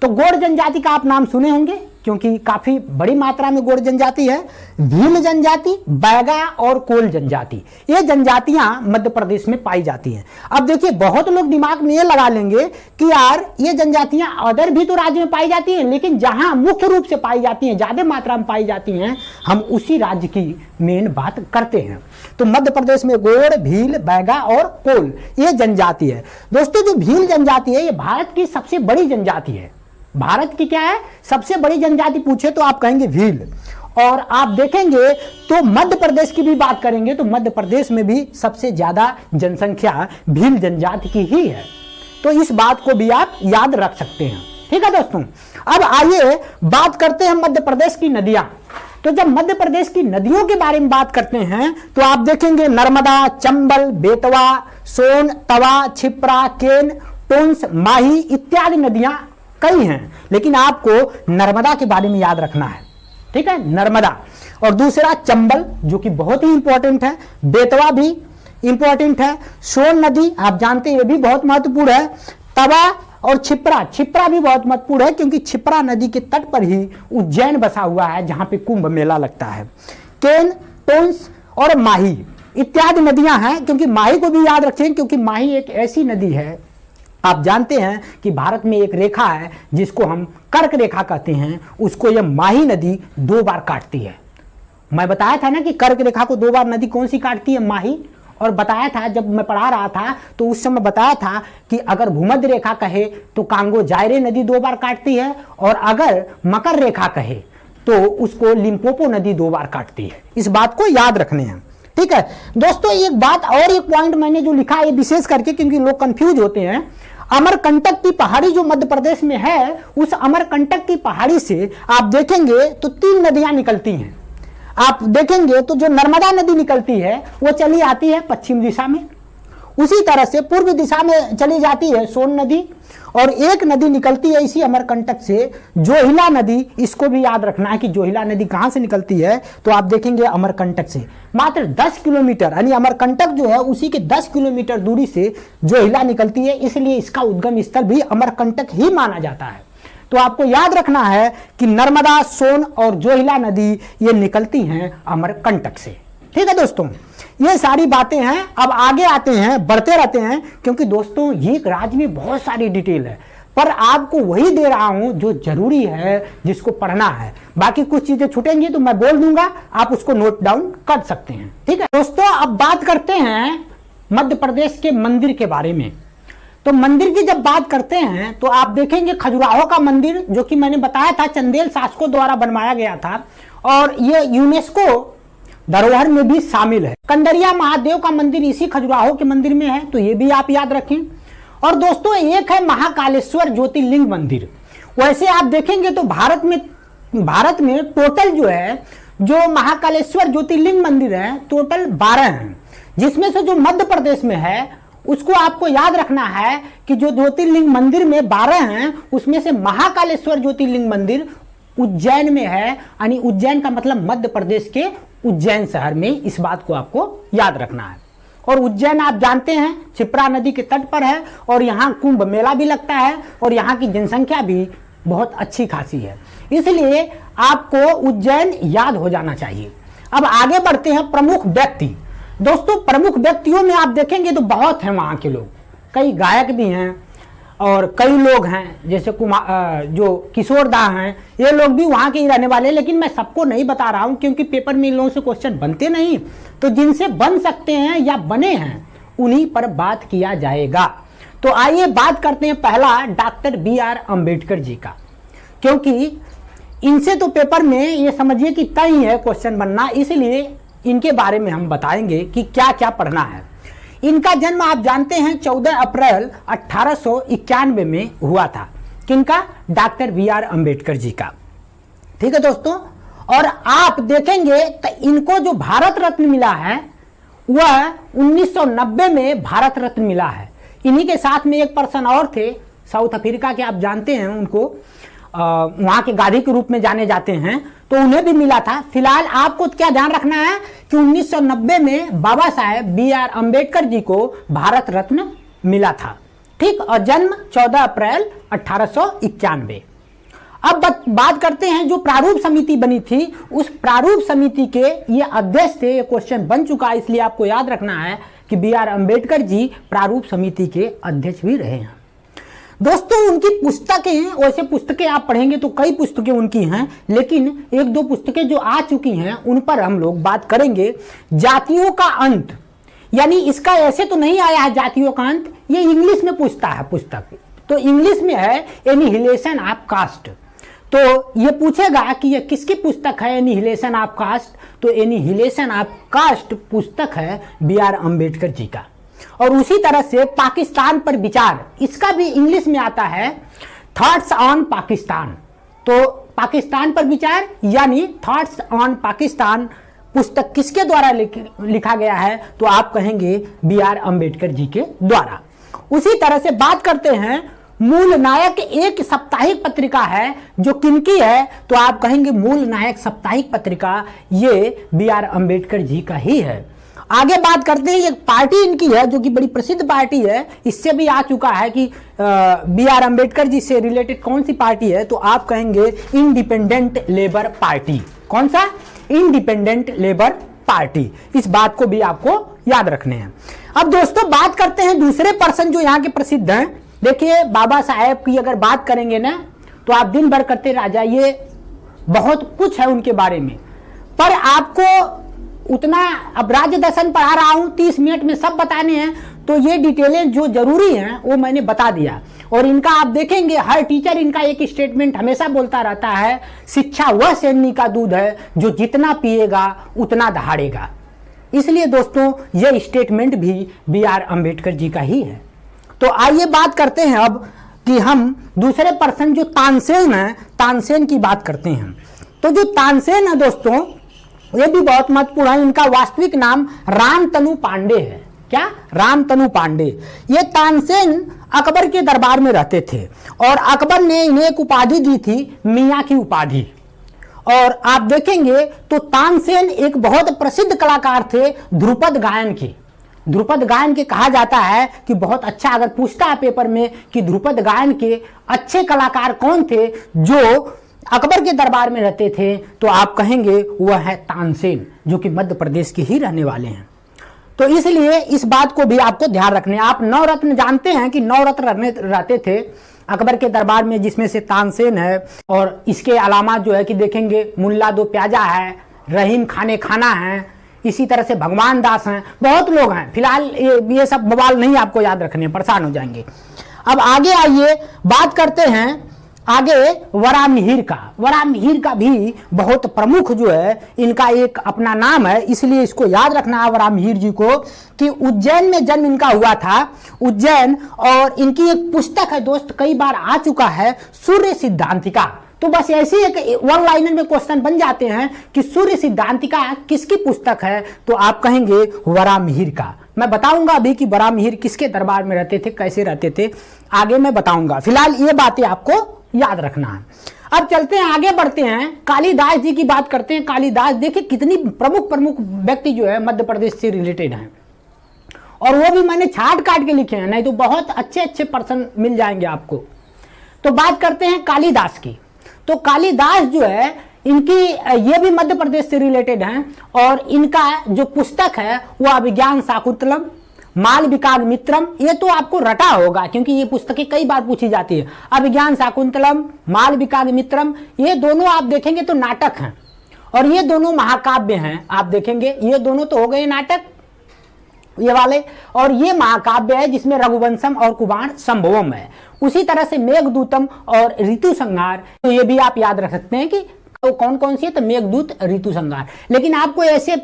तो गोंड जनजाति का आप नाम सुने होंगे, क्योंकि काफी बड़ी मात्रा में गोंड जनजाति है, भील जनजाति, बैगा और कोल जनजाति, ये जनजातियां मध्य प्रदेश में पाई जाती हैं। अब देखिए बहुत लोग दिमाग में ये लगा लेंगे कि यार ये जनजातियां अदर भी तो राज्य में पाई जाती हैं, लेकिन जहां मुख्य रूप से पाई जाती हैं, ज्यादा मात्रा में पाई जाती हैं, हम उसी राज्य की मेन बात करते हैं। तो मध्य प्रदेश में गोंड, भील, बैगा और कोल ये जनजाति है। दोस्तों जो भील जनजाति है ये भारत की सबसे बड़ी जनजाति है। भारत की क्या है सबसे बड़ी जनजाति पूछे तो आप कहेंगे भील। और आप देखेंगे तो मध्य प्रदेश की भी बात करेंगे तो मध्य प्रदेश में भी सबसे ज्यादा जनसंख्या भील जनजाति की ही है। तो इस बात को भी आप याद रख सकते हैं। ठीक है दोस्तों, अब आइए बात करते हैं मध्य प्रदेश की नदियां। तो जब मध्य प्रदेश की नदियों के बारे में बात करते हैं तो आप देखेंगे नर्मदा, चंबल, बेतवा, सोन, तवा, छिप्रा, केन, टोंस, माही इत्यादि नदियां कई हैं, लेकिन आपको नर्मदा के बारे में याद रखना है। ठीक है, नर्मदा। और दूसरा चंबल जो कि बहुत ही इंपॉर्टेंट है, बेतवा भी इंपॉर्टेंट है, सोन नदी आप जानते हैं ये भी बहुत महत्वपूर्ण है, तवा और छिप्रा भी बहुत महत्वपूर्ण है क्योंकि छिप्रा नदी के तट पर ही उज्जैन बसा हुआ है जहां पे कुंभ मेला लगता है। केन, टोंस और माही इत्यादि नदियां हैं, क्योंकि माही को भी याद रखें क्योंकि माही एक ऐसी नदी है, आप जानते हैं कि भारत में एक रेखा है जिसको हम कर्क रेखा कहते हैं, उसको यह माही नदी 2 बार काटती है। मैं बताया था ना कि कर्क रेखा को 2 बार नदी कौन सी काटती है, माही। और बताया था जब मैं पढ़ा रहा था तो उस समय बताया था कि अगर भूमध्य रेखा कहे तो कांगो जायरे नदी 2 बार काटती है, और अगर मकर रेखा कहे तो उसको लिम्पोपो नदी 2 बार काटती है। इस बात को याद रखने हैं। ठीक है दोस्तों, एक बात और एक पॉइंट मैंने जो लिखा है विशेष करके क्योंकि लोग कंफ्यूज होते हैं, अमरकंटक की पहाड़ी जो मध्य प्रदेश में है, उस अमरकंटक की पहाड़ी से आप देखेंगे तो 3 नदियां निकलती हैं। आप देखेंगे तो जो नर्मदा नदी निकलती है वो चली आती है पश्चिम दिशा में, उसी तरह से पूर्व दिशा में चली जाती है सोन नदी, और एक नदी निकलती है इसी अमरकंटक से जोहिला नदी। इसको भी याद रखना है कि जोहिला नदी कहां से निकलती है, तो आप देखेंगे अमरकंटक से मात्र 10 किलोमीटर, यानी अमरकंटक जो है उसी के 10 किलोमीटर दूरी से जोहिला निकलती है, इसलिए इसका उद्गम स्थल भी अमरकंटक ही माना जाता है। तो आपको याद रखना है कि नर्मदा, सोन और जोहिला नदी ये निकलती हैं अमरकंटक से। ठीक है दोस्तों, ये सारी बातें हैं। अब आगे आते हैं, बढ़ते रहते हैं, क्योंकि दोस्तों ये राज्य में बहुत सारी डिटेल है, पर आपको वही दे रहा हूं जो जरूरी है, जिसको पढ़ना है। बाकी कुछ चीजें छूटेंगी तो मैं बोल दूंगा, आप उसको नोट डाउन कर सकते हैं। ठीक है दोस्तों, अब बात करते हैं मध्य प्रदेश के मंदिर के बारे में। तो मंदिर की जब बात करते हैं तो आप देखेंगे खजुराहो का मंदिर, जो कि मैंने बताया था चंदेल शासकों द्वारा बनवाया गया था, और ये यूनेस्को धरोहर में भी शामिल है। कंदरिया महादेव का मंदिर इसी खजुराहो के मंदिर में है, तो ये भी आप याद रखें। और दोस्तों एक है महाकालेश्वर ज्योतिर्लिंग मंदिर। वैसे आप देखेंगे तो भारत में टोटल जो है जो महाकालेश्वर ज्योतिर्लिंग मंदिर है टोटल 12 हैं, जिसमें से जो मध्य प्रदेश में है उसको आपको याद रखना है कि जो ज्योतिर्लिंग मंदिर में 12 हैं उसमें से महाकालेश्वर ज्योतिर्लिंग मंदिर उज्जैन में है, यानी उज्जैन का मतलब मध्य प्रदेश के उज्जैन शहर में। इस बात को आपको याद रखना है। और उज्जैन आप जानते हैं छिप्रा नदी के तट पर है, और यहाँ कुंभ मेला भी लगता है, और यहाँ की जनसंख्या भी बहुत अच्छी खासी है, इसलिए आपको उज्जैन याद हो जाना चाहिए। अब आगे बढ़ते हैं प्रमुख व्यक्ति। दोस्तों प्रमुख व्यक्तियों में आप देखेंगे तो बहुत हैं वहाँ के लोग, कई गायक भी हैं और कई लोग हैं, जैसे जो किशोर दा हैं, ये लोग भी वहाँ के ही रहने वाले हैं, लेकिन मैं सबको नहीं बता रहा हूँ क्योंकि पेपर में इन लोगों से क्वेश्चन बनते नहीं, तो जिनसे बन सकते हैं या बने हैं उन्हीं पर बात किया जाएगा। तो आइए बात करते हैं पहला डॉक्टर BR अम्बेडकर जी का, क्योंकि इनसे तो पेपर में ये समझिए कि तय ही है क्वेश्चन बनना, इसलिए इनके बारे में हम बताएंगे कि क्या क्या पढ़ना है। इनका जन्म आप जानते हैं 14 अप्रैल 1891 में हुआ था। किनका? डॉक्टर BR अम्बेडकर जी का। ठीक है दोस्तों, और आप देखेंगे तो इनको जो भारत रत्न मिला है वह 1990 में भारत रत्न मिला है। इन्हीं के साथ में एक पर्सन और थे साउथ अफ्रीका के, आप जानते हैं उनको, वहां के गांधी के रूप में जाने जाते हैं, तो उन्हें भी मिला था। फिलहाल आपको क्या ध्यान रखना है कि 1990 में बाबा साहेब BR अम्बेडकर जी को भारत रत्न मिला था। ठीक, और जन्म 14 अप्रैल 1891। अब बात करते हैं जो प्रारूप समिति बनी थी, उस प्रारूप समिति के ये अध्यक्ष थे। ये क्वेश्चन बन चुका है, इसलिए आपको याद रखना है कि B.R. अम्बेडकर जी प्रारूप समिति के अध्यक्ष भी रहे हैं। दोस्तों उनकी पुस्तकें, वैसे पुस्तकें आप पढ़ेंगे तो कई पुस्तकें उनकी हैं, लेकिन एक दो पुस्तकें जो आ चुकी हैं उन पर हम लोग बात करेंगे। जातियों का अंत, यानी इसका ऐसे तो नहीं आया है जातियों का अंत, ये इंग्लिश में पूछता है पुस्तक, तो इंग्लिश में है एनिहिलेशन ऑफ कास्ट। तो ये पूछेगा कि ये किसकी पुस्तक है एनिहिलेशन ऑफ कास्ट, तो एनिहिलेशन ऑफ कास्ट पुस्तक है B.R. अम्बेडकर जी का। और उसी तरह से पाकिस्तान पर विचार, इसका भी इंग्लिश में आता है थॉट्स ऑन पाकिस्तान। तो पाकिस्तान पर विचार यानी थॉट्स ऑन पाकिस्तान पुस्तक किसके द्वारा लिखा गया है, तो आप कहेंगे B.R. अम्बेडकर जी के द्वारा। उसी तरह से बात करते हैं मूल नायक, एक साप्ताहिक पत्रिका है जो किनकी है, तो आप कहेंगे मूल नायक साप्ताहिक पत्रिका ये B.R. अम्बेडकर जी का ही है। आगे बात करते हैं, एक पार्टी इनकी है जो कि बड़ी प्रसिद्ध पार्टी है, इससे भी आ चुका है कि B.R. अम्बेडकर जी से रिलेटेड कौन सी पार्टी है, तो आप कहेंगे इंडिपेंडेंट लेबर पार्टी। कौन सा? Independent labour party. इस बात को भी आपको याद रखने हैं। अब दोस्तों बात करते हैं दूसरे पर्सन जो यहाँ के प्रसिद्ध हैं। देखिए बाबा साहेब की अगर बात करेंगे ना तो आप दिन भर करते रह जाइए, बहुत कुछ है उनके बारे में, पर आपको उतना, अब राज्य दर्शन पढ़ा रहा हूं 30 मिनट में सब बताने हैं, तो ये डिटेलें जो जरूरी हैं वो मैंने बता दिया। और इनका आप देखेंगे हर टीचर इनका एक स्टेटमेंट हमेशा बोलता रहता है, शिक्षा वह सेनी का दूध है जो जितना पिएगा उतना दहाड़ेगा। इसलिए दोस्तों यह स्टेटमेंट भी B.R. अम्बेडकर जी का ही है। तो आइए बात करते हैं अब कि हम दूसरे पर्सन जो तानसेन है, तानसेन की बात करते हैं। तो जो तानसेन है दोस्तों ये भी बहुत महत्वपूर्ण है। इनका वास्तविक नाम रामतनु पांडे है। क्या? रामतनु पांडे। ये तानसेन अकबर के दरबार में रहते थे और अकबर ने इन्हें एक उपाधि दी थी, मियाँ की उपाधि। और आप देखेंगे तो तानसेन एक बहुत प्रसिद्ध कलाकार थे ध्रुपद गायन के। ध्रुपद गायन के कहा जाता है कि बहुत अच्छा, अगर पूछता है पेपर में कि ध्रुपद गायन के अच्छे कलाकार कौन थे जो अकबर के दरबार में रहते थे, तो आप कहेंगे वह है तानसेन, जो कि मध्य प्रदेश के ही रहने वाले हैं। तो इसलिए इस बात को भी आपको ध्यान रखने। आप 9 रत्न जानते हैं कि 9 रत्न रहते थे अकबर के दरबार में, जिसमें से तानसेन है। और इसके अलावा जो है कि देखेंगे मुल्ला दो प्याजा है, रहीम खाने खाना है, इसी तरह से भगवान दास हैं, बहुत लोग हैं। फिलहाल ये सब बवाल नहीं आपको याद रखने, परेशान हो जाएंगे। अब आगे आइए बात करते हैं आगे वरामिहिर का। वरामिहिर का भी बहुत प्रमुख जो है इनका एक अपना नाम है, इसलिए इसको याद रखना है वरामिहिर जी को कि उज्जैन में जन्म इनका हुआ था, उज्जैन। और इनकी एक पुस्तक है दोस्त, कई बार आ चुका है, सूर्य सिद्धांतिका। तो बस ऐसे एक वन लाइनर में क्वेश्चन बन जाते हैं कि सूर्य सिद्धांतिका किसकी पुस्तक है, तो आप कहेंगे वरामिहिर का। मैं बताऊंगा अभी कि वरामिहिर किसके दरबार में रहते थे, कैसे रहते थे, आगे मैं बताऊंगा। फिलहाल ये बातें आपको याद रखना है। अब चलते हैं आगे बढ़ते हैं, कालिदास जी की बात करते हैं। कालिदास देखिए कितनी प्रमुख व्यक्ति जो है मध्य प्रदेश से रिलेटेड हैं, और वो भी मैंने छाट काट के लिखे हैं, नहीं तो बहुत अच्छे पर्सन मिल जाएंगे आपको। तो बात करते हैं कालिदास की। तो कालिदास जो है इनकी ये भी मध्य प्रदेश से रिलेटेड हैं, और इनका जो पुस्तक है वो अभिज्ञान शाकुंतलम, मालविका मित्रम, ये तो आपको रटा होगा क्योंकि ये पुस्तकें कई बार पूछी जाती है। अभिज्ञान शाकुंतलम, मालविका मित्रम, ये दोनों आप देखेंगे तो नाटक हैं, और ये दोनों महाकाव्य हैं। आप देखेंगे ये दोनों तो हो गए नाटक ये वाले, और ये महाकाव्य है जिसमें रघुवंशम और कुमार संभवम है। उसी तरह से मेघदूतम और ऋतु संहार, तो ये भी आप याद रख सकते हैं कि तो कौन कौन सी है, तो मेघदूत, ऋतु संहार। लेकिन आपको ऐसे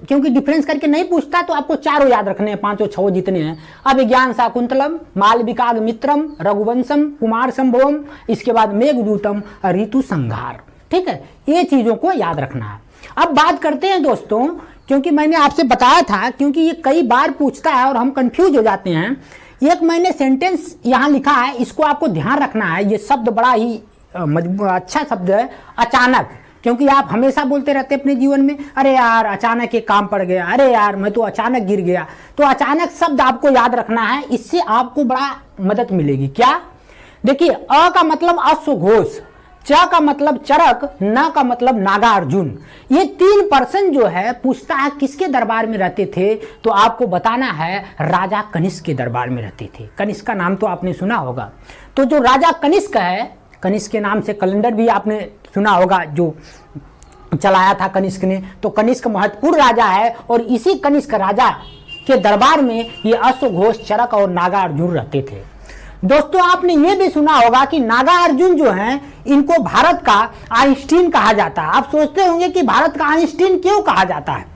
क्योंकि डिफरेंस करके नहीं पूछता तो आपको चारों याद रखने हैं, 5 और 6 जितने हैं। अभिज्ञान शाकुंतलम, मालविका मित्रम, रघुवंशम, कुमार संभवम, इसके बाद मेघदूतम, ऋतु संहार। ठीक है, ये चीजों को याद रखना है। अब बात करते हैं दोस्तों, क्योंकि मैंने आपसे बताया था, क्योंकि ये कई बार पूछता है और हम कंफ्यूज हो जाते हैं। एक मैंने सेंटेंस यहाँ लिखा है, इसको आपको ध्यान रखना है। ये शब्द बड़ा ही अच्छा शब्द है, अचानक, क्योंकि आप हमेशा बोलते रहते अपने जीवन में, अरे यार अचानक एक काम पड़ गया, अरे यार मैं तो अचानक गिर गया। तो अचानक शब्द आपको याद रखना है, इससे आपको बड़ा मदद मिलेगी। क्या? देखिए, अ का मतलब अश्वघोष, च का मतलब चरक, न का मतलब नागा अर्जुन। ये 3 पर्सन जो है पूछता है किसके दरबार में रहते थे, तो आपको बताना है राजा कनिष्क के दरबार में रहते थे। कनिष्क का नाम तो आपने सुना होगा। तो जो राजा कनिष्क है, कनिष्क के नाम से कैलेंडर भी आपने सुना होगा जो चलाया था कनिष्क ने। तो कनिष्क महत्वपूर्ण राजा है और इसी कनिष्क राजा के दरबार में ये अश्वघोष, चरक और नागा अर्जुन रहते थे। दोस्तों आपने ये भी सुना होगा कि नागा अर्जुन जो हैं इनको भारत का आइंस्टीन कहा जाता है। आप सोचते होंगे कि भारत का आइंस्टीन क्यों कहा जाता है।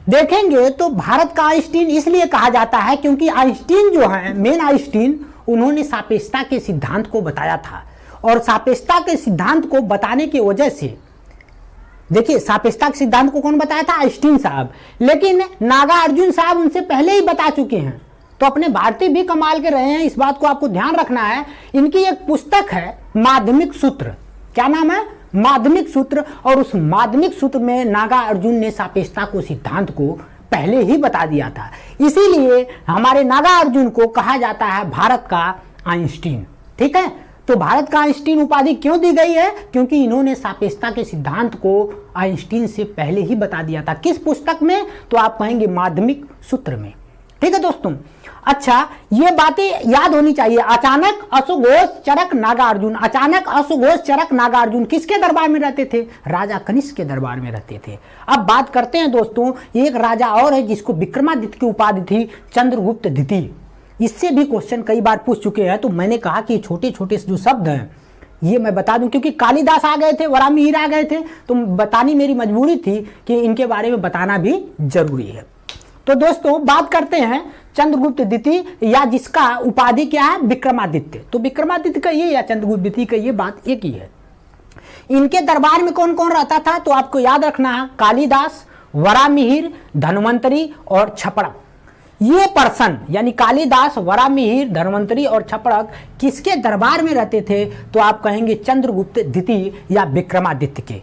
देखेंगे तो भारत का आइंस्टीन इसलिए कहा जाता है क्योंकि आइंस्टीन जो है, मेन आइंस्टीन, उन्होंने सापेक्षता के सिद्धांत को बताया था। और सापेक्षता के सिद्धांत को बताने की वजह से, देखिए सापेक्षता के सिद्धांत को कौन बताया था? आइंस्टीन साहब। लेकिन नागा अर्जुन साहब उनसे पहले ही बता चुके हैं। तो अपने भारतीय भी कमाल के रहे हैं, इस बात को आपको ध्यान रखना है। इनकी एक पुस्तक है माध्यमिक सूत्र। क्या नाम है? माध्यमिक सूत्र। और उस माध्यमिक सूत्र में नागा अर्जुन ने सापेक्षता को सिद्धांत को पहले ही बता दिया था। इसीलिए हमारे नागा अर्जुन को कहा जाता है भारत का आइंस्टीन। ठीक है, तो भारत का आइंस्टीन उपाधि क्यों दी गई है? क्योंकि इन्होंने सापेक्षता के सिद्धांत को आइंस्टीन से पहले ही बता दिया था। किस पुस्तक में? तो आप कहेंगे माध्यमिक सूत्र में। ठीक है दोस्तों, अच्छा ये बातें याद होनी चाहिए। अचानक अश्वघोष, चरक, नागा अर्जुन। अचानक अश्वघोष, चरक, नागा अर्जुन किसके दरबार में रहते थे? राजा कनिष्क के दरबार में रहते थे। अब बात करते हैं दोस्तों, एक राजा और है जिसको विक्रमादित्य की उपाधि थी, चंद्रगुप्त द्वितीय। इससे भी क्वेश्चन कई बार पूछ चुके हैं। तो मैंने कहा कि छोटे छोटे जो शब्द हैं ये मैं बता दूं, क्योंकि कालिदास आ गए थे, वराहमिहिर आ गए थे, तो बतानी मेरी मजबूरी थी कि इनके बारे में बताना भी जरूरी है। तो दोस्तों बात करते हैं चंद्रगुप्त द्वितीय, या जिसका उपाधि क्या है? विक्रमादित्य। तो विक्रमादित्य का ये या चंद्रगुप्त द्वितीय का ये बात एक ही है। इनके दरबार में कौन कौन रहता था? तो आपको याद रखना है कालिदास, वराहमिहिर, धन्वंतरी और छपड़क। ये पर्सन यानी कालिदास, वराहमिहिर, धन्वंतरी और छपड़क किसके दरबार में रहते थे? तो आप कहेंगे चंद्रगुप्त द्वितीय या विक्रमादित्य के।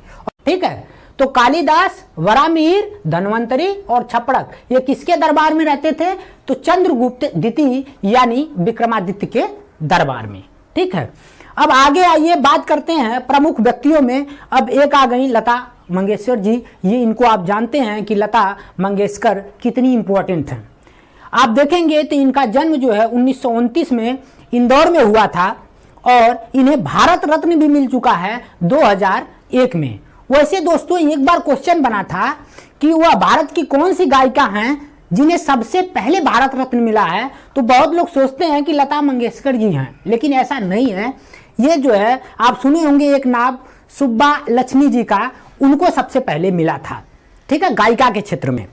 ठीक है, तो कालिदास, वराहमिहिर, धन्वंतरी और छपड़क ये किसके दरबार में रहते थे? तो चंद्रगुप्त द्वितीय यानी विक्रमादित्य के दरबार में। ठीक है, अब आगे आइए बात करते हैं प्रमुख व्यक्तियों में। अब एक आ गई लता मंगेशकर जी। ये इनको आप जानते हैं कि लता मंगेशकर कितनी इंपॉर्टेंट है। आप देखेंगे तो इनका जन्म जो है 1929 में इंदौर में हुआ था और इन्हें भारत रत्न भी मिल चुका है 2001 में। वैसे दोस्तों एक बार क्वेश्चन बना था कि वह भारत की कौन सी गायिका हैं जिन्हें सबसे पहले भारत रत्न मिला है। तो बहुत लोग सोचते हैं कि लता मंगेशकर जी हैं, लेकिन ऐसा नहीं है। ये जो है आप सुने होंगे एक नाम सुब्बा लक्ष्मी जी का, उनको सबसे पहले मिला था। ठीक है, गायिका के क्षेत्र में।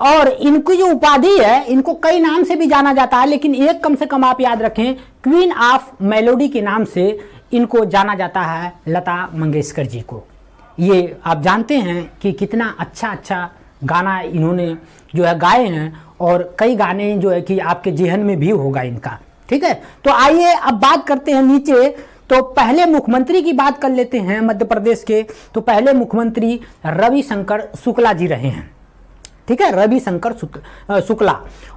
और इनकी जो उपाधि है, इनको कई नाम से भी जाना जाता है, लेकिन एक कम से कम आप याद रखें, क्वीन ऑफ मेलोडी के नाम से इनको जाना जाता है लता मंगेशकर जी को। ये आप जानते हैं कि कितना अच्छा अच्छा गाना इन्होंने जो है गाए हैं और कई गाने जो है कि आपके जेहन में भी होगा इनका। ठीक है, तो आइए अब बात करते हैं नीचे। तो पहले मुख्यमंत्री की बात कर लेते हैं मध्य प्रदेश के। तो पहले मुख्यमंत्री रविशंकर शुक्ला जी रहे हैं। ठीक है, रविशंकर शुक्ला।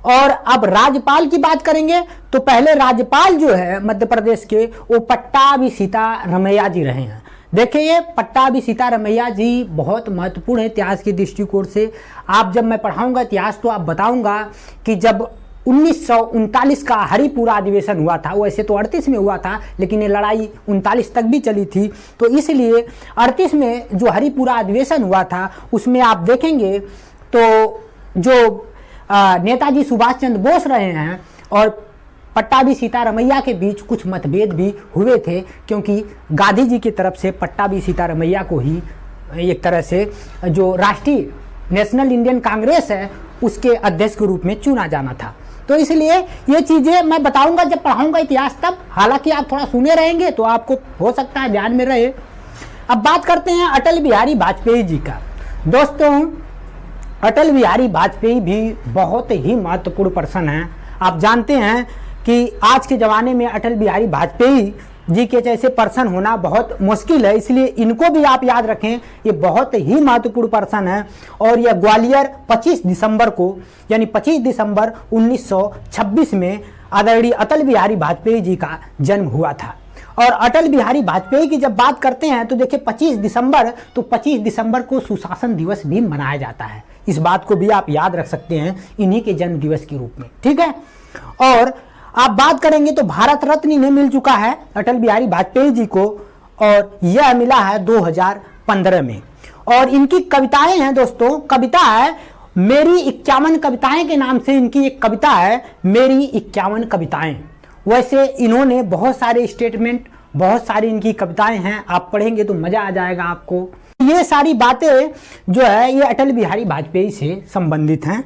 और अब राज्यपाल की बात करेंगे तो पहले राज्यपाल जो है मध्य प्रदेश के वो पट्टाभी सीतारमैया जी रहे हैं। देखिए पट्टाभी सीतारमैया जी बहुत महत्वपूर्ण है इतिहास के दृष्टिकोण से। आप जब मैं पढ़ाऊंगा इतिहास तो आप बताऊंगा कि जब 1939 का हरिपुरा अधिवेशन हुआ था, वैसे तो 38 में हुआ था लेकिन ये लड़ाई 39 तक भी चली थी, तो इसलिए 38 में जो हरिपुरा अधिवेशन हुआ था उसमें आप देखेंगे तो जो नेताजी सुभाष चंद्र बोस रहे हैं और पट्टाभी सीतारमैया के बीच कुछ मतभेद भी हुए थे, क्योंकि गांधी जी की तरफ से पट्टाभी सीतारमैया को ही एक तरह से जो राष्ट्रीय नेशनल इंडियन कांग्रेस है उसके अध्यक्ष के रूप में चुना जाना था। तो इसलिए ये चीज़ें मैं बताऊंगा जब पढ़ाऊंगा इतिहास तब, हालांकि आप थोड़ा सुने रहेंगे तो आपको हो सकता है ध्यान में रहे। अब बात करते हैं अटल बिहारी वाजपेयी जी का। दोस्तों अटल बिहारी वाजपेयी भी बहुत ही महत्वपूर्ण पर्सन हैं। आप जानते हैं कि आज के ज़माने में अटल बिहारी वाजपेयी जी के जैसे पर्सन होना बहुत मुश्किल है, इसलिए इनको भी आप याद रखें, ये बहुत ही महत्वपूर्ण पर्सन है। और यह ग्वालियर 25 दिसंबर को यानी 25 दिसंबर 1926 में आदरणीय अटल बिहारी वाजपेयी जी का जन्म हुआ था। और अटल बिहारी वाजपेयी की जब बात करते हैं तो देखिए 25 दिसंबर, तो 25 दिसंबर को सुशासन दिवस भी मनाया जाता है। इस बात को भी आप याद रख सकते हैं इन्हीं के जन्म दिवस के रूप में, ठीक है। और आप बात करेंगे तो भारत रत्न इन्हें मिल चुका है अटल बिहारी वाजपेयी जी को, और यह मिला है 2015 में। और इनकी कविताएं हैं दोस्तों, कविता है मेरी 51 कविताएं के नाम से इनकी एक कविता है, मेरी 51 कविताएं। वैसे इन्होंने बहुत सारे स्टेटमेंट, बहुत सारी इनकी कविताएं हैं, आप पढ़ेंगे तो मजा आ जाएगा आपको। ये सारी बातें जो है ये अटल बिहारी वाजपेयी से संबंधित हैं।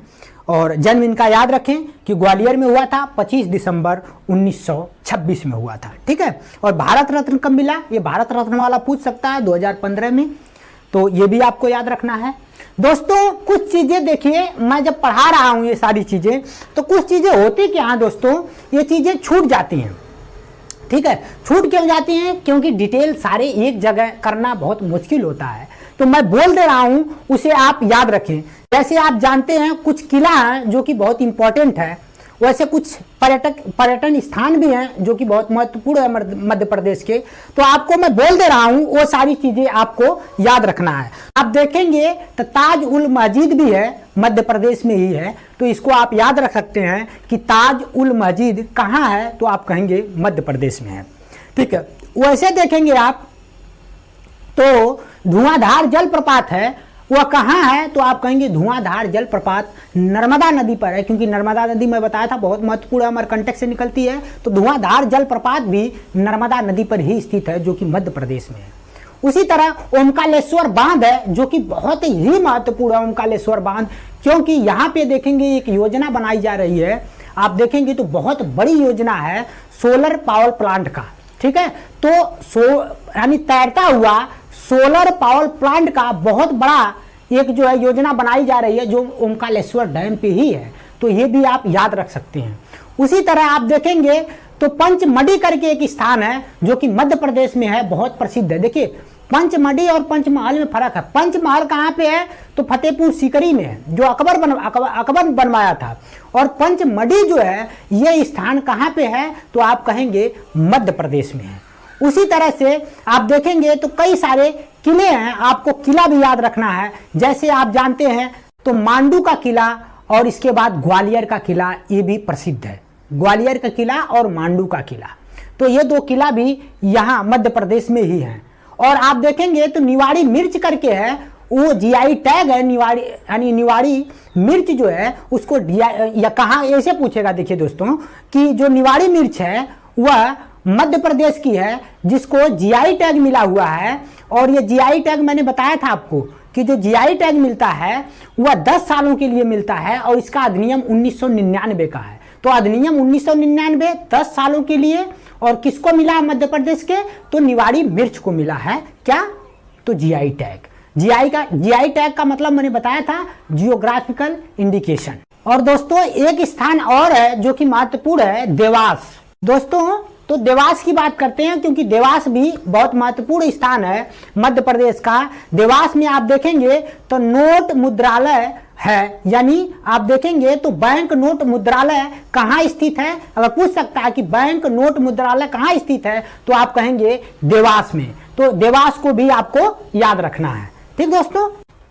और जन्म इनका याद रखें कि ग्वालियर में हुआ था, 25 दिसंबर 1926 में हुआ था, ठीक है। और भारत रत्न कब मिला, ये भारत रत्न वाला पूछ सकता है, 2015 में, तो ये भी आपको याद रखना है। दोस्तों कुछ चीजें देखिए, मैं जब पढ़ा रहा हूं ये सारी चीजें, तो कुछ चीजें होती क्या हैं दोस्तों, ये चीजें छूट जाती हैं, ठीक है। छूट क्यों जाती हैं, क्योंकि डिटेल सारे एक जगह करना बहुत मुश्किल होता है, तो मैं बोल दे रहा हूं, उसे आप याद रखें। जैसे आप जानते हैं कुछ किला है जो कि बहुत इंपॉर्टेंट है, वैसे कुछ पर्यटन स्थान भी हैं जो कि बहुत महत्वपूर्ण है मध्य प्रदेश के, तो आपको मैं बोल दे रहा हूं, वो सारी चीजें आपको याद रखना है। आप देखेंगे तो ताज उल मस्जिद भी है, मध्य प्रदेश में ही है, तो इसको आप याद रख सकते हैं कि ताज उल मस्जिद कहाँ है, तो आप कहेंगे मध्य प्रदेश में है, ठीक है। वैसे देखेंगे आप तो धुआंधार जलप्रपात है, वह कहाँ है, तो आप कहेंगे धुआंधार जलप्रपात नर्मदा नदी पर है, क्योंकि नर्मदा नदी मैं बताया था बहुत महत्वपूर्ण अमरकंटक से निकलती है, तो धुआंधार जलप्रपात भी नर्मदा नदी पर ही स्थित है जो कि मध्य प्रदेश में है। उसी तरह ओमकालेश्वर बांध है जो कि बहुत ही महत्वपूर्ण है, ओमकालेश्वर बांध, क्योंकि यहाँ पे देखेंगे एक योजना बनाई जा रही है, आप देखेंगे तो बहुत बड़ी योजना है सोलर पावर प्लांट का, ठीक है। तो यानी तैरता हुआ सोलर पावर प्लांट का बहुत बड़ा एक जो है योजना बनाई जा रही है, जो ओमकालेश्वर डैम पे ही है, तो ये भी आप याद रख सकते हैं। उसी तरह आप देखेंगे तो पंचमढ़ी करके एक स्थान है जो कि मध्य प्रदेश में है, बहुत प्रसिद्ध है। देखिए पंचमढ़ी और पंचमहल में फर्क है। पंचमहल कहाँ पे है, तो फतेहपुर सीकरी में है, जो अकबर बनवाया था। और पंचमढ़ी जो है ये स्थान कहाँ पे है, तो आप कहेंगे मध्य प्रदेश में है। उसी तरह से आप देखेंगे तो कई सारे किले हैं, आपको किला भी याद रखना है। जैसे आप जानते हैं तो मांडू का किला और इसके बाद ग्वालियर का किला, ये भी प्रसिद्ध है, ग्वालियर का किला और मांडू का किला, तो ये दो किला भी यहाँ मध्य प्रदेश में ही हैं। और आप देखेंगे तो निवाड़ी मिर्च करके है, वो जीआई टैग है, निवाड़ी यानी निवाड़ी मिर्च जो है उसको या कहाँ ऐसे पूछेगा। देखिए दोस्तों कि जो निवाड़ी मिर्च है वह मध्य प्रदेश की है, जिसको जीआई टैग मिला हुआ है। और ये जीआई टैग मैंने बताया था आपको कि जो जीआई टैग मिलता है वह 10 सालों के लिए मिलता है, और इसका अधिनियम 1999 का है। तो अधिनियम 1999 10 सालों के लिए, और किसको मिला मध्य प्रदेश के, तो निवाड़ी मिर्च को मिला है क्या, तो जीआई टैग। जीआई टैग का मतलब मैंने बताया था जियोग्राफिकल इंडिकेशन। और दोस्तों एक स्थान और है जो कि महत्वपूर्ण है, देवास। दोस्तों तो देवास की बात करते हैं, क्योंकि देवास भी बहुत महत्वपूर्ण स्थान है मध्य प्रदेश का। देवास में आप देखेंगे तो नोट मुद्रालय है, यानी आप देखेंगे तो बैंक नोट मुद्रालय कहाँ स्थित है। अगर पूछ सकता है कि बैंक नोट मुद्रालय कहाँ स्थित है, तो आप कहेंगे देवास में। तो देवास को भी आपको याद रखना है, ठीक दोस्तों,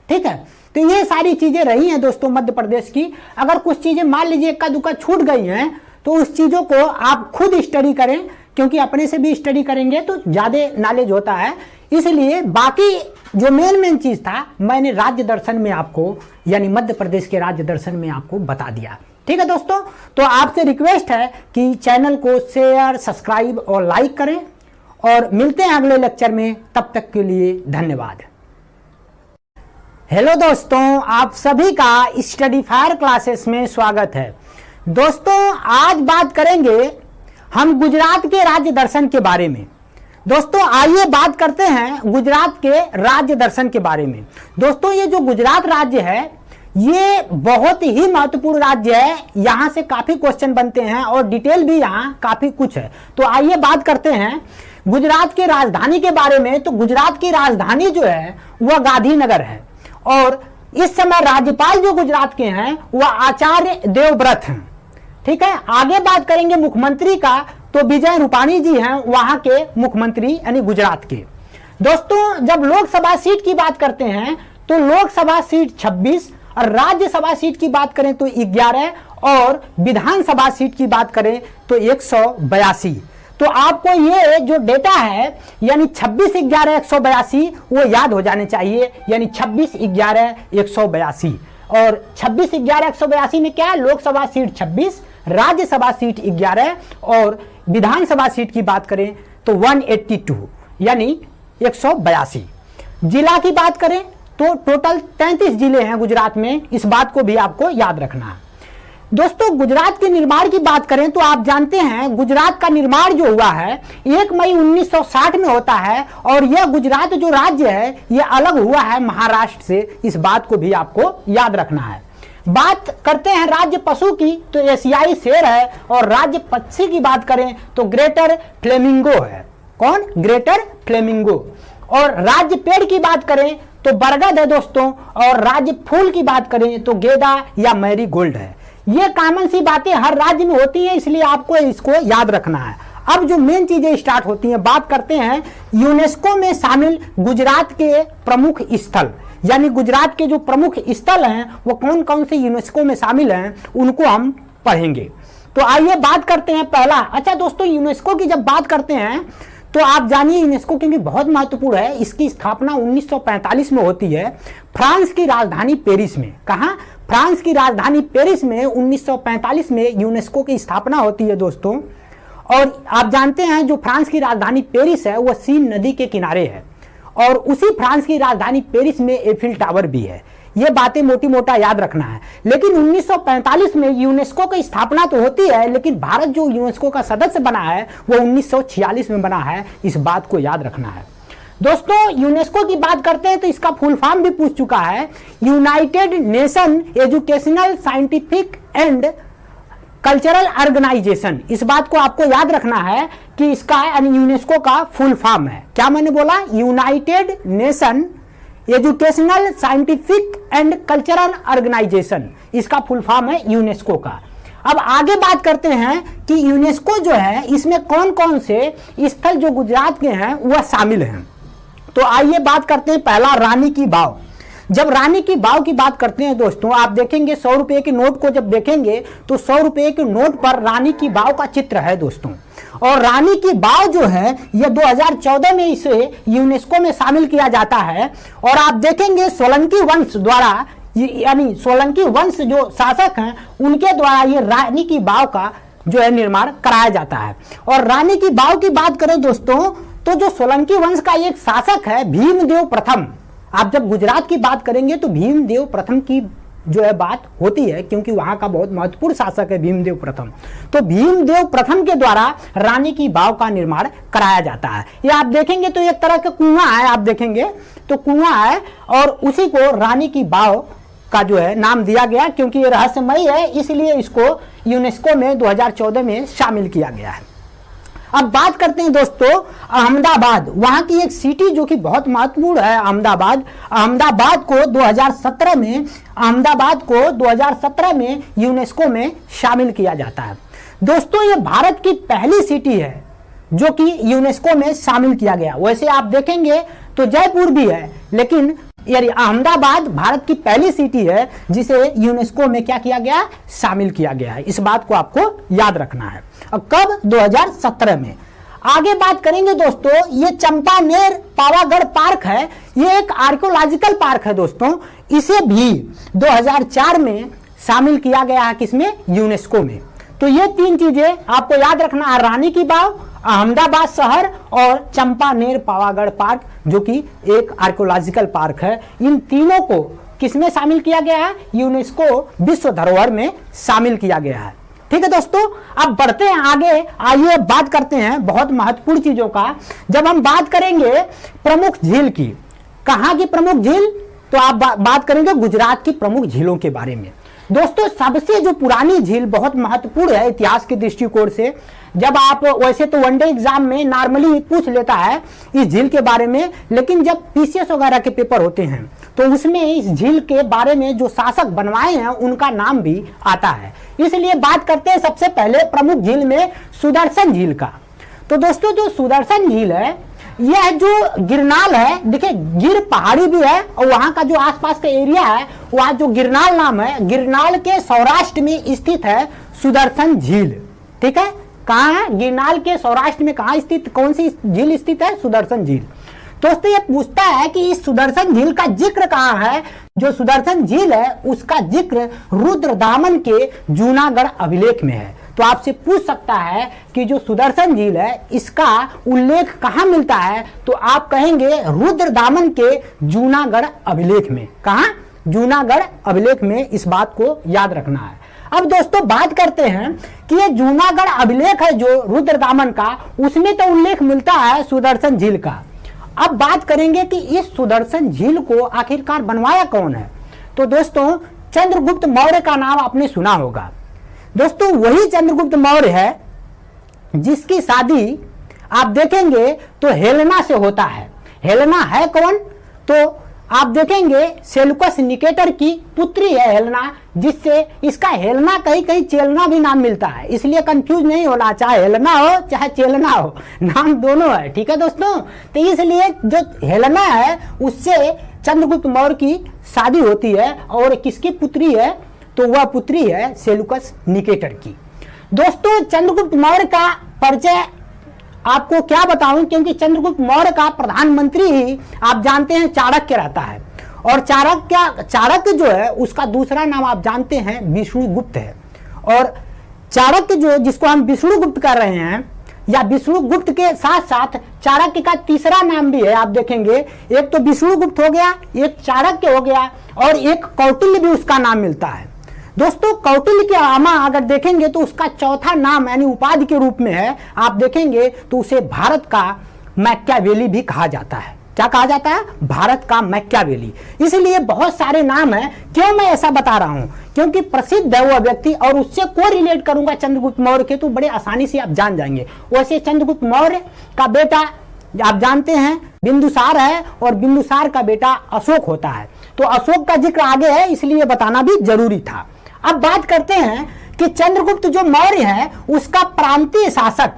ठीक है। तो ये सारी चीजें रही हैं दोस्तों मध्य प्रदेश की। अगर कुछ चीजें मान लीजिए इक्का दुक्का छूट गई हैं, तो उस चीजों को आप खुद स्टडी करें, क्योंकि अपने से भी स्टडी करेंगे तो ज्यादा नॉलेज होता है। इसलिए बाकी जो मेन चीज था मैंने राज्य दर्शन में आपको, यानी मध्य प्रदेश के राज्य दर्शन में आपको बता दिया, ठीक है दोस्तों। तो आपसे रिक्वेस्ट है कि चैनल को शेयर, सब्सक्राइब और लाइक करें, और मिलते हैं अगले लेक्चर में। तब तक के लिए धन्यवाद। हेलो दोस्तों, आप सभी का स्टडी फायर क्लासेस में स्वागत है। दोस्तों आज बात करेंगे हम गुजरात के राज्य दर्शन के बारे में। दोस्तों आइए बात करते हैं गुजरात के राज्य दर्शन के बारे में। दोस्तों ये जो गुजरात राज्य है ये बहुत ही महत्वपूर्ण राज्य है, यहाँ से काफी क्वेश्चन बनते हैं और डिटेल भी यहाँ काफी कुछ है। तो आइए बात करते हैं गुजरात की राजधानी के बारे में। तो गुजरात की राजधानी जो है वह गांधीनगर है, और इस समय राज्यपाल जो गुजरात के हैं वह आचार्य देवव्रत हैं, ठीक है। आगे बात करेंगे मुख्यमंत्री का, तो विजय रूपाणी जी हैं वहां के मुख्यमंत्री यानी गुजरात के। दोस्तों जब लोकसभा सीट की बात करते हैं तो लोकसभा सीट 26 और राज्यसभा सीट की बात करें तो 11 और विधानसभा सीट की बात करें तो 182। तो आपको ये जो डेटा है यानी 26 11 182 वो याद हो जाने चाहिए, यानी 26 11 182 और 26 11 182 में क्या है, लोकसभा सीट 26, राज्यसभा सीट 11 और विधानसभा सीट की बात करें तो 182 यानी 182। जिला की बात करें तो टोटल 33 जिले हैं गुजरात में, इस बात को भी आपको याद रखना है। दोस्तों गुजरात के निर्माण की बात करें तो आप जानते हैं गुजरात का निर्माण जो हुआ है 1 मई 1960 में होता है और यह गुजरात जो राज्य है यह अलग हुआ है महाराष्ट्र से, इस बात को भी आपको याद रखना है। बात करते हैं राज्य पशु की तो एशियाई शेर है और राज्य पक्षी की बात करें तो ग्रेटर फ्लेमिंगो है। कौन? Greater flamingo. और राज्य पेड़ की बात करें तो बरगद है दोस्तों, और राज्य फूल की बात करें तो गेंदा या मैरीगोल्ड है। ये कॉमन सी बातें हर राज्य में होती हैं, इसलिए आपको इसको याद रखना है। अब जो मेन चीजें स्टार्ट होती हैं, बात करते हैं यूनेस्को में शामिल गुजरात के प्रमुख स्थल, यानी गुजरात के जो प्रमुख स्थल हैं वो कौन कौन से यूनेस्को में शामिल हैं उनको हम पढ़ेंगे। तो आइए बात करते हैं पहला। अच्छा दोस्तों यूनेस्को की जब बात करते हैं तो आप जानिए यूनेस्को क्योंकि बहुत महत्वपूर्ण है, इसकी स्थापना 1945 में होती है फ्रांस की राजधानी पेरिस में। कहां? फ्रांस की राजधानी पेरिस में 1945 में यूनेस्को की स्थापना होती है दोस्तों। और आप जानते हैं जो फ्रांस की राजधानी पेरिस है वह सीन नदी के किनारे है और उसी फ्रांस की राजधानी पेरिस में एफिल टावर भी है। ये बातें मोटी मोटा याद रखना है। लेकिन 1945 में यूनेस्को की स्थापना तो होती है, लेकिन भारत जो यूनेस्को का सदस्य बना है वो 1946 में बना है, इस बात को याद रखना है। दोस्तों यूनेस्को की बात करते हैं तो इसका फुल फॉर्म भी पूछ चुका है, United Nation Educational Scientific and Cultural Organization. इस बात को आपको याद रखना है कि इसका यूनेस्को का फुल फॉर्म है, क्या मैंने बोला, United Nation Educational Scientific and Cultural Organization, इसका फुल फॉर्म है यूनेस्को का। अब आगे बात करते हैं कि यूनेस्को जो है इसमें कौन कौन से स्थल जो गुजरात के हैं वह शामिल हैं। तो आइए बात करते हैं पहला, रानी की वाव। जब रानी की वाव की बात करते हैं दोस्तों, आप देखेंगे 100 रुपए के नोट को जब देखेंगे तो 100 रुपए के नोट पर रानी की वाव का चित्र है दोस्तों। और रानी की वाव जो है यह 2014 में इसे यूनेस्को में शामिल किया जाता है। और आप देखेंगे सोलंकी वंश द्वारा, यानी सोलंकी वंश जो शासक हैं उनके द्वारा ये रानी की वाव का जो है निर्माण कराया जाता है। और रानी की वाव की बात करें दोस्तों तो जो सोलंकी वंश का एक शासक है भीमदेव प्रथम, आप जब गुजरात की बात करेंगे तो भीमदेव प्रथम की जो है बात होती है क्योंकि वहां का बहुत महत्वपूर्ण शासक है भीमदेव प्रथम। तो भीमदेव प्रथम के द्वारा रानी की वाव का निर्माण कराया जाता है। ये आप देखेंगे तो एक तरह का कुआं है, आप देखेंगे तो कुआं है और उसी को रानी की वाव का जो है नाम दिया गया क्योंकि ये रहस्यमयी है, इसलिए इसको यूनेस्को में 2014 में शामिल किया गया है। अब बात करते हैं दोस्तों अहमदाबाद, वहां की एक सिटी जो कि बहुत महत्वपूर्ण है अहमदाबाद। अहमदाबाद को 2017 में यूनेस्को में शामिल किया जाता है। दोस्तों ये भारत की पहली सिटी है जो कि यूनेस्को में शामिल किया गया। वैसे आप देखेंगे तो जयपुर भी है, लेकिन यानी अहमदाबाद भारत की पहली सिटी है जिसे यूनेस्को में क्या किया गया, शामिल किया गया है। इस बात को आपको याद रखना है। अब कब? 2017 में। आगे बात करेंगे दोस्तों, ये चंपानेर पावागढ़ पार्क है, ये एक आर्कियोलॉजिकल पार्क है दोस्तों। इसे भी 2004 में शामिल किया गया है, किसमें? यूनेस्को में। तो ये तीन चीजें आपको याद रखना है, रानी की वाव, अहमदाबाद शहर और चंपानेर पावागढ़ पार्क जो कि एक आर्कियोलॉजिकल पार्क है। इन तीनों को किसमें शामिल किया गया है? यूनेस्को विश्व धरोहर में शामिल किया गया है। ठीक है दोस्तों, अब बढ़ते हैं आगे। आइए बात करते हैं बहुत महत्वपूर्ण चीजों का। जब हम बात करेंगे प्रमुख झील की, कहां की प्रमुख झील? तो आप बात करेंगे गुजरात की प्रमुख झीलों के बारे में। दोस्तों सबसे जो पुरानी झील बहुत महत्वपूर्ण है इतिहास के दृष्टिकोण से। जब आप वैसे तो वनडे एग्जाम में नॉर्मली पूछ लेता है इस झील के बारे में, लेकिन जब पीसीएस वगैरह के पेपर होते हैं तो उसमें इस झील के बारे में जो शासक बनवाए हैं उनका नाम भी आता है। इसलिए बात करते हैं सबसे पहले प्रमुख झील में सुदर्शन झील का। तो दोस्तों जो सुदर्शन झील है यह जो गिरनाल है, देखिए गिर पहाड़ी भी है और वहां का जो आसपास का एरिया है वहां जो गिरनाल नाम है, गिरनाल के सौराष्ट्र में स्थित है सुदर्शन झील। ठीक है, कहाँ है? गिरनाल के सौराष्ट्र में कहाँ स्थित, कौन सी झील स्थित है? सुदर्शन झील। दोस्तों ये पूछता है कि इस सुदर्शन झील का जिक्र कहाँ है। जो सुदर्शन झील है उसका जिक्र रुद्रदामन के जूनागढ़ अभिलेख में है। तो आपसे पूछ सकता है कि जो सुदर्शन झील है इसका उल्लेख कहाँ मिलता है, तो आप कहेंगे रुद्रदामन के जूनागढ़ अभिलेख में। कहाँ? जूनागढ़ अभिलेख में। इस बात को याद रखना है। अब दोस्तों बात करते हैं कि ये जूनागढ़ अभिलेख है जो रुद्रदामन का, उसमें तो उल्लेख मिलता है सुदर्शन झील का। अब बात करेंगे कि इस सुदर्शन झील को आखिरकार बनवाया कौन है। तो दोस्तों चंद्रगुप्त मौर्य का नाम आपने सुना होगा। दोस्तों वही चंद्रगुप्त मौर्य है जिसकी शादी आप देखेंगे तो हेलेना से होता है। हेलेना है कौन? तो आप देखेंगे सेल्यूकस निकेटर की पुत्री है हेलेना, जिससे इसका हेलेना कहीं कहीं चेलना भी नाम मिलता है। इसलिए कंफ्यूज नहीं होना, चाहे हेलेना हो चाहे चेलना हो, नाम दोनों है। ठीक है दोस्तों, तो इसलिए जो हेलेना है उससे चंद्रगुप्त मौर्य की शादी होती है और किसकी पुत्री है? तो वह पुत्री है सेल्यूकस निकेटर की। दोस्तों चंद्रगुप्त मौर्य का परिचय आपको क्या बताऊं, क्योंकि चंद्रगुप्त मौर्य का प्रधानमंत्री ही आप जानते हैं चाणक्य रहता है। और चाणक्य जो है उसका दूसरा नाम आप जानते हैं विष्णुगुप्त है। और चाणक्य जो जिसको हम विष्णुगुप्त कर रहे हैं, या विष्णुगुप्त के साथ साथ चाणक्य का तीसरा नाम भी है। आप देखेंगे एक तो विष्णुगुप्त हो गया, एक चाणक्य हो गया और एक कौटिल्य भी उसका नाम मिलता है। दोस्तों कौटिल्य के अलावा अगर देखेंगे तो उसका चौथा नाम यानी उपाधि के रूप में है, आप देखेंगे तो उसे भारत का मैकियावेली भी कहा जाता है। क्या कहा जाता है? भारत का मैकियावेली। इसलिए बहुत सारे नाम हैं। क्यों मैं ऐसा बता रहा हूं? क्योंकि प्रसिद्ध है वह व्यक्ति और उससे को रिलेट करूंगा चंद्रगुप्त मौर्य के तो बड़े आसानी से आप जान जाएंगे। वैसे चंद्रगुप्त मौर्य का बेटा आप जानते हैं बिंदुसार है और बिंदुसार का बेटा अशोक होता है। तो अशोक का जिक्र आगे है इसलिए बताना भी जरूरी था। अब बात करते हैं कि चंद्रगुप्त जो मौर्य है उसका प्रांतीय शासक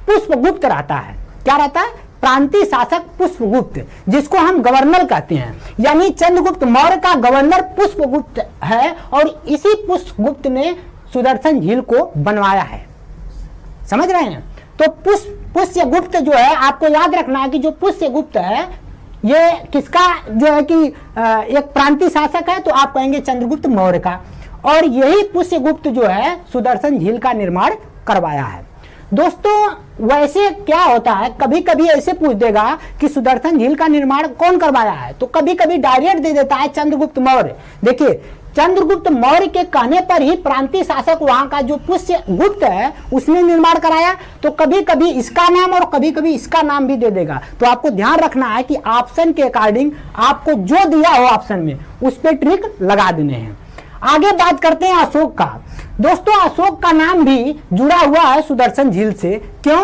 पुष्पगुप्त रहता है। क्या रहता है? प्रांतीय शासक पुष्पगुप्त, जिसको हम गवर्नर कहते हैं। यानी चंद्रगुप्त मौर्य का गवर्नर पुष्पगुप्त है और इसी पुष्पगुप्त ने सुदर्शन झील को बनवाया है। समझ रहे हैं? तो पुष्यगुप्त जो है आपको याद रखना है कि जो पुष्यगुप्त है ये किसका जो है कि एक प्रांतीय शासक है, तो आप कहेंगे चंद्रगुप्त मौर्य का। और यही पुष्यगुप्त जो है सुदर्शन झील का निर्माण करवाया है। दोस्तों वैसे क्या होता है, कभी कभी ऐसे पूछ देगा कि सुदर्शन झील का निर्माण कौन करवाया है, तो कभी कभी डायरेक्ट दे देता है चंद्रगुप्त मौर्य। देखिए चंद्रगुप्त मौर्य के कहने पर ही प्रांतीय शासक वहां का जो पुष्यगुप्त है उसने निर्माण कराया। तो कभी कभी इसका नाम और कभी कभी इसका नाम भी दे देगा। तो आपको ध्यान रखना है कि ऑप्शन के अकॉर्डिंग आपको जो दिया हो ऑप्शन में उस पर ट्रिक लगा देने हैं। आगे बात करते हैं अशोक का। दोस्तों अशोक का नाम भी जुड़ा हुआ है सुदर्शन झील से। क्यों?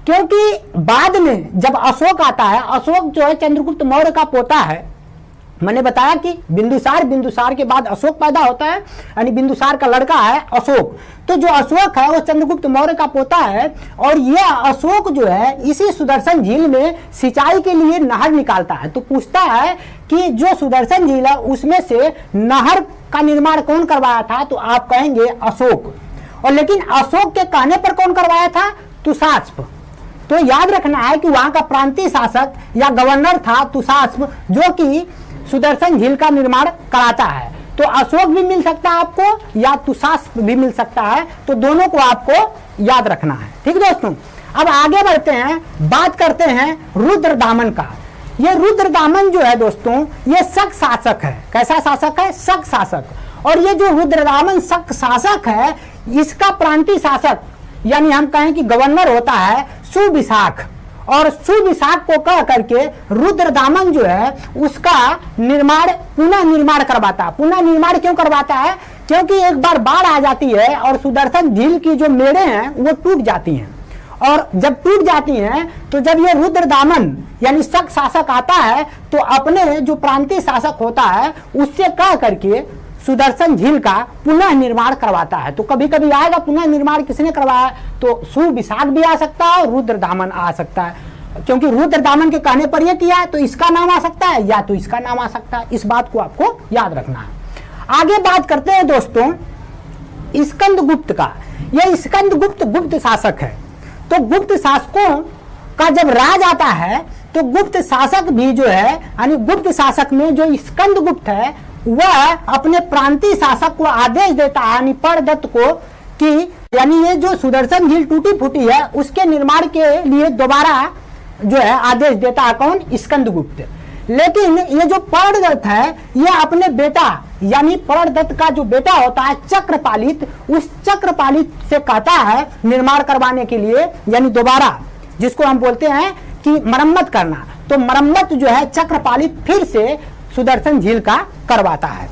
क्योंकि बाद में जब अशोक आता है, अशोक जो है चंद्रगुप्त मौर्य का पोता है। मैंने बताया कि बिंदुसार के बाद अशोक पैदा होता है, यानी बिंदुसार का लड़का है अशोक। तो जो अशोक है वो चंद्रगुप्त मौर्य का पोता है और यह अशोक जो है इसी सुदर्शन झील में सिंचाई के लिए नहर निकालता है। तो पूछता है कि जो सुदर्शन झील है उसमें से नहर का निर्माण कौन करवाया था, तो आप कहेंगे अशोक। और लेकिन अशोक के कहने पर कौन करवाया था? तुषास्प। तो याद रखना है कि वहां का प्रांतीय शासक या गवर्नर था तुषास्प, जो कि सुदर्शन झील का निर्माण कराता है। तो अशोक भी मिल सकता है आपको या तुषास्प भी मिल सकता है, तो दोनों को आपको याद रखना है। ठीक दोस्तों, अब आगे बढ़ते हैं, बात करते हैं रुद्रदामन का। ये रुद्रदामन जो है दोस्तों ये शक शासक है। कैसा शासक है? शक शासक। और ये जो रुद्रदामन शक शासक है इसका प्रांतीय शासक यानी हम कहें कि गवर्नर होता है सुविशाख। और सुविशाख को कह करके रुद्रदामन जो है उसका पुनः निर्माण करवाता है। पुनः निर्माण क्यों करवाता है? क्योंकि एक बार बाढ़ आ जाती है और सुदर्शन झील की जो मेड़े हैं वो टूट जाती हैं, और जब टूट जाती हैं तो जब ये रुद्रदामन यानी शक शासक आता है तो अपने जो प्रांतीय शासक होता है उससे कह करके सुदर्शन झील का पुनः निर्माण करवाता है। तो कभी कभी आएगा पुनः निर्माण किसने करवाया, तो सुविशाख भी आ सकता है और रुद्रदामन आ सकता है, क्योंकि रुद्रदामन के कहने पर यह किया है तो इसका नाम आ सकता है या तो इसका नाम आ सकता है। इस बात को आपको याद रखना है। आगे बात करते हैं दोस्तों स्कंदगुप्त का। यह स्कंदगुप्त गुप्त शासक है। तो गुप्त शासकों का जब राज आता है तो गुप्त शासक भी जो है यानी गुप्त शासक में जो स्कंदगुप्त है वह अपने प्रांतीय शासक को आदेश देता है यानी परदत्त को कि यानी ये जो सुदर्शन झील टूटी फूटी है उसके निर्माण के लिए दोबारा जो है आदेश देता है। कौन? स्कंदगुप्त। लेकिन ये जो परदत्त है ये अपने बेटा यानी परदत्त का जो बेटा होता है चक्रपालित, उस चक्रपालित से कहता है निर्माण करवाने के लिए यानी दोबारा, जिसको हम बोलते हैं कि मरम्मत करना। तो मरम्मत जो है चक्रपालित फिर से सुदर्शन झील का करवाता है।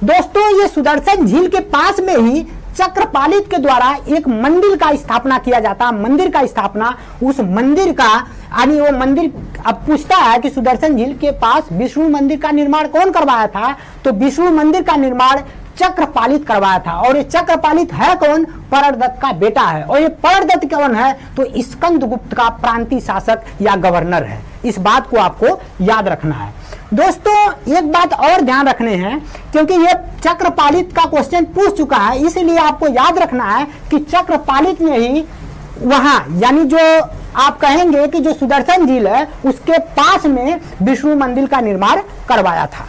दोस्तों ये सुदर्शन झील के पास में ही चक्रपालित के द्वारा एक मंदिर का स्थापना किया जाता है। मंदिर का स्थापना, उस मंदिर का यानी वो मंदिर अब पूछता है कि सुदर्शन झील के पास विष्णु मंदिर का निर्माण कौन करवाया था, तो विष्णु मंदिर का निर्माण चक्रपालित करवाया था। और ये चक्रपालित है कौन? परदत्त का बेटा है। और ये परदत्त कौन है? तो स्कंदगुप्त का प्रांतीय शासक या गवर्नर है। इस बात को आपको याद रखना है। दोस्तों एक बात और ध्यान रखने हैं, क्योंकि ये चक्रपालित का क्वेश्चन पूछ चुका है, इसलिए आपको याद रखना है कि चक्रपालित ने ही वहां यानी जो आप कहेंगे कि जो सुदर्शन झील है उसके पास में विष्णु मंदिर का निर्माण करवाया था।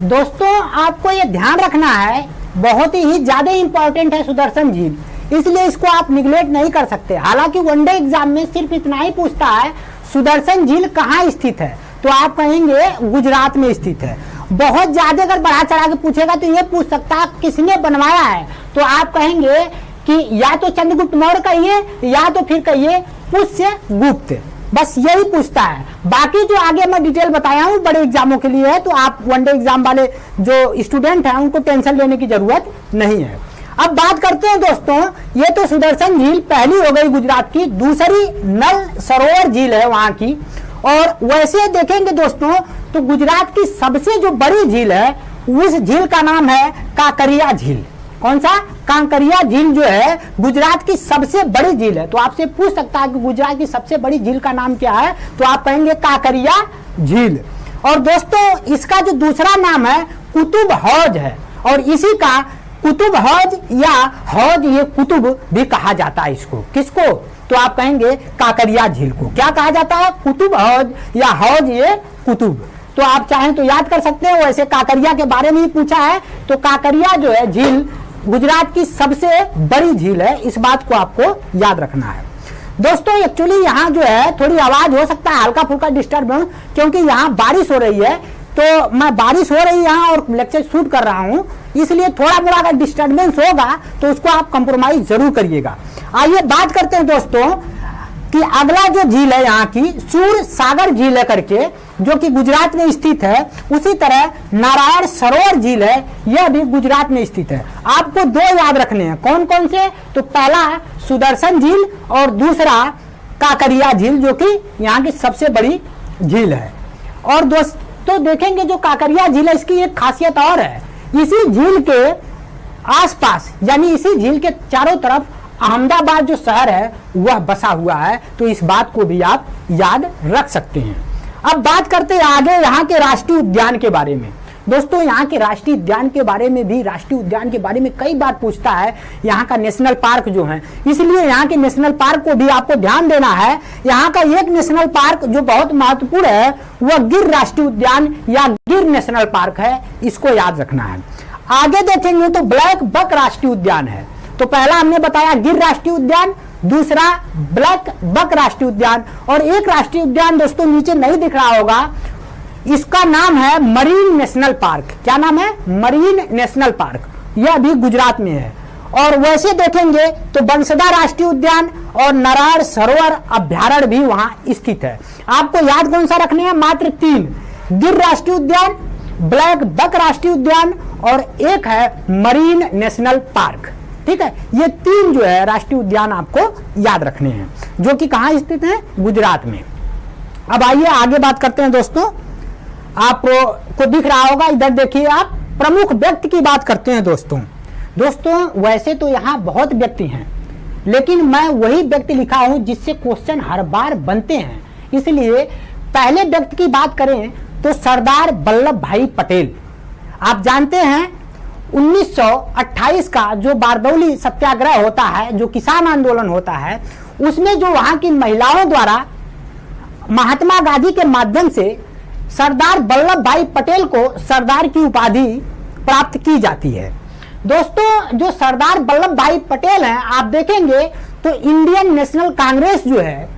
दोस्तों आपको ये ध्यान रखना है, बहुत ही ज्यादा इंपॉर्टेंट है सुदर्शन झील, इसलिए इसको आप निगलेक्ट नहीं कर सकते। हालांकि वनडे एग्जाम में सिर्फ इतना ही पूछता है सुदर्शन झील कहाँ स्थित है, तो आप कहेंगे गुजरात में स्थित है। बहुत ज्यादा अगर बढ़ा चढ़ा के पूछेगा तो ये पूछ सकता है किसने बनवाया है, तो आप कहेंगे कि या तो चंद्रगुप्त मौर्य कहिए या तो फिर कहिए पुष्यगुप्त, बस यही पूछता है। बाकी जो आगे मैं डिटेल बताया हूँ बड़े एग्जामों के लिए है, तो आप वनडे एग्जाम वाले जो स्टूडेंट हैं उनको टेंशन लेने की जरूरत नहीं है। अब बात करते हैं दोस्तों, ये तो सुदर्शन झील पहली हो गई गुजरात की, दूसरी नल सरोवर झील है वहां की। और वैसे देखेंगे दोस्तों तो गुजरात की सबसे जो बड़ी झील है उस झील का नाम है कांकरिया झील। कौन सा? कांकरिया झील जो है गुजरात की सबसे बड़ी झील है। तो आपसे पूछ सकता है कि गुजरात की सबसे बड़ी झील का नाम क्या है, तो आप कहेंगे कांकरिया झील। और दोस्तों इसका जो दूसरा नाम है कुतुब हौज है, और इसी का कुतुब हौज या हौज ये कुतुब भी कहा जाता है। इसको किसको? तो आप कहेंगे कांकरिया झील को। क्या कहा जाता है? कुतुब हौज या हौज ये कुतुब। तो आप चाहें तो याद कर सकते हैं। वैसे कांकरिया के बारे में ही पूछा है, तो कांकरिया जो है झील गुजरात की सबसे बड़ी झील है, इस बात को आपको याद रखना है। दोस्तों एक्चुअली यहाँ जो है थोड़ी आवाज हो सकता है हल्का फुल्का डिस्टर्ब, क्योंकि यहाँ बारिश हो रही है, तो मैं बारिश हो रही है यहाँ और लेक्चर शूट कर रहा हूँ, इसलिए थोड़ा मोड़ा अगर डिस्टर्बेंस होगा तो उसको आप कंप्रोमाइज जरूर करिएगा। आइए बात करते हैं दोस्तों कि अगला जो झील है यहाँ की सूर सागर झील है करके, जो कि गुजरात में स्थित है। उसी तरह नारायण सरोवर झील है, यह भी गुजरात में स्थित है। आपको दो याद रखने हैं। कौन कौन से? तो पहला सुदर्शन झील और दूसरा कांकरिया झील, जो कि यहाँ की सबसे बड़ी झील है। और दोस्तों देखेंगे जो कांकरिया झील है इसकी एक खासियत और है, इसी झील के आसपास यानी इसी झील के चारों तरफ अहमदाबाद जो शहर है वह बसा हुआ है, तो इस बात को भी आप याद रख सकते हैं। अब बात करते हैं आगे यहाँ के राष्ट्रीय उद्यान के बारे में। दोस्तों यहाँ के राष्ट्रीय उद्यान के बारे में भी, राष्ट्रीय उद्यान के बारे में कई बार पूछता है यहाँ का नेशनल पार्क जो है, इसलिए यहाँ के नेशनल पार्क को भी आपको ध्यान देना है। यहाँ का एक नेशनल पार्क जो बहुत महत्वपूर्ण है वह गिर राष्ट्रीय उद्यान या गिर नेशनल पार्क है, इसको याद रखना है। आगे देखेंगे तो ब्लैक बक राष्ट्रीय उद्यान है। तो पहला हमने बताया गिर राष्ट्रीय उद्यान, दूसरा ब्लैक बक राष्ट्रीय उद्यान, और एक राष्ट्रीय उद्यान दोस्तों नीचे नहीं दिख रहा होगा, इसका नाम है मरीन नेशनल पार्क। क्या नाम है? मरीन नेशनल पार्क, यह भी गुजरात में है। और वैसे देखेंगे तो बंसदा राष्ट्रीय उद्यान और नारायण सरोवर अभ्यारण्य भी वहां स्थित है। आपको याद कौन सा रखने हैं? मात्र तीन, गिर राष्ट्रीय उद्यान, ब्लैक बक राष्ट्रीय उद्यान और एक है मरीन नेशनल पार्क। ठीक है, ये 3 जो है राष्ट्रीय उद्यान आपको याद रखने हैं, जो कि कहाँ स्थित है, गुजरात में। अब आइए आगे बात करते हैं दोस्तों। आपको दिख रहा होगा, इधर देखिए आप, प्रमुख व्यक्ति की बात करते हैं दोस्तों वैसे तो यहाँ बहुत व्यक्ति हैं, लेकिन मैं वही व्यक्ति लिखा हूं जिससे क्वेश्चन हर बार बनते हैं, इसलिए पहले व्यक्ति की बात करें तो सरदार वल्लभ भाई पटेल। आप जानते हैं 1928 का जो बारदौली सत्याग्रह होता है, जो किसान आंदोलन होता है, उसमें जो वहां की महिलाओं द्वारा महात्मा गांधी के माध्यम से सरदार वल्लभ भाई पटेल को सरदार की उपाधि प्राप्त की जाती है। दोस्तों जो सरदार वल्लभ भाई पटेल हैं, आप देखेंगे तो इंडियन नेशनल कांग्रेस जो है,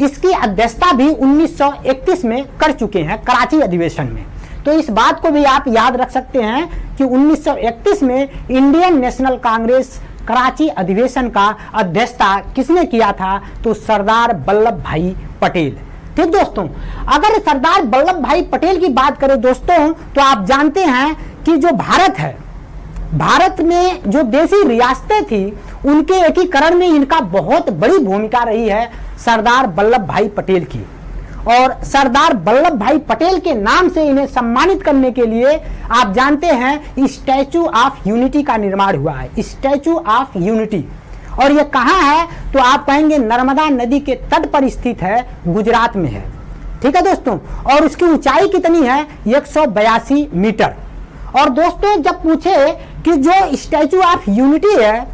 इसकी अध्यक्षता भी 1931 में कर चुके हैं, कराची अधिवेशन में। तो इस बात को भी आप याद रख सकते हैं कि 1931 में इंडियन नेशनल कांग्रेस कराची अधिवेशन का अध्यक्षता किसने किया था, तो सरदार वल्लभ भाई पटेल। ठीक दोस्तों, अगर सरदार वल्लभ भाई पटेल की बात करें दोस्तों, तो आप जानते हैं कि जो भारत है, भारत में जो देशी रियासतें थी, उनके एकीकरण में इनका बहुत बड़ी भूमिका रही है सरदार वल्लभ भाई पटेल की। और सरदार वल्लभ भाई पटेल के नाम से इन्हें सम्मानित करने के लिए आप जानते हैं स्टैचू ऑफ यूनिटी का निर्माण हुआ है, स्टैचू ऑफ यूनिटी। और ये कहाँ है, तो आप कहेंगे नर्मदा नदी के तट पर स्थित है, गुजरात में है। ठीक है दोस्तों, और उसकी ऊंचाई कितनी है, 182 मीटर। और दोस्तों जब पूछे कि जो स्टैचू ऑफ यूनिटी है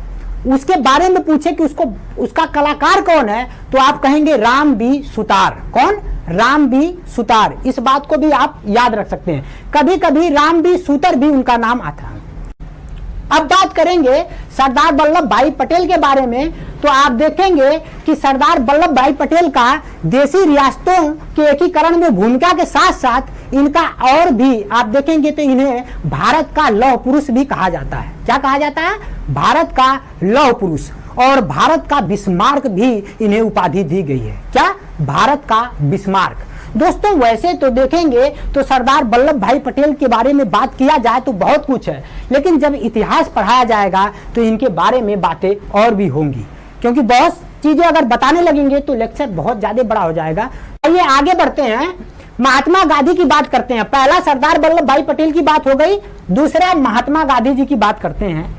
उसके बारे में पूछे कि उसका कलाकार कौन है, तो आप कहेंगे राम बी सुतार। कौन, राम बी सुतार। इस बात को भी आप याद रख सकते हैं, कभी कभी राम बी सूतर भी उनका नाम आता है। अब बात करेंगे सरदार वल्लभ भाई पटेल के बारे में, तो आप देखेंगे कि सरदार वल्लभ भाई पटेल का देशी रियासतों के एकीकरण में भूमिका के साथ साथ इनका और भी आप देखेंगे तो इन्हें भारत का लौह पुरुष भी कहा जाता है। क्या कहा जाता है, भारत का लौह पुरुष। और भारत का बिस्मार्क भी इन्हें उपाधि दी गई है। क्या, भारत का बिस्मार्क। दोस्तों वैसे तो देखेंगे तो सरदार वल्लभ भाई पटेल के बारे में बात किया जाए तो बहुत कुछ है, लेकिन जब इतिहास पढ़ाया जाएगा तो इनके बारे में बातें और भी होंगी, क्योंकि बहुत चीजें अगर बताने लगेंगे तो लेक्चर बहुत ज्यादा बड़ा हो जाएगा। आइए आगे बढ़ते हैं, महात्मा गांधी की बात करते हैं। पहला सरदार वल्लभ भाई पटेल की बात हो गई, दूसरा महात्मा गांधी जी की बात करते हैं।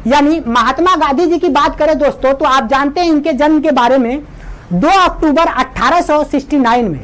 यानी महात्मा गांधी जी की बात करें दोस्तों, तो आप जानते हैं इनके जन्म के बारे में 2 अक्टूबर 1869 में,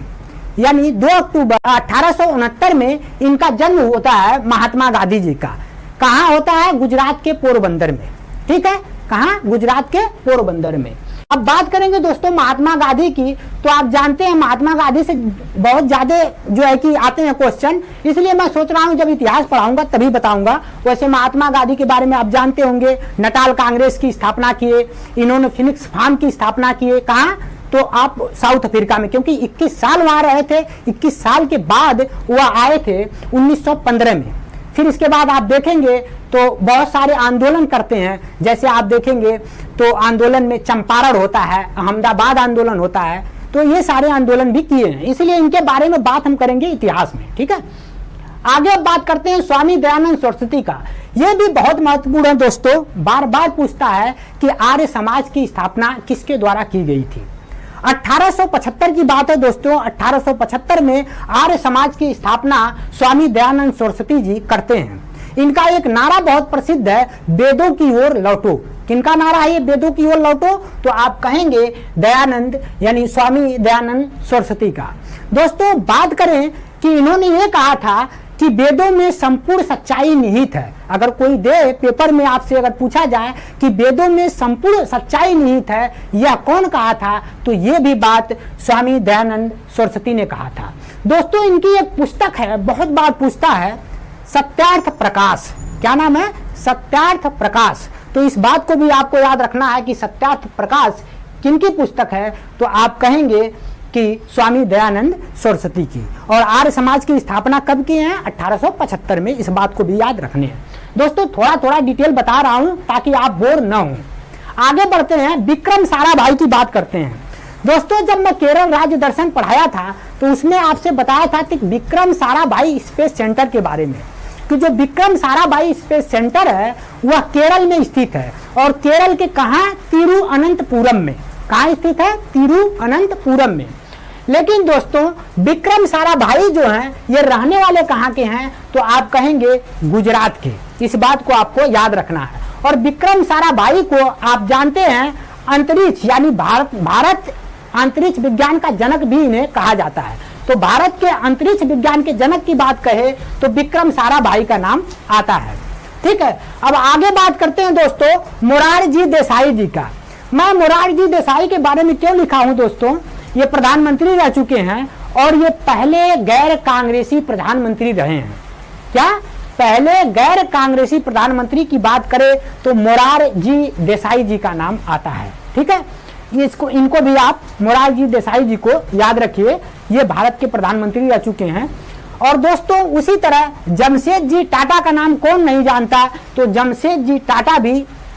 यानी 2 अक्टूबर 1869 में इनका जन्म होता है महात्मा गांधी जी का। कहाँ होता है, गुजरात के पोरबंदर में। ठीक है, कहाँ, गुजरात के पोरबंदर में। अब बात करेंगे दोस्तों महात्मा गांधी की, तो आप जानते हैं महात्मा गांधी से बहुत ज्यादा जो है कि आते हैं क्वेश्चन, इसलिए मैं सोच रहा हूं जब इतिहास पढ़ाऊंगा तभी बताऊंगा। वैसे महात्मा गांधी के बारे में आप जानते होंगे, नटाल कांग्रेस की स्थापना किए, इन्होंने फिनिक्स फार्म की स्थापना किए। कहाँ, तो आप साउथ अफ्रीका में, क्योंकि 21 साल वहां रहे थे। 21 साल के बाद वह आए थे 1915 में। फिर इसके बाद आप देखेंगे तो बहुत सारे आंदोलन करते हैं, जैसे आप देखेंगे तो आंदोलन में चंपारण होता है, अहमदाबाद आंदोलन होता है, तो ये सारे आंदोलन भी किए हैं, इसलिए इनके बारे में बात हम करेंगे इतिहास में। ठीक है, आगे बात करते हैं स्वामी दयानंद सरस्वती का। यह भी बहुत महत्वपूर्ण है दोस्तों, बार बार पूछता है कि आर्य समाज की स्थापना किसके द्वारा की गई थी। 1875 की बात है दोस्तों, 1875 में आर्य समाज की स्थापना स्वामी दयानंद सरस्वती जी करते हैं। इनका एक नारा बहुत प्रसिद्ध है, वेदों की ओर लौटो। किनका नारा है ये, वेदों की ओर लौटो, तो आप कहेंगे दयानंद यानी स्वामी दयानंद सरस्वती का। दोस्तों बात करें कि इन्होंने ये कहा था कि वेदों में संपूर्ण सच्चाई निहित है। अगर कोई दे पेपर में आपसे अगर पूछा जाए कि वेदों में संपूर्ण सच्चाई निहित है, यह कौन कहा था, तो ये भी बात स्वामी दयानंद सरस्वती ने कहा था। दोस्तों इनकी एक पुस्तक है, बहुत बार पूछता है, सत्यार्थ प्रकाश। क्या नाम है, सत्यार्थ प्रकाश। तो इस बात को भी आपको याद रखना है कि सत्यार्थ प्रकाश किनकी पुस्तक है, तो आप कहेंगे कि स्वामी दयानंद सरस्वती की। और आर्य समाज की स्थापना कब की है, 1875 में। इस बात को भी याद रखने हैं दोस्तों, थोड़ा थोड़ा डिटेल बता रहा हूं ताकि आप बोर न हो। आगे बढ़ते हैं, विक्रम साराभाई की बात करते हैं। दोस्तों जब मैं केरल राज्य दर्शन पढ़ाया था तो उसमें आपसे बताया था कि विक्रम साराभाई स्पेस सेंटर के बारे में। कि जो विक्रम साराभाई स्पेस सेंटर है वह केरल में स्थित है, और केरल के कहाँ, तिरुअनंतपुरम में। कहाँ स्थित है, तिरुअनंतपुरम में। लेकिन दोस्तों विक्रम साराभाई जो हैं ये रहने वाले कहाँ के हैं, तो आप कहेंगे गुजरात के। इस बात को आपको याद रखना है। और विक्रम साराभाई को आप जानते हैं अंतरिक्ष यानी भारत अंतरिक्ष विज्ञान का जनक भी इन्हें कहा जाता है। तो भारत के अंतरिक्ष विज्ञान के जनक की बात कहे तो विक्रम साराभाई का नाम आता है। ठीक है, अब आगे बात करते हैं दोस्तों मोरारजी देसाई जी का। मैं मोरारजी देसाई के बारे में क्यों लिखा हूं दोस्तों, ये प्रधानमंत्री रह चुके हैं और ये पहले गैर कांग्रेसी प्रधानमंत्री रहे हैं। क्या पहले गैर कांग्रेसी प्रधानमंत्री की बात करें तो मोरारजी देसाई जी का नाम आता है। ठीक है, इनको भी आप मोरारजी देसाई जी को याद रखिए, ये भारत के प्रधानमंत्री रह चुके हैं। और दोस्तों उसी तरह जमशेदजी टाटा का नाम कौन नहीं जानता, तो जमशेदजी टाटा भी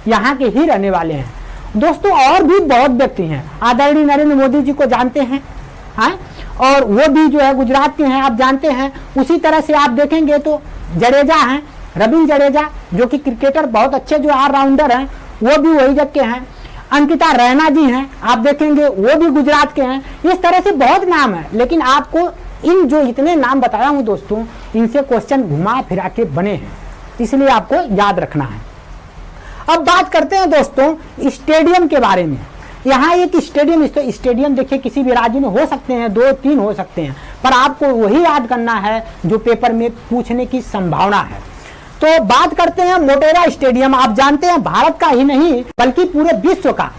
यहाँ के ही रहने वाले हैं। दोस्तों और भी बहुत व्यक्ति हैं, आदरणीय नरेंद्र मोदी जी को जानते हैं, हाँ, और वो भी जो है गुजरात के हैं, आप जानते हैं। उसी तरह से आप देखेंगे तो जडेजा हैं, रविंद्र जडेजा जो कि क्रिकेटर बहुत अच्छे जो ऑलराउंडर हैं, वो भी वही जगह के हैं। अंकिता रैना जी हैं, आप देखेंगे वो भी गुजरात के हैं। इस तरह से बहुत नाम है, लेकिन आपको इन जो इतने नाम बताया हूं दोस्तों, इनसे क्वेश्चन घुमा फिरा के बने हैं, इसलिए आपको याद रखना है। अब बात करते हैं दोस्तों स्टेडियम के बारे में। यहाँ एक स्टेडियम देखिए किसी भी राज्य में हो सकते हैं, 2-3 हो सकते हैं, पर आपको वही याद करना है जो पेपर में पूछने की संभावना है। तो बात करते हैं मोटेरा स्टेडियम। आप जानते हैं भारत का ही नहीं बल्कि पूरे विश्व का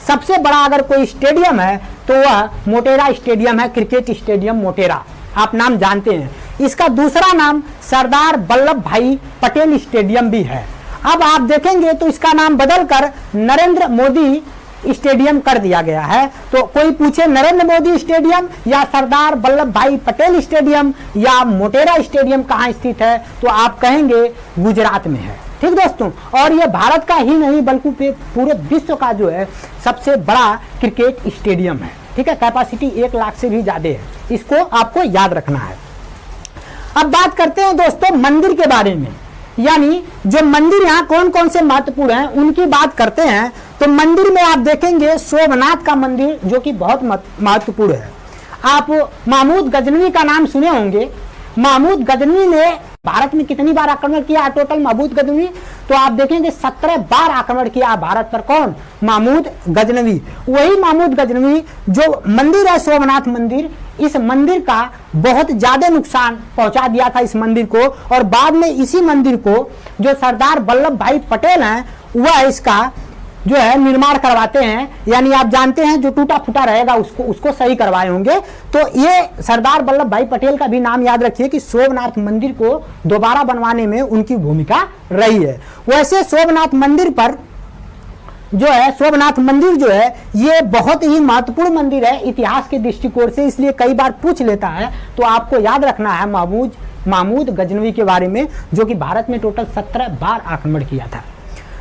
सबसे बड़ा अगर कोई स्टेडियम है तो वह मोटेरा स्टेडियम है, क्रिकेट स्टेडियम मोटेरा, आप नाम जानते हैं। इसका दूसरा नाम सरदार वल्लभ भाई पटेल स्टेडियम भी है। अब आप देखेंगे तो इसका नाम बदलकर नरेंद्र मोदी स्टेडियम कर दिया गया है। तो कोई पूछे नरेंद्र मोदी स्टेडियम या सरदार वल्लभ भाई पटेल स्टेडियम या मोटेरा स्टेडियम कहाँ स्थित है, तो आप कहेंगे गुजरात में है। ठीक दोस्तों, और ये भारत का ही नहीं बल्कि पूरे विश्व का जो है सबसे बड़ा क्रिकेट स्टेडियम है। ठीक है, कैपेसिटी 1 लाख से भी ज्यादा है, इसको आपको याद रखना है। अब बात करते हैं दोस्तों मंदिर के बारे में, यानी जो मंदिर यहाँ कौन कौन से महत्वपूर्ण हैं उनकी बात करते हैं। तो मंदिर में आप देखेंगे सोमनाथ का मंदिर जो कि बहुत महत्वपूर्ण है। आप महमूद गजनवी का नाम सुने होंगे। महमूद गजनवी ने भारत में कितनी बार आक्रमण किया टोटल महमूद गजनवी, तो आप देखेंगे 17 बार आक्रमण किया भारत पर। कौन? महमूद गजनवी। वही महमूद गजनवी जो मंदिर है सोमनाथ मंदिर, इस मंदिर का बहुत ज्यादा नुकसान पहुंचा दिया था इस मंदिर को, और बाद में इसी मंदिर को जो सरदार वल्लभ भाई पटेल हैं वह इसका जो है निर्माण करवाते हैं। यानी आप जानते हैं जो टूटा फूटा रहेगा उसको सही करवाए होंगे। तो ये सरदार वल्लभ भाई पटेल का भी नाम याद रखिए कि सोमनाथ मंदिर को दोबारा बनवाने में उनकी भूमिका रही है। वैसे सोमनाथ मंदिर पर जो है सोमनाथ मंदिर जो है ये बहुत ही महत्वपूर्ण मंदिर है इतिहास के दृष्टिकोण से, इसलिए कई बार पूछ लेता है। तो आपको याद रखना है महमूद गजनवी के बारे में, जो कि भारत में टोटल 17 बार आक्रमण किया था।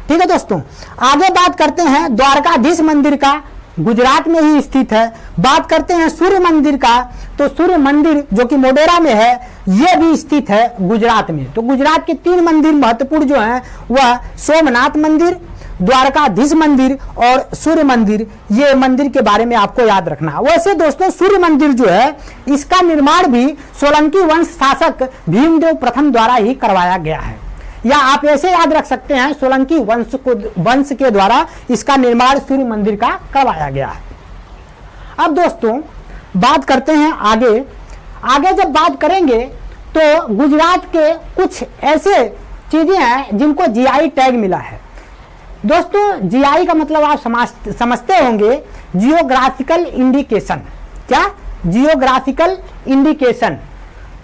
ठीक है दोस्तों, आगे बात करते हैं द्वारकाधीश मंदिर का, गुजरात में ही स्थित है। बात करते हैं सूर्य मंदिर का, तो सूर्य मंदिर जो कि मोटेरा में है यह भी स्थित है गुजरात में। तो गुजरात के 3 मंदिर महत्वपूर्ण जो हैं वह सोमनाथ मंदिर, द्वारकाधीश मंदिर और सूर्य मंदिर, ये मंदिर के बारे में आपको याद रखना है। वैसे दोस्तों सूर्य मंदिर जो है इसका निर्माण भी सोलंकी वंश शासक भीमदेव प्रथम द्वारा ही करवाया गया है, या आप ऐसे याद रख सकते हैं सोलंकी वंश के द्वारा इसका निर्माण सूर्य मंदिर का करवाया गया है। अब दोस्तों बात करते हैं आगे जब बात करेंगे तो गुजरात के कुछ ऐसे चीजें हैं जिनको जीआई टैग मिला है। दोस्तों जीआई का मतलब आप समझते होंगे जियोग्राफिकल इंडिकेशन। क्या? Geographical indication.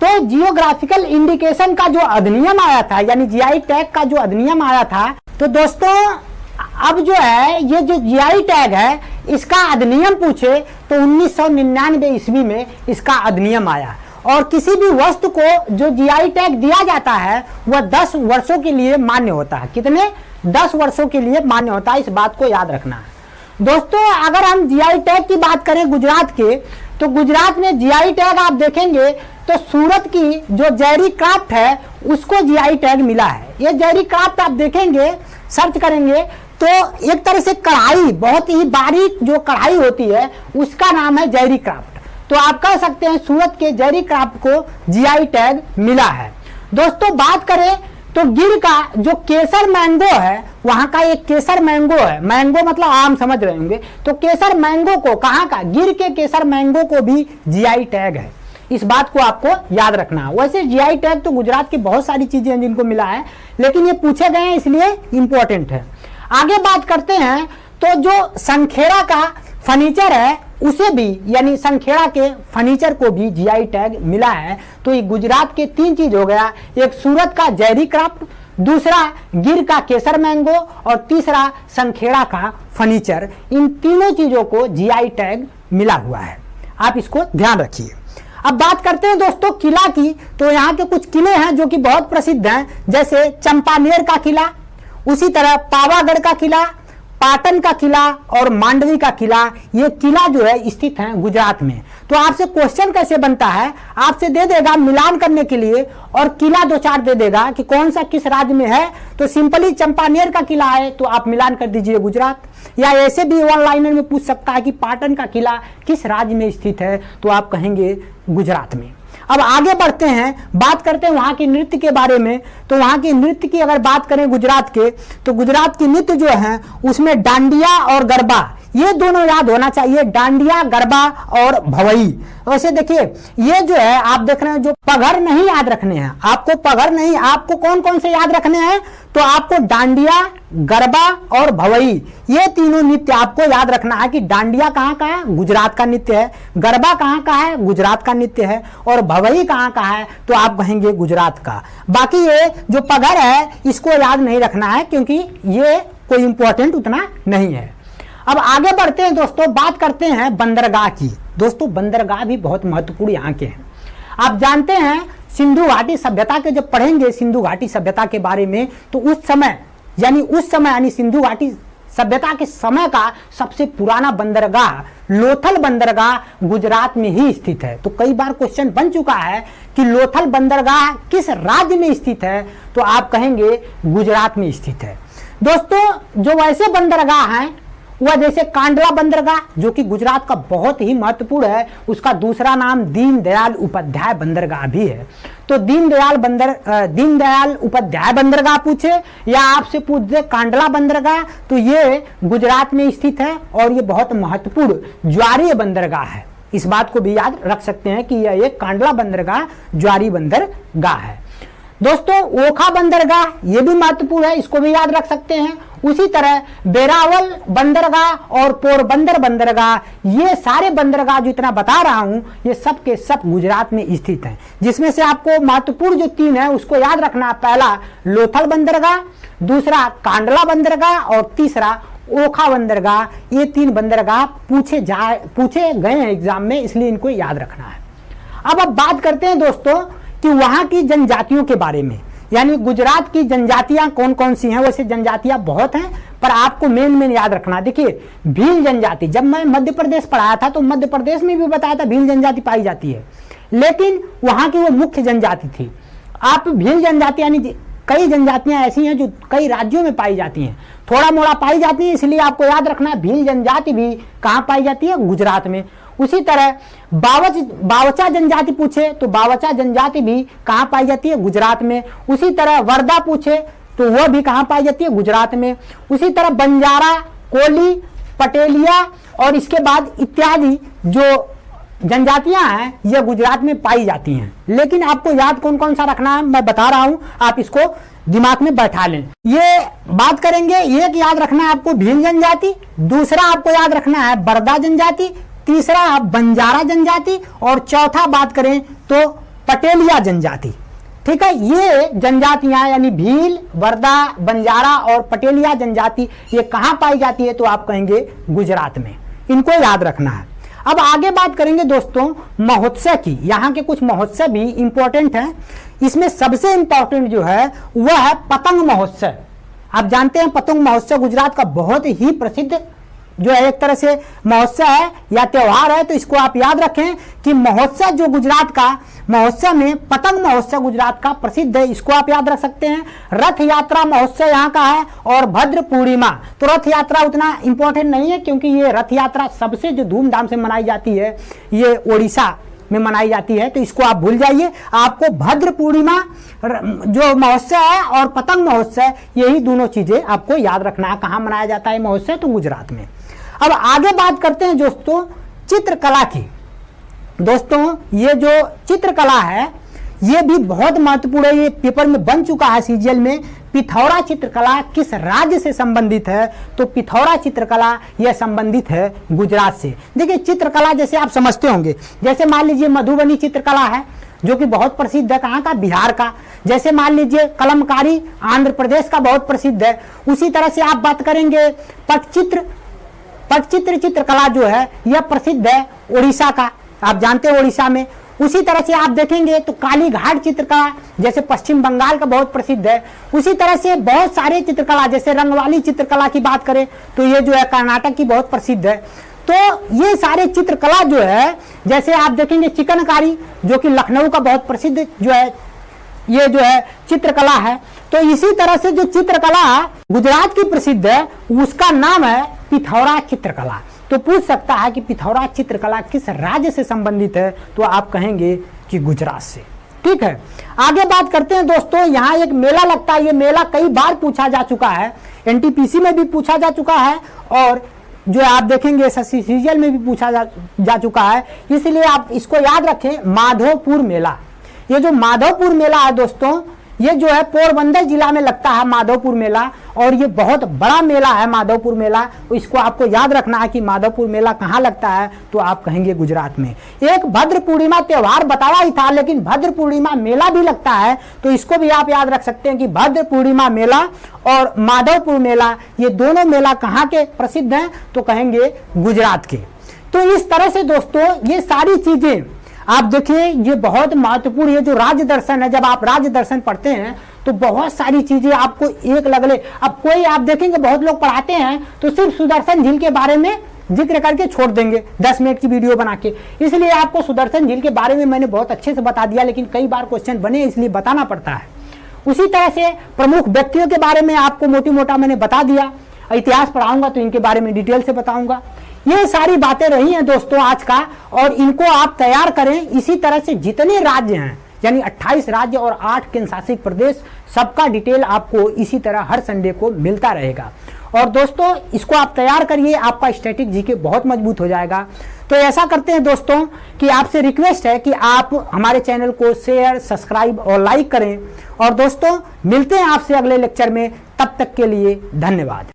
तो जियोग्राफिकल इंडिकेशन का जो अधिनियम आया था, यानी जीआई टैग का जो अधिनियम आया था, तो दोस्तों अब जो है ये जो जीआई टैग है इसका अधिनियम पूछे तो 1999 ईस्वी में इसका अधिनियम आया, और किसी भी वस्तु को जो जीआई टैग दिया जाता है वह 10 वर्षों के लिए मान्य होता है। कितने? 10 वर्षों के लिए मान्य होता है, इस बात को याद रखना है। दोस्तों अगर हम जीआई टैग की बात करें गुजरात के, तो गुजरात में जीआई टैग आप देखेंगे तो सूरत की जो जैरी क्राफ्ट है उसको जीआई टैग मिला है। ये जैरी क्राफ्ट आप देखेंगे, सर्च करेंगे तो एक तरह से कढ़ाई, बहुत ही बारीक जो कढ़ाई होती है उसका नाम है जैरी क्राफ्ट। तो आप कह सकते हैं सूरत के जैरी क्राफ्ट को जीआई टैग मिला है। दोस्तों बात करें तो गिर का जो केसर मैंगो है, वहां का एक केसर मैंगो है, मैंगो मतलब आम समझ रहे होंगे, तो केसर मैंगो को, कहां का, गिर के केसर मैंगो को भी जीआई टैग है। इस बात को आपको याद रखना है। वैसे जीआई टैग तो गुजरात की बहुत सारी चीजें हैं जिनको मिला है, लेकिन ये पूछे गए हैं इसलिए इंपॉर्टेंट है। आगे बात करते हैं तो जो संखेड़ा का फर्नीचर है उसे भी, यानी संखेड़ा के फर्नीचर को भी जीआई टैग मिला है। तो ये गुजरात के 3 चीज हो गया, एक सूरत का जैरी क्राफ्ट, दूसरा गिर का केसर मैंगो और तीसरा संखेड़ा का फर्नीचर। इन तीनों चीजों को जीआई टैग मिला हुआ है, आप इसको ध्यान रखिए। अब बात करते हैं दोस्तों किला की। तो यहाँ के कुछ किले हैं जो कि बहुत प्रसिद्ध हैं, जैसे चंपानेर का किला, उसी तरह पावागढ़ का किला, पाटन का किला और मांडवी का किला। ये किला जो है स्थित है गुजरात में। तो आपसे क्वेश्चन कैसे बनता है, आपसे दे देगा मिलान करने के लिए और किला 2-4 दे देगा कि कौन सा किस राज्य में है। तो सिंपली चंपानेर का किला है तो आप मिलान कर दीजिए गुजरात, या ऐसे भी ऑनलाइन में पूछ सकता है कि पाटन का किला किस राज्य में स्थित है, तो आप कहेंगे गुजरात में। अब आगे बढ़ते हैं, बात करते हैं वहां की नृत्य के बारे में। तो वहां की नृत्य की अगर बात करें गुजरात के, तो गुजरात की नृत्य जो है उसमें डांडिया और गरबा, ये दोनों याद होना चाहिए, डांडिया, गरबा और भवई। वैसे देखिए ये जो है आप देख रहे हैं, जो पगहर नहीं याद रखने हैं आपको, पगहर नहीं, आपको कौन कौन से याद रखने हैं, तो आपको डांडिया, गरबा और भवई, ये तीनों नृत्य आपको याद रखना है कि डांडिया कहाँ का है, गुजरात का नृत्य है, गरबा कहाँ का है, गुजरात का नृत्य है, और भवई कहाँ का है, तो आप कहेंगे गुजरात का। बाकी ये जो पगहर है इसको याद नहीं रखना है क्योंकि ये कोई इंपॉर्टेंट उतना नहीं है। अब आगे बढ़ते हैं दोस्तों, बात करते हैं बंदरगाह की। दोस्तों बंदरगाह भी बहुत महत्वपूर्ण यहाँ के हैं। आप जानते हैं सिंधु घाटी सभ्यता के जब पढ़ेंगे सिंधु घाटी सभ्यता के बारे में, तो उस समय यानी सिंधु घाटी सभ्यता के समय का सबसे पुराना बंदरगाह लोथल बंदरगाह गुजरात में ही स्थित है। तो कई बार क्वेश्चन बन चुका है कि लोथल बंदरगाह किस राज्य में स्थित है, तो आप कहेंगे गुजरात में स्थित है। दोस्तों जो वैसे बंदरगाह हैं वह जैसे कांडला बंदरगाह जो कि गुजरात का बहुत ही महत्वपूर्ण है, उसका दूसरा नाम दीनदयाल उपाध्याय बंदरगाह भी है। तो दीनदयाल उपाध्याय बंदरगाह पूछे या आपसे पूछ दे कांडला बंदरगाह, तो ये गुजरात में स्थित है और ये बहुत महत्वपूर्ण ज्वारीय बंदरगाह है। इस बात को भी याद रख सकते हैं कि यह एक कांडला बंदरगाह ज्वारी बंदरगाह है। दोस्तों ओखा बंदरगाह ये भी महत्वपूर्ण है, इसको भी याद रख सकते हैं। उसी तरह बेरावल बंदरगाह और पोरबंदर बंदरगाह, ये सारे बंदरगाह जो इतना बता रहा हूं ये सब के सब गुजरात में स्थित हैं, जिसमें से आपको महत्वपूर्ण जो 3 है उसको याद रखना। पहला लोथल बंदरगाह, दूसरा कांडला बंदरगाह और तीसरा ओखा बंदरगाह। ये 3 बंदरगाह पूछे गए हैं एग्जाम में, इसलिए इनको याद रखना है। अब बात करते हैं दोस्तों कि वहां की जनजातियों के बारे में, यानी गुजरात की जनजातियां कौन कौन सी हैं। वैसे जनजातियां बहुत हैं पर आपको मेन याद रखना। देखिए भील जनजाति, जब मैं मध्य प्रदेश पढ़ाया था तो मध्य प्रदेश में भी बताया था भील जनजाति पाई जाती है, लेकिन वहां की वो मुख्य जनजाति थी। आप भील जनजाति यानी कई जनजातियां ऐसी हैं जो कई राज्यों में पाई जाती हैं, थोड़ा मोड़ा पाई जाती है, इसलिए आपको याद रखना है भील जनजाति भी कहाँ पाई जाती है, गुजरात में। उसी तरह बावचा जनजाति पूछे तो बावचा जनजाति भी कहाँ पाई जाती है, गुजरात में। उसी तरह वर्दा पूछे तो वह भी कहाँ पाई जाती है, गुजरात में। उसी तरह बंजारा, कोली, पटेलिया और इसके बाद इत्यादि जो जनजातियां हैं यह गुजरात में पाई जाती हैं। लेकिन आपको याद कौन कौन सा रखना है मैं बता रहा हूं, आप इसको दिमाग में बैठा लें। ये बात करेंगे, एक याद रखना है आपको भील जनजाति, दूसरा आपको याद रखना है बरदा जनजाति, तीसरा बंजारा जनजाति और चौथा बात करें तो पटेलिया जनजाति। ठीक है, ये जनजातियां यानी भील, वर्दा, बंजारा और पटेलिया जनजाति ये कहां पाई जाती है, तो आप कहेंगे गुजरात में। इनको याद रखना है। अब आगे बात करेंगे दोस्तों महोत्सव की। यहाँ के कुछ महोत्सव भी इंपॉर्टेंट हैं। इसमें सबसे इंपॉर्टेंट जो है वह है पतंग महोत्सव। आप जानते हैं पतंग महोत्सव गुजरात का बहुत ही प्रसिद्ध जो है एक तरह से महोत्सव है या त्योहार है। तो इसको आप याद रखें कि महोत्सव जो गुजरात का महोत्सव में पतंग महोत्सव गुजरात का प्रसिद्ध है, इसको आप याद रख सकते हैं। रथ यात्रा महोत्सव यहाँ का है और भद्र पूर्णिमा। तो रथ यात्रा उतना इंपॉर्टेंट नहीं है क्योंकि ये रथ यात्रा सबसे जो धूमधाम से मनाई जाती है ये ओडिशा में मनाई जाती है, तो इसको आप भूल जाइए। आपको भद्र पूर्णिमा जो महोत्सव है और पतंग महोत्सव, यही दोनों चीजें आपको याद रखना है। कहाँ मनाया जाता है महोत्सव? तो गुजरात में। अब आगे बात करते हैं दोस्तों चित्रकला की। दोस्तों ये जो चित्रकला है ये भी बहुत महत्वपूर्ण है, ये पेपर में बन चुका है सीजीएल में। पिथौरा चित्रकला किस राज्य से संबंधित है? तो पिथौरा चित्रकला यह संबंधित है गुजरात से। देखिए चित्रकला जैसे आप समझते होंगे, जैसे मान लीजिए मधुबनी चित्रकला है जो कि बहुत प्रसिद्ध है, कहाँ का? बिहार का। जैसे मान लीजिए कलमकारी आंध्र प्रदेश का बहुत प्रसिद्ध है। उसी तरह से आप बात करेंगे पटचित्र चित्रकला जो है यह प्रसिद्ध है उड़ीसा का, आप जानते हैं उड़ीसा में। उसी तरह से आप देखेंगे तो काली घाट चित्रकला जैसे पश्चिम बंगाल का बहुत प्रसिद्ध है। उसी तरह से बहुत सारे चित्रकला जैसे रंगवाली चित्रकला की बात करें तो ये जो है कर्नाटक की बहुत प्रसिद्ध है। तो ये सारे चित्रकला जो है, जैसे आप देखेंगे चिकनकारी जो कि लखनऊ का बहुत प्रसिद्ध जो है ये जो है चित्रकला है। तो इसी तरह से जो चित्रकला गुजरात की प्रसिद्ध है उसका नाम है पिथौरा चित्रकला। तो पूछ सकता है कि पिथौरा चित्रकला किस राज्य से संबंधित है? तो आप कहेंगे कि गुजरात से। ठीक है, आगे बात करते हैं दोस्तों। यहाँ एक मेला लगता है, ये मेला कई बार पूछा जा चुका है, एनटीपीसी में भी पूछा जा चुका है और जो आप देखेंगे एसएससी सीजीएल में भी पूछा जा चुका है, इसलिए आप इसको याद रखें। माधवपुर मेला, ये जो माधवपुर मेला है दोस्तों ये जो है पोरबंदर जिला में लगता है माधवपुर मेला, और ये बहुत बड़ा मेला है माधवपुर मेला। इसको आपको याद रखना है कि माधवपुर मेला कहाँ लगता है? तो आप कहेंगे गुजरात में। एक भद्र पूर्णिमा त्योहार बताया ही था, लेकिन भद्र पूर्णिमा मेला भी लगता है, तो इसको भी आप याद रख सकते हैं कि भद्र पूर्णिमा मेला और माधवपुर मेला ये दोनों मेला कहाँ के प्रसिद्ध हैं? तो कहेंगे गुजरात के। तो इस तरह से दोस्तों ये सारी चीजें आप देखिए ये बहुत महत्वपूर्ण, ये जो राज्य दर्शन है, जब आप राज्य दर्शन पढ़ते हैं तो बहुत सारी चीजें आपको एक लगले। अब कोई आप देखेंगे बहुत लोग पढ़ाते हैं तो सिर्फ सुदर्शन झील के बारे में जिक्र करके छोड़ देंगे 10 मिनट की वीडियो बना के, इसलिए आपको सुदर्शन झील के बारे में मैंने बहुत अच्छे से बता दिया, लेकिन कई बार क्वेश्चन बने इसलिए बताना पड़ता है। उसी तरह से प्रमुख व्यक्तियों के बारे में आपको मोटी मोटा मैंने बता दिया। इतिहास पढ़ाऊंगा तो इनके बारे में डिटेल से बताऊंगा। ये सारी बातें रही हैं दोस्तों आज का, और इनको आप तैयार करें। इसी तरह से जितने राज्य हैं यानी 28 राज्य और 8 केंद्र शासित प्रदेश, सबका डिटेल आपको इसी तरह हर संडे को मिलता रहेगा। और दोस्तों इसको आप तैयार करिए, आपका स्टैटिक जीके बहुत मजबूत हो जाएगा। तो ऐसा करते हैं दोस्तों कि आपसे रिक्वेस्ट है कि आप हमारे चैनल को शेयर, सब्सक्राइब और लाइक करें। और दोस्तों मिलते हैं आपसे अगले लेक्चर में, तब तक के लिए धन्यवाद।